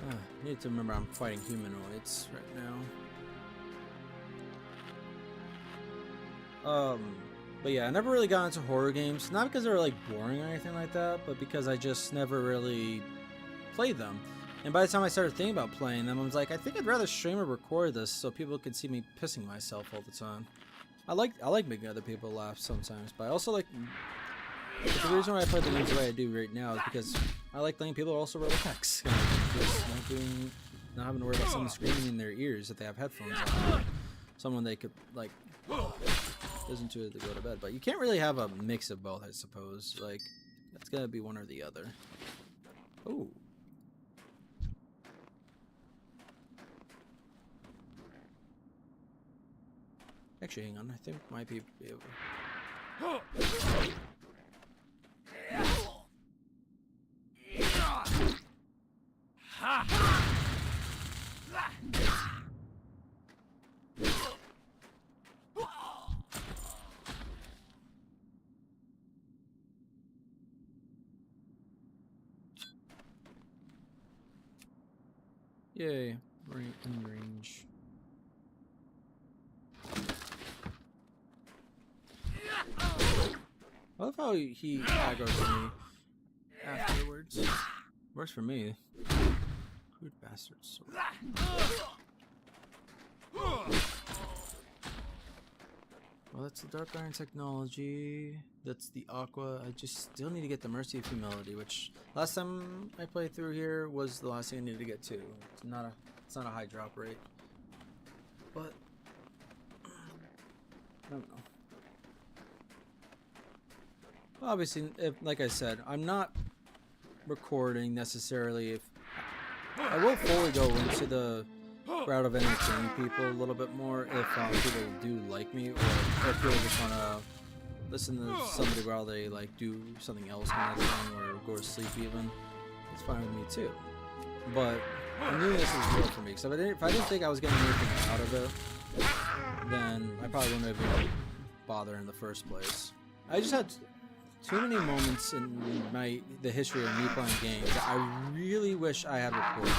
I need to remember I'm fighting humanoids right now. But yeah, I never really got into horror games. Not because they were like boring or anything like that, but because I just never really played them. And by the time I started thinking about playing them, I was like, I think I'd rather stream or record this so people can see me pissing myself all the time. I like making other people laugh sometimes, but I also like... the reason why I play the games the way I do right now is because I like letting people also relax. Just not having to worry about someone screaming in their ears if they have headphones on. Someone they could, like... listen to it to go to bed, but you can't really have a mix of both, I suppose. Like, it's gonna be one or the other. Ooh. Actually, hang on. I think might be able. Yay, right in range. I love how he aggroed me afterwards. Works for me. Crude bastards. Well, that's the Dark Iron technology. That's the Aqua. I just still need to get the Mercy of Humility, which last time I played through here was the last thing I needed to get to. It's not a high drop rate, but I don't know. Obviously, like I said, I'm not recording necessarily. If I will fully go into the route of entertaining people a little bit more if people do like me, or if people just want to listen to somebody while they like do something else kind of thing, or go to sleep even. It's fine with me too. But I'm doing this as real for me, because if I didn't think I was getting anything out of it, then I probably wouldn't have even bothered in the first place. I just had too many moments in the history of me playing games that I really wish I had recorded,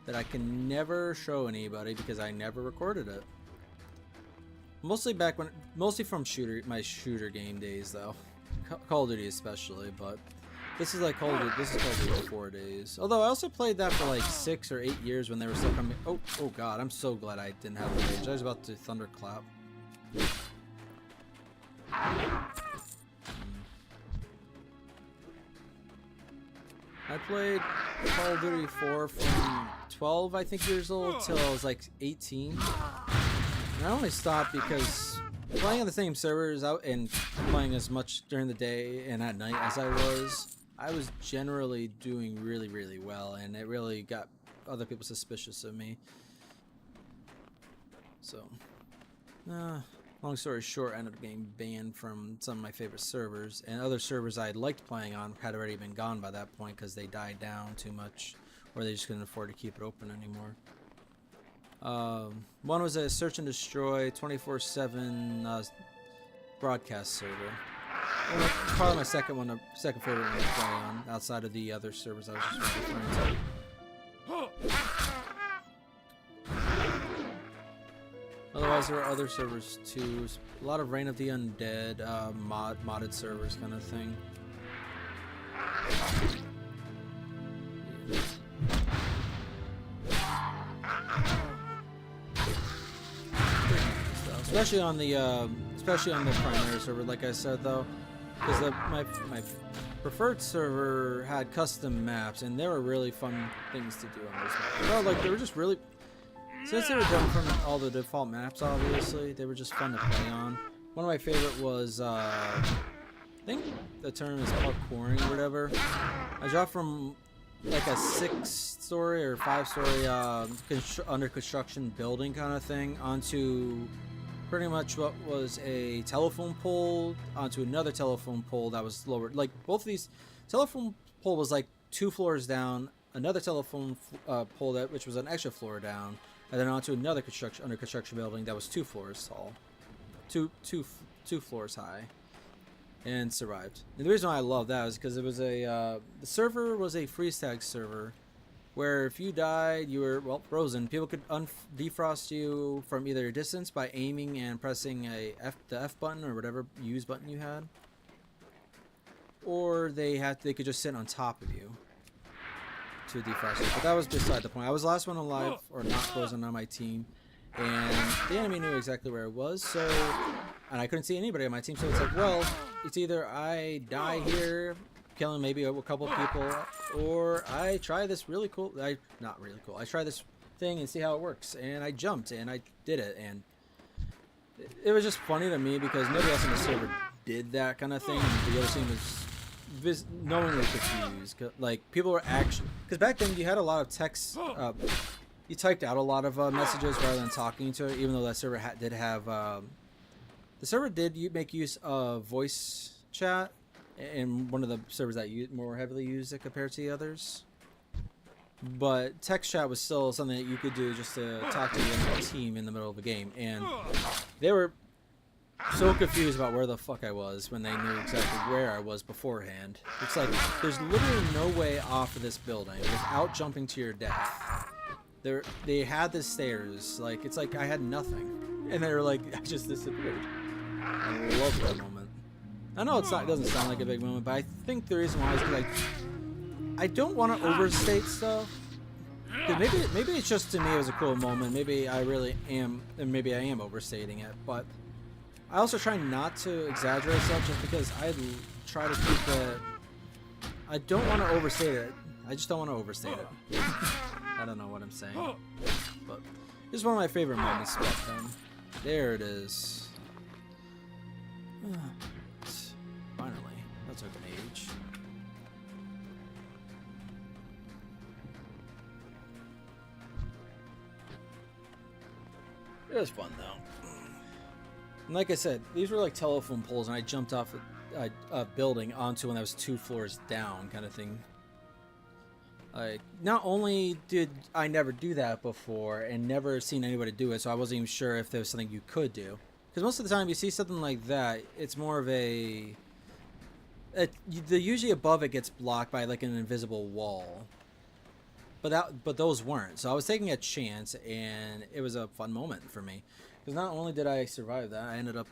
that I can never show anybody because I never recorded it. Mostly from my shooter game days though, Call of Duty especially. But this is like Call of Duty 4 days. Although I also played that for like 6 or 8 years when they were still coming. Oh god, I'm so glad I didn't have the rage. I was about to thunderclap. I played Call of Duty 4 from 12, I think, years old till I was like 18. And I only stopped because playing on the same servers out and playing as much during the day and at night as I was generally doing really, really well, and it really got other people suspicious of me. So, long story short, I ended up getting banned from some of my favorite servers, and other servers I liked playing on had already been gone by that point because they died down too much, or they just couldn't afford to keep it open anymore. One was a search and destroy 24/7 broadcast server. Well, probably my second favorite one to play on, outside of the other servers I was just referring to. Otherwise, there were other servers too. A lot of Reign of the Undead, modded servers kind of thing. Especially on the primary server, like I said though, because my preferred server had custom maps, and they were really fun things to do on those maps. Well, like they were just really. Since they were done from all the default maps, obviously, they were just fun to play on. One of my favorite was the think the term is parkouring or whatever. I dropped from like a 6-story or 5-story under construction building kind of thing onto pretty much what was a telephone pole onto another telephone pole that was lower. Like both of these, telephone pole was like 2 floors down, another telephone pole which was an extra floor down, and then onto another under construction building that was 2 floors tall, two floors high, and survived. And the reason why I love that is because it was the server was a freeze tag server, where if you died, you were, well, frozen. People could defrost you from either a distance by aiming and pressing the F button or whatever use button you had, or they could just sit on top of you to defrost you. But that was beside the point. I was the last one alive or not frozen on my team, and the enemy knew exactly where I was, and I couldn't see anybody on my team, so it's like, well, it's either I die here, killing maybe a couple people, or I try this really cool, not really cool, I try this thing and see how it works, and I jumped, and I did it, and it was just funny to me because nobody else in the server did that kind of thing, and the other team was knowingly confused, like, people were actually, because back then you had a lot of text, you typed out a lot of messages rather than talking to it, even though that server did have, the server did make use of voice chat, and one of the servers that more heavily used it compared to the others. But text chat was still something that you could do just to talk to the other team in the middle of a game, and they were so confused about where the fuck I was when they knew exactly where I was beforehand. It's like, there's literally no way off of this building without jumping to your death. They had the stairs, like, it's like I had nothing, and they were like, I just disappeared. I love that moment. I know it doesn't sound like a big moment, but I think the reason why is because I don't want to overstate stuff. Maybe it's just to me it was a cool moment. Maybe I really am, and maybe I am overstating it. But I also try not to exaggerate stuff, just because I try to keep it. I don't want to overstate it. I just don't want to overstate it. I don't know what I'm saying, but this is one of my favorite moments back then. There it is. Finally, that took an age. It was fun though. And like I said, these were like telephone poles, and I jumped off a building onto one that was 2 floors down, kind of thing. Not only did I never do that before, and never seen anybody do it, so I wasn't even sure if there was something you could do. Because most of the time you see something like that, it's more of usually above it gets blocked by like an invisible wall. But those weren't. So I was taking a chance, and it was a fun moment for me. Because not only did I survive that, I ended up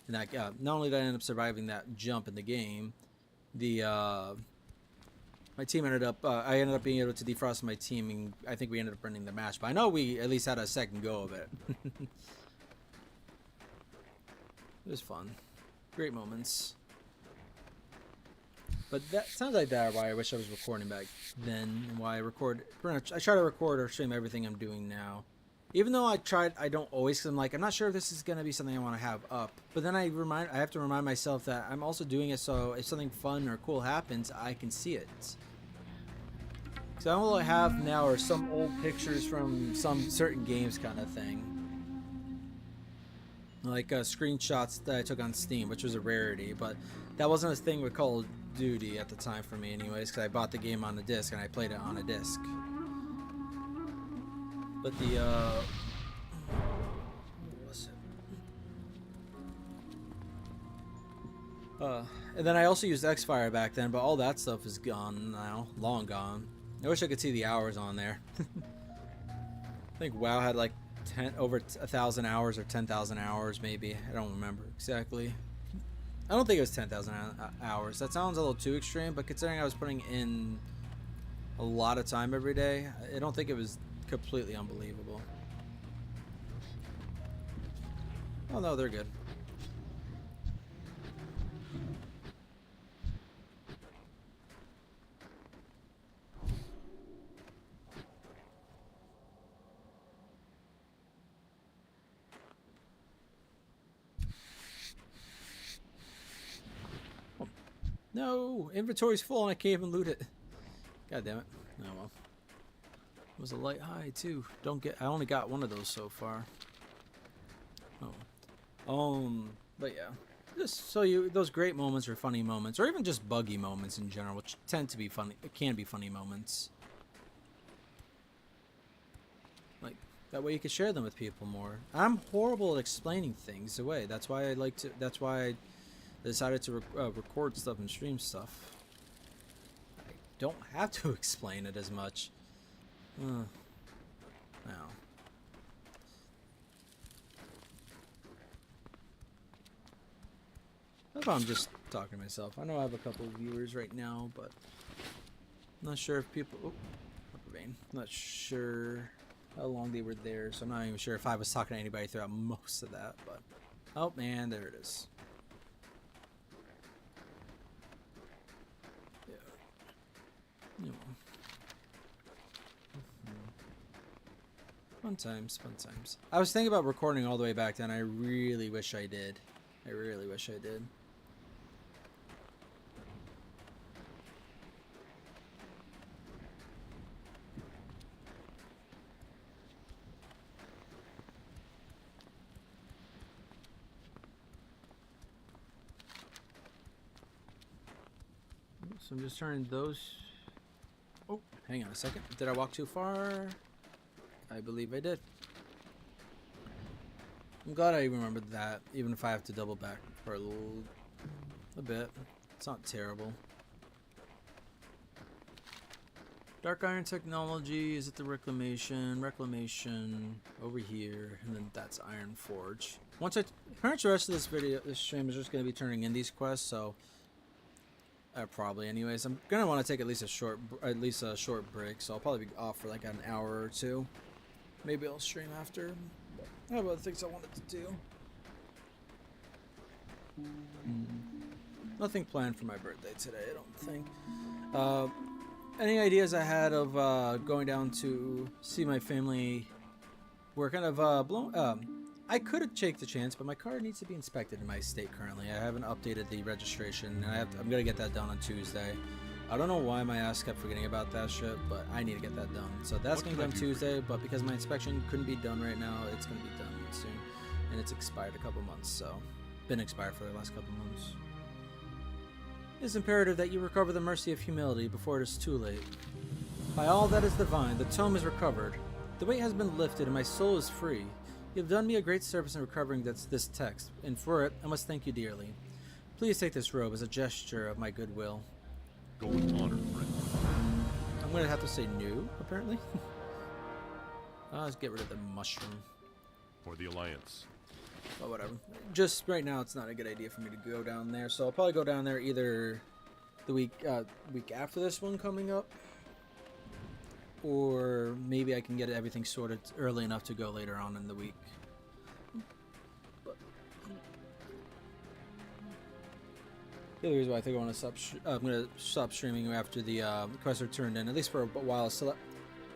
not only did I end up surviving that jump in the game, my team ended up, I ended up being able to defrost my team, and I think we ended up winning the match. But I know we at least had a second go of it. It was fun. Great moments. But that sounds like that why I wish I was recording back then, and why I record. I try to record or stream everything I'm doing now. Even though I don't always, because I'm like, I'm not sure if this is going to be something I want to have up. But then I have to remind myself that I'm also doing it so if something fun or cool happens, I can see it. So all I have now are some old pictures from some certain games kind of thing. Like screenshots that I took on Steam, which was a rarity, but that wasn't a thing with Call of Duty at the time for me anyways, because I bought the game on a disc and I played it on a disc. But what was it? And then I also used Xfire back then, but all that stuff is gone now, long gone. I wish I could see the hours on there. I think WoW had like over 1,000 hours or 10,000 hours maybe. I don't remember exactly. I don't think it was 10,000 hours. That sounds a little too extreme, but considering I was putting in a lot of time every day, I don't think it was completely unbelievable. Oh no, they're good. No, inventory's full and I can't even loot it. God damn it. Oh well. It was a light high too. I only got one of those so far. Oh. But yeah. Just so those great moments or funny moments, or even just buggy moments in general, which tend to be funny, it can be funny moments. Like, that way you can share them with people more. I'm horrible at explaining things away. That's why I decided to record stuff and stream stuff. I don't have to explain it as much. No. I thought I'm just talking to myself. I know I have a couple of viewers right now, but I'm not sure if people... Oh, rubber vein. I'm not sure how long they were there, so I'm not even sure if I was talking to anybody throughout most of that, but... Oh, man, there it is. Yeah. Yeah. Fun times, fun times. I was thinking about recording all the way back then. I really wish I did. I really wish I did. So I'm just turning those... Oh, hang on a second. Did I walk too far? I believe I did. I'm glad I remembered that, even if I have to double back for a bit. It's not terrible. Dark Iron Technology is at the Reclamation. Reclamation over here, and then that's Iron Forge. Pretty much the rest of this stream is just going to be turning in these quests, so... probably anyways. I'm gonna want to take at least a short break, so I'll probably be off for like an hour or two. Maybe I'll stream after. I have other things I wanted to do. Nothing planned for my birthday today, I don't think. Any ideas I had of going down to see my family were kind of blown. I could have taken the chance, but my car needs to be inspected in my state currently. I haven't updated the registration, and I'm going to get that done on Tuesday. I don't know why my ass kept forgetting about that shit, but I need to get that done. So that's going to be done Tuesday, but because my inspection couldn't be done right now, it's going to be done soon. And it's expired a couple months, so... Been expired for the last couple months. It is imperative that you recover the mercy of humility before it is too late. By all that is divine, the tome is recovered. The weight has been lifted, and my soul is free. You have done me a great service in recovering this text, and for it, I must thank you dearly. Please take this robe as a gesture of my goodwill. Go with honor, friend. I'm going to have to say no, apparently. Let's get rid of the mushroom. For the Alliance. Oh, whatever. Just right now, it's not a good idea for me to go down there, so I'll probably go down there either the week after this one coming up, or maybe I can get everything sorted early enough to go later on in the week. The other reason why I think I want to stop, I'm going to stop streaming after the quests are turned in, at least for a while, so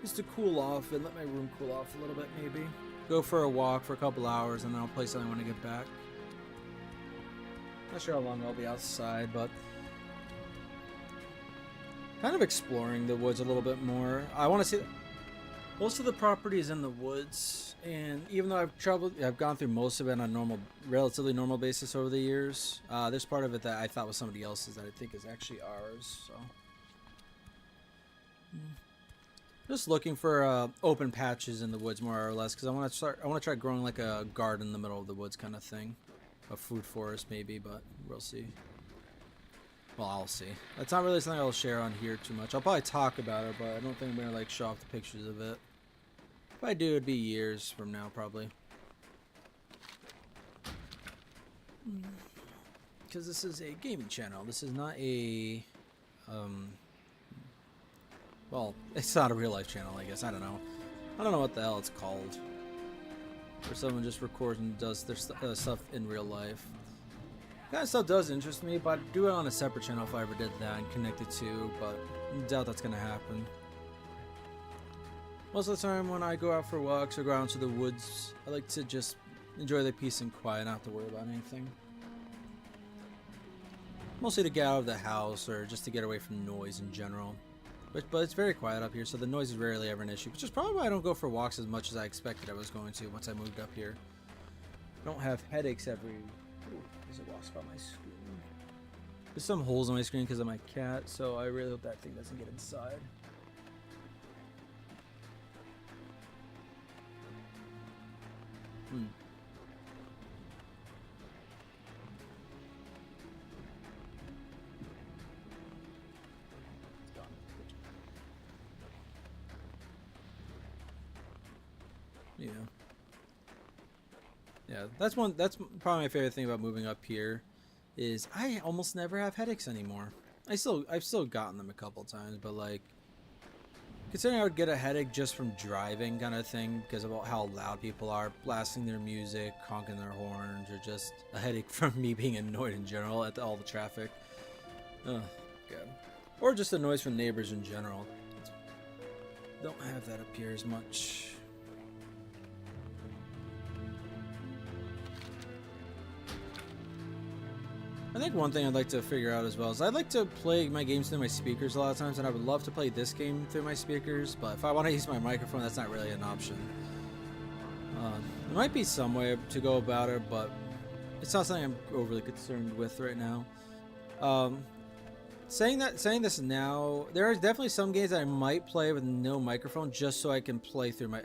just to cool off and let my room cool off a little bit, maybe. Go for a walk for a couple hours, and then I'll play something when I get back. Not sure how long I'll be outside, but kind of exploring the woods a little bit more. I want to see most of the property is in the woods, and even though I've gone through most of it on a relatively normal basis over the years. There's part of it that I thought was somebody else's that I think is actually ours. So, just looking for open patches in the woods more or less, because I want to try growing like a garden in the middle of the woods kind of thing, a food forest maybe, but we'll see. Well, I'll see. That's not really something I'll share on here too much. I'll probably talk about it, but I don't think I'm gonna like show off the pictures of it. If I do, it'd be years from now, probably. Because this is a gaming channel. This is not a, well, it's not a real life channel, I guess. I don't know. I don't know what the hell it's called. Where someone just records and does their stuff in real life. That kind of stuff does interest me, but I'd do it on a separate channel if I ever did that and connect it to, but I doubt that's going to happen. Most of the time when I go out for walks or go out into the woods, I like to just enjoy the peace and quiet, not have to worry about anything. Mostly to get out of the house or just to get away from noise in general. But it's very quiet up here, so the noise is rarely ever an issue. Which is probably why I don't go for walks as much as I expected I was going to once I moved up here. I don't have headaches every... Ooh, there's a wasp on my screen. There's some holes on my screen because of my cat, so I really hope that thing doesn't get inside. Yeah, that's probably my favorite thing about moving up here, is I almost never have headaches anymore. I've still gotten them a couple times, but like, considering I would get a headache just from driving kind of thing because of how loud people are blasting their music, honking their horns, or just a headache from me being annoyed in general at all the traffic. Oh god. Or just the noise from neighbors in general. Don't have that up here as much. I think one thing I'd like to figure out as well is I'd like to play my games through my speakers a lot of times, and I would love to play this game through my speakers, but if I want to use my microphone, that's not really an option. There might be some way to go about it, but it's not something I'm overly concerned with right now. Saying this now, there are definitely some games that I might play with no microphone just so I can play through my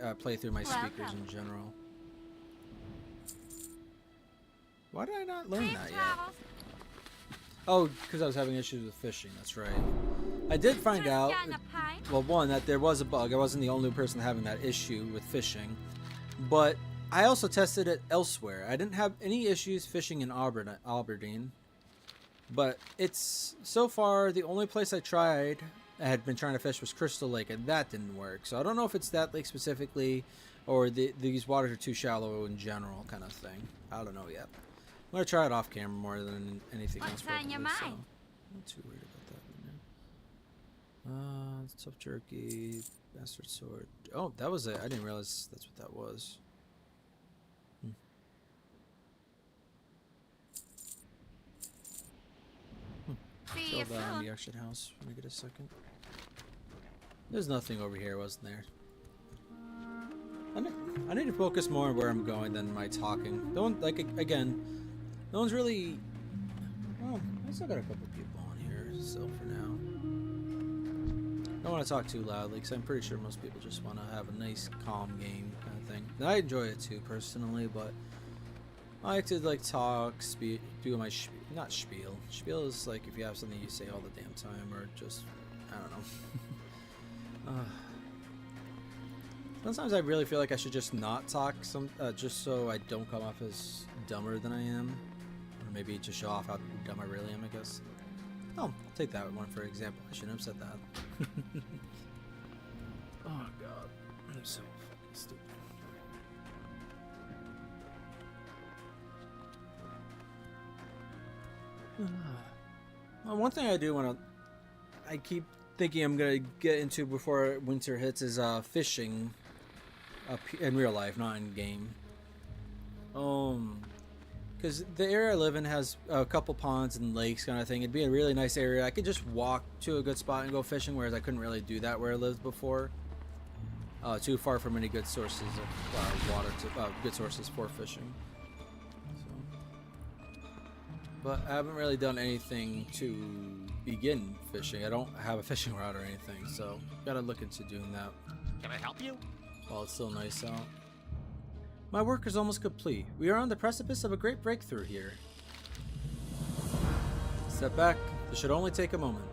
speakers in general. Why did I not learn that yet? Oh, because I was having issues with fishing, that's right. I did find out, well, one, that there was a bug. I wasn't the only person having that issue with fishing. But I also tested it elsewhere. I didn't have any issues fishing in Aberdeen. But it's, so far, the only place I had been trying to fish was Crystal Lake, and that didn't work. So I don't know if it's that lake specifically, or these waters are too shallow in general kind of thing. I don't know yet. I'm going to try it off camera more than anything else. What's on your mind? So I'm not too worried about that right now. Tough jerky, bastard sword. Oh, that was it. I didn't realize that's what that was. See you Still down soon. the auction house when I get a second. There's nothing over here, wasn't there? I need to focus more on where I'm going than my talking. Don't, like, again, no one's really... Oh, I still got a couple people on here still for now. Don't want to talk too loudly because I'm pretty sure most people just want to have a nice, calm game kind of thing. And I enjoy it too, personally, but I like to, like, talk, do my not spiel. Spiel is like if you have something you say all the damn time, or just, I don't know. Sometimes I really feel like I should just not talk, just so I don't come off as dumber than I am. Or maybe to show off how dumb I really am, I guess. Oh, I'll take that one for example. I shouldn't have said that. Oh god, I'm so fucking stupid. Well, one thing I do want to... I keep thinking I'm going to get into before winter hits is fishing in real life, not in game. Because the area I live in has a couple ponds and lakes kind of thing. It'd be a really nice area. I could just walk to a good spot and go fishing, whereas I couldn't really do that where I lived before. Too far from any good sources of water, good sources for fishing. But I haven't really done anything to begin fishing. I don't have a fishing rod or anything, so gotta look into doing that. Can I help you? While it's still nice out. My work is almost complete. We are on the precipice of a great breakthrough here. Step back. This should only take a moment.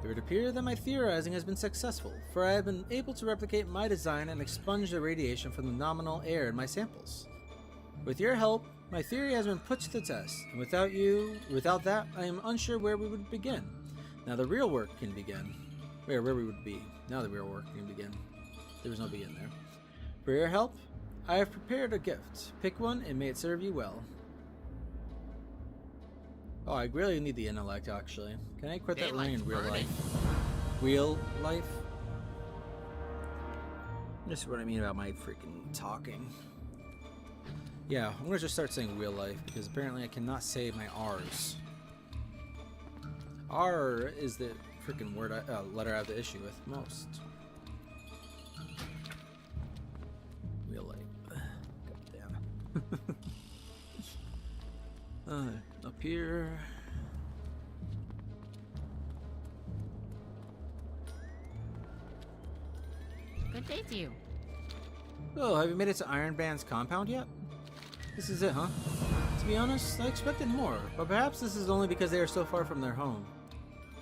It would appear that my theorizing has been successful, for I have been able to replicate my design and expunge the radiation from the nominal air in my samples. With your help, my theory has been put to the test, and without that, I am unsure where we would begin. Now the real work can begin. Where we would be. Now the real work can begin. There was no begin there. For your help, I have prepared a gift. Pick one, and may it serve you well. Oh, I really need the intellect, actually. Can I quit that ring in real life? Real life? This is what I mean about my freaking talking. Yeah, I'm gonna just start saying real life, because apparently I cannot say my R's. R is the freaking word letter I have the issue with most. Wheel light. Goddamn. Up here. Good day to you. Oh, have you made it to Iron Band's compound yet? This is it, huh? To be honest, I expected more, but perhaps this is only because they are so far from their home.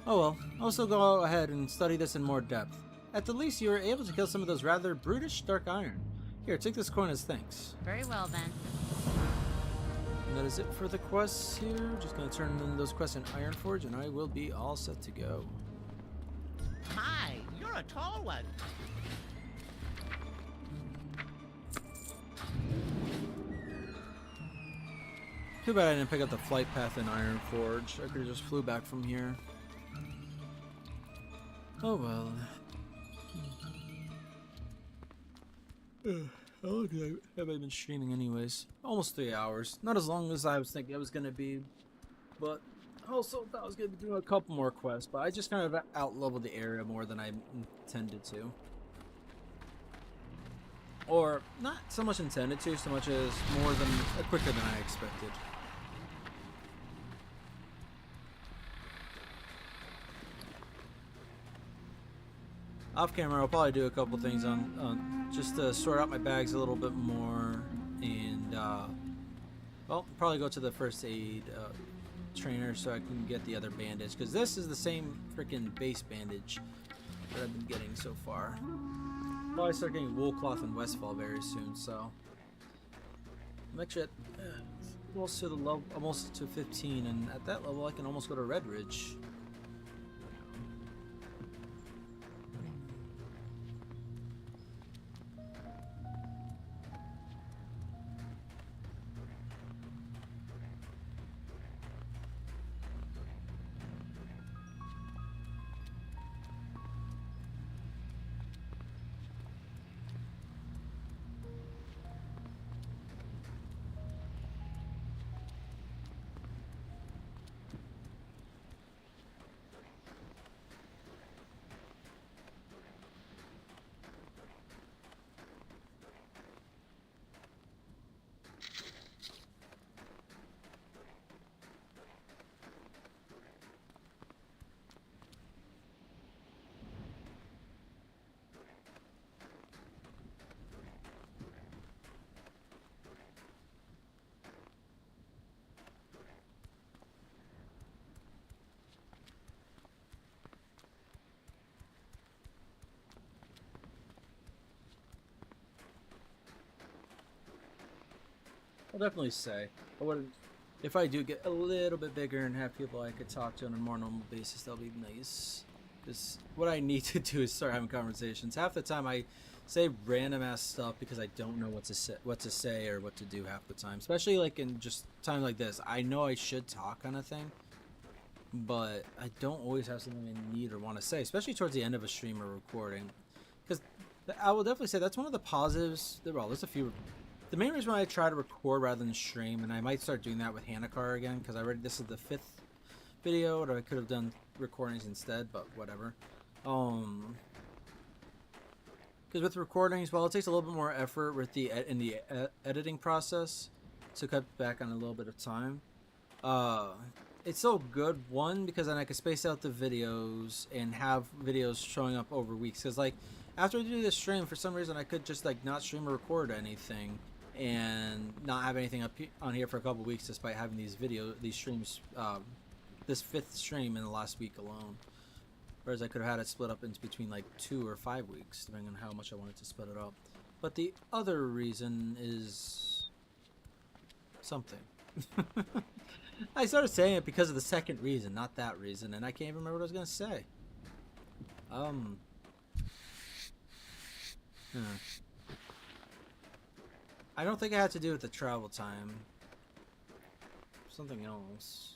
Oh well, I'll still go ahead and study this in more depth. At the least, you were able to kill some of those rather brutish dark iron. Here, take this coin as thanks. Very well then. And that is it for the quests here. Just gonna turn in those quests in Ironforge, and I will be all set to go. Hi, you're a tall one. Too bad I didn't pick up the flight path in Ironforge. I could have just flew back from here. Oh well. How long have I been streaming anyways? Almost 3 hours. Not as long as I was thinking I was going to be. But I also thought I was going to be doing a couple more quests. But I just kind of out-leveled the area more than I intended to. Or, not so much intended to, so much as more than quicker than I expected. Off camera, I'll probably do a couple things on just to sort out my bags a little bit more, and well, probably go to the first aid trainer so I can get the other bandage, because this is the same freaking base bandage that I've been getting so far. Probably start getting wool cloth in Westfall very soon, so I'm actually at almost to the level, almost to 15, and at that level I can almost go to Red Ridge. I'll definitely say, I would, if I do get a little bit bigger and have people I could talk to on a more normal basis, that'll be nice. Because what I need to do is start having conversations. Half the time I say random ass stuff because I don't know what to say or what to do half the time. Especially like in just time like this. I know I should talk kind of thing, but I don't always have something I need or want to say, especially towards the end of a stream or recording. Because I will definitely say that's one of the positives. Well, there's a few. The main reason why I try to record rather than stream, and I might start doing that with Hannicar again, because this is the 5th video, or I could have done recordings instead, but whatever. Because with recordings, well, it takes a little bit more effort with the editing process to cut back on a little bit of time. It's so good, one, because then I can space out the videos and have videos showing up over weeks. Because like after I do this stream, for some reason I could just like not stream or record anything and not have anything up on here for a couple weeks, despite having these streams, this 5th stream in the last week alone. Whereas I could have had it split up into between like 2 or 5 weeks, depending on how much I wanted to split it up. But the other reason is something. I started saying it because of the second reason, not that reason, and I can't even remember what I was gonna say. I don't think it had to do with the travel time. Something else.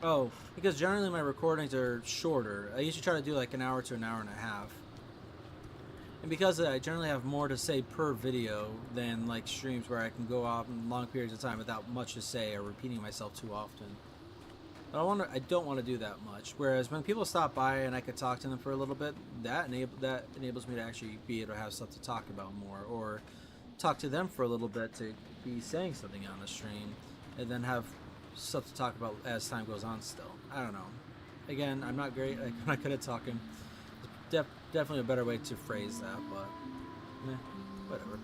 Oh, because generally my recordings are shorter. I usually try to do like an hour to an hour and a half. And because of that, I generally have more to say per video than like streams where I can go off in long periods of time without much to say or repeating myself too often. But I don't want to do that much. Whereas when people stop by and I could talk to them for a little bit, that enables me to actually be able to have stuff to talk about more, or talk to them for a little bit to be saying something on the stream, and then have stuff to talk about as time goes on still. I don't know. Again, I'm not great. I'm not good at talking. Definitely a better way to phrase that, but whatever.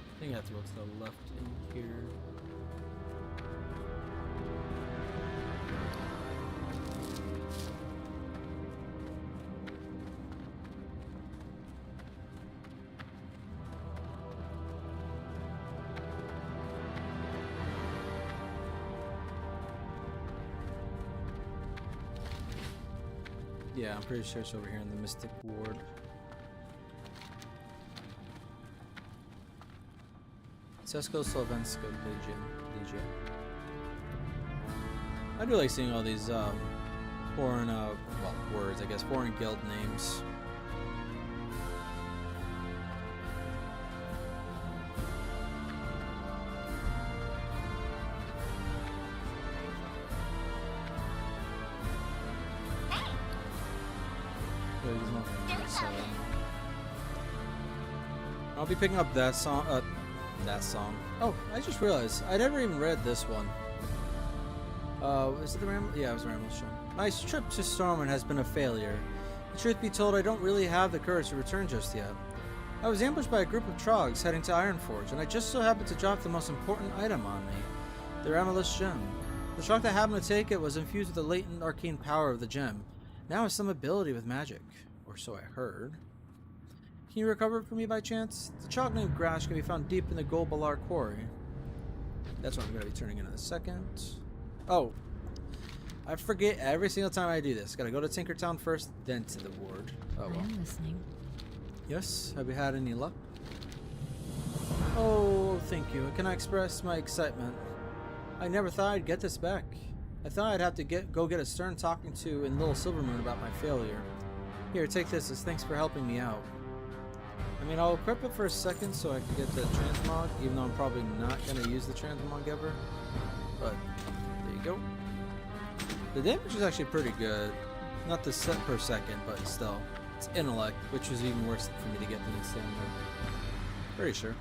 I think I have to go to the left in here. Yeah, I'm pretty sure it's over here in the Mystic Ward. Cesko Slovensko Legion. I do like seeing all these foreign words, I guess, foreign guild names. I'll be picking up that song. Oh, I just realized I never even read this one. Is it the Ramble? Yeah, it was the Ramble show. My trip to Stormwind has been a failure. The truth be told, I don't really have the courage to return just yet. I was ambushed by a group of trogs heading to Ironforge, and I just so happened to drop the most important item on me, the Ramblous gem. The trog that happened to take it was infused with the latent arcane power of the gem. Now has some ability with magic, or so I heard. Can you recover it for me by chance? The chalk named Grash can be found deep in the Gold Balar quarry. That's what I'm going to be turning in a second. Oh, I forget every single time I do this. Got to go to Tinkertown first, then to the ward. Oh well. I'm listening. Yes, have you had any luck? Oh, thank you. Can I express my excitement? I never thought I'd get this back. I thought I'd have to go get a stern talking to in Little Silvermoon about my failure. Here, take this as thanks for helping me out. I mean, I'll equip it for a second so I can get the transmog, even though I'm probably not going to use the transmog ever. But, there you go. The damage is actually pretty good. Not the set per second, but still. It's intellect, which was even worse for me to get than the standard. Pretty sure.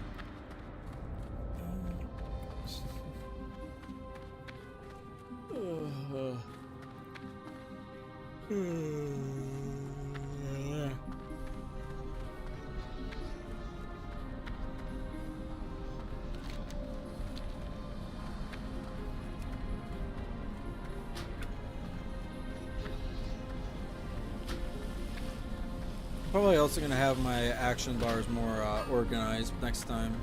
Probably also going to have my action bars more organized next time.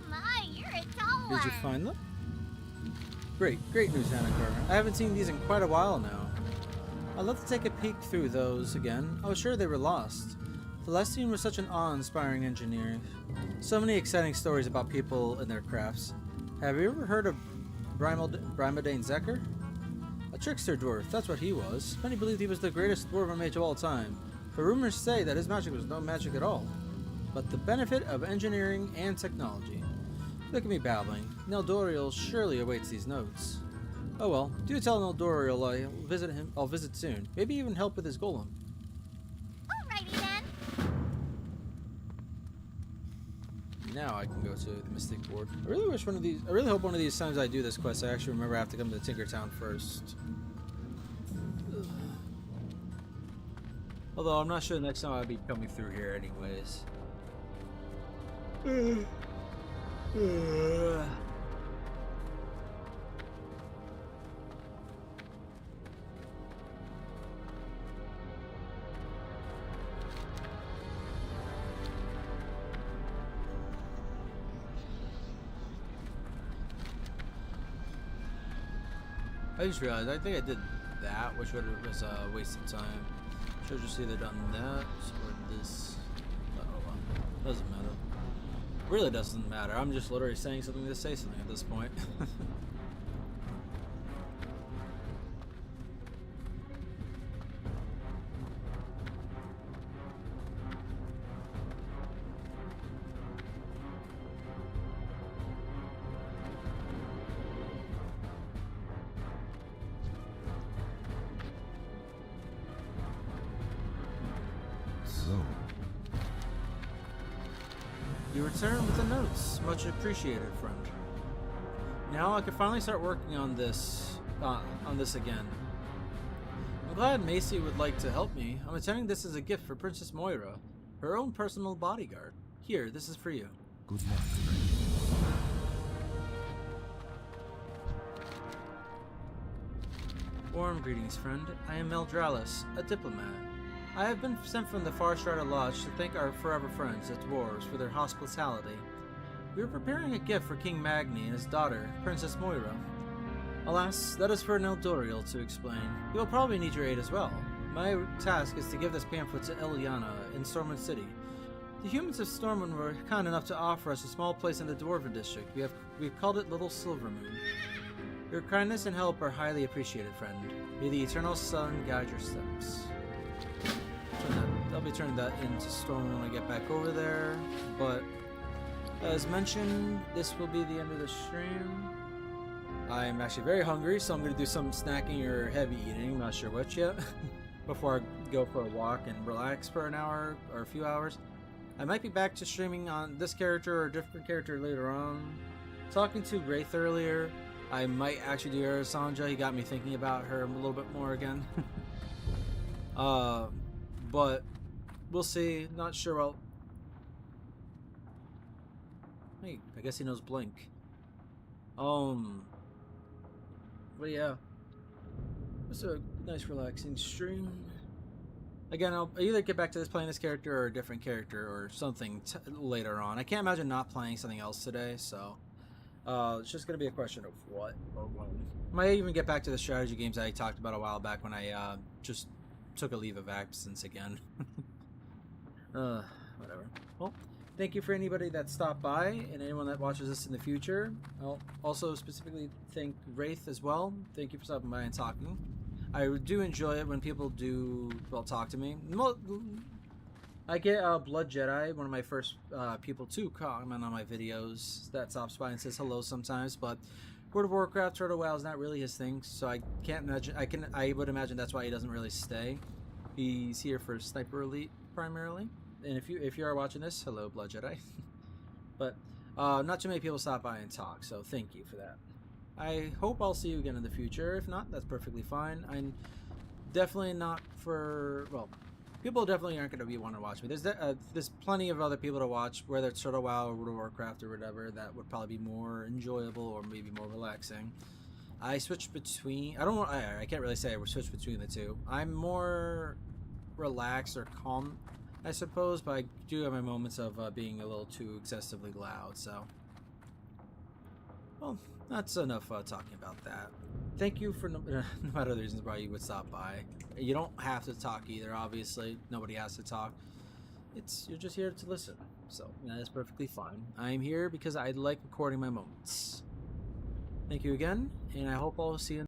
My, you're a tall one. Did you find them? Great news, Hannicar. I haven't seen these in quite a while now. I'd love to take a peek through those again. I was sure they were lost. Celestine was such an awe-inspiring engineer. So many exciting stories about people and their crafts. Have you ever heard of Brimodane Zekker? A trickster dwarf, that's what he was. Many believed he was the greatest dwarven mage of all time, but rumors say that his magic was no magic at all, but the benefit of engineering and technology. Look at me babbling. Neldoriel surely awaits these notes. Oh well, do tell Eldoriel I'll visit him. I'll visit soon. Maybe even help with his golem. Alrighty then. Now I can go to the Mystic Board. I really wish one of these. I really hope one of these times I do this quest, I actually remember I have to come to Tinkertown first. Ugh. Although I'm not sure the next time I'll be coming through here, anyways. I just realized, I think I did that, which was a waste of time. Should have just either done that or this. Oh well, doesn't matter. Really doesn't matter. I'm just literally saying something to say something at this point. You return with the notes. Much appreciated, friend. Now I can finally start working on this again. I'm glad Macy would like to help me. I'm intending this as a gift for Princess Moira, her own personal bodyguard. Here, this is for you. Good luck. Warm greetings, friend. I am Meldralis, a diplomat. I have been sent from the Far Strider Lodge to thank our forever friends, the dwarves, for their hospitality. We are preparing a gift for King Magni and his daughter, Princess Moira. Alas, that is for an Eldoriel to explain. He will probably need your aid as well. My task is to give this pamphlet to Eliana in Stormwind City. The humans of Stormwind were kind enough to offer us a small place in the Dwarven district. We've called it Little Silvermoon. Your kindness and help are highly appreciated, friend. May the eternal sun guide your steps. I'll be turning that into Stormwind when I get back over there. But as mentioned, this will be the end of the stream. I'm actually very hungry, so I'm going to do some snacking or heavy eating. I'm not sure which yet. Before I go for a walk and relax for an hour or a few hours. I might be back to streaming on this character or a different character later on. Talking to Wraith earlier, I might actually do Arisanja. He got me thinking about her a little bit more again. But we'll see. Not sure. Well, hey, I guess he knows Blink. But yeah, it's a nice relaxing stream. Again, I'll either get back to this playing this character or a different character or something later on. I can't imagine not playing something else today, so it's just gonna be a question of what or when. Might even get back to the strategy games I talked about a while back when I just took a leave of absence again. Whatever. Well, thank you for anybody that stopped by and anyone that watches this in the future. I'll also specifically thank Wraith as well. Thank you for stopping by and talking. I do enjoy it when people do, well, talk to me. I get Blood Jedi, one of my first people to comment on my videos, that stops by and says hello sometimes, but World of Warcraft, Turtle WoW is not really his thing, so I can't imagine. I would imagine that's why he doesn't really stay. He's here for Sniper Elite primarily. And if you are watching this, hello, Blood Jedi. But not too many people stop by and talk, so thank you for that. I hope I'll see you again in the future. If not, that's perfectly fine. I'm definitely not for, well, people definitely aren't going to want to watch me. There's plenty of other people to watch, whether it's Turtle WoW or World of Warcraft or whatever, that would probably be more enjoyable or maybe more relaxing. I switch between, I can't really say I switch between the two. I'm more relaxed or calm, I suppose, but I do have my moments of being a little too excessively loud, so. Well, that's enough talking about that. Thank you for no matter the reasons why you would stop by. You don't have to talk either, obviously. Nobody has to talk. You're just here to listen, so that is perfectly fine. I'm here because I like recording my moments. Thank you again, and I hope I'll see you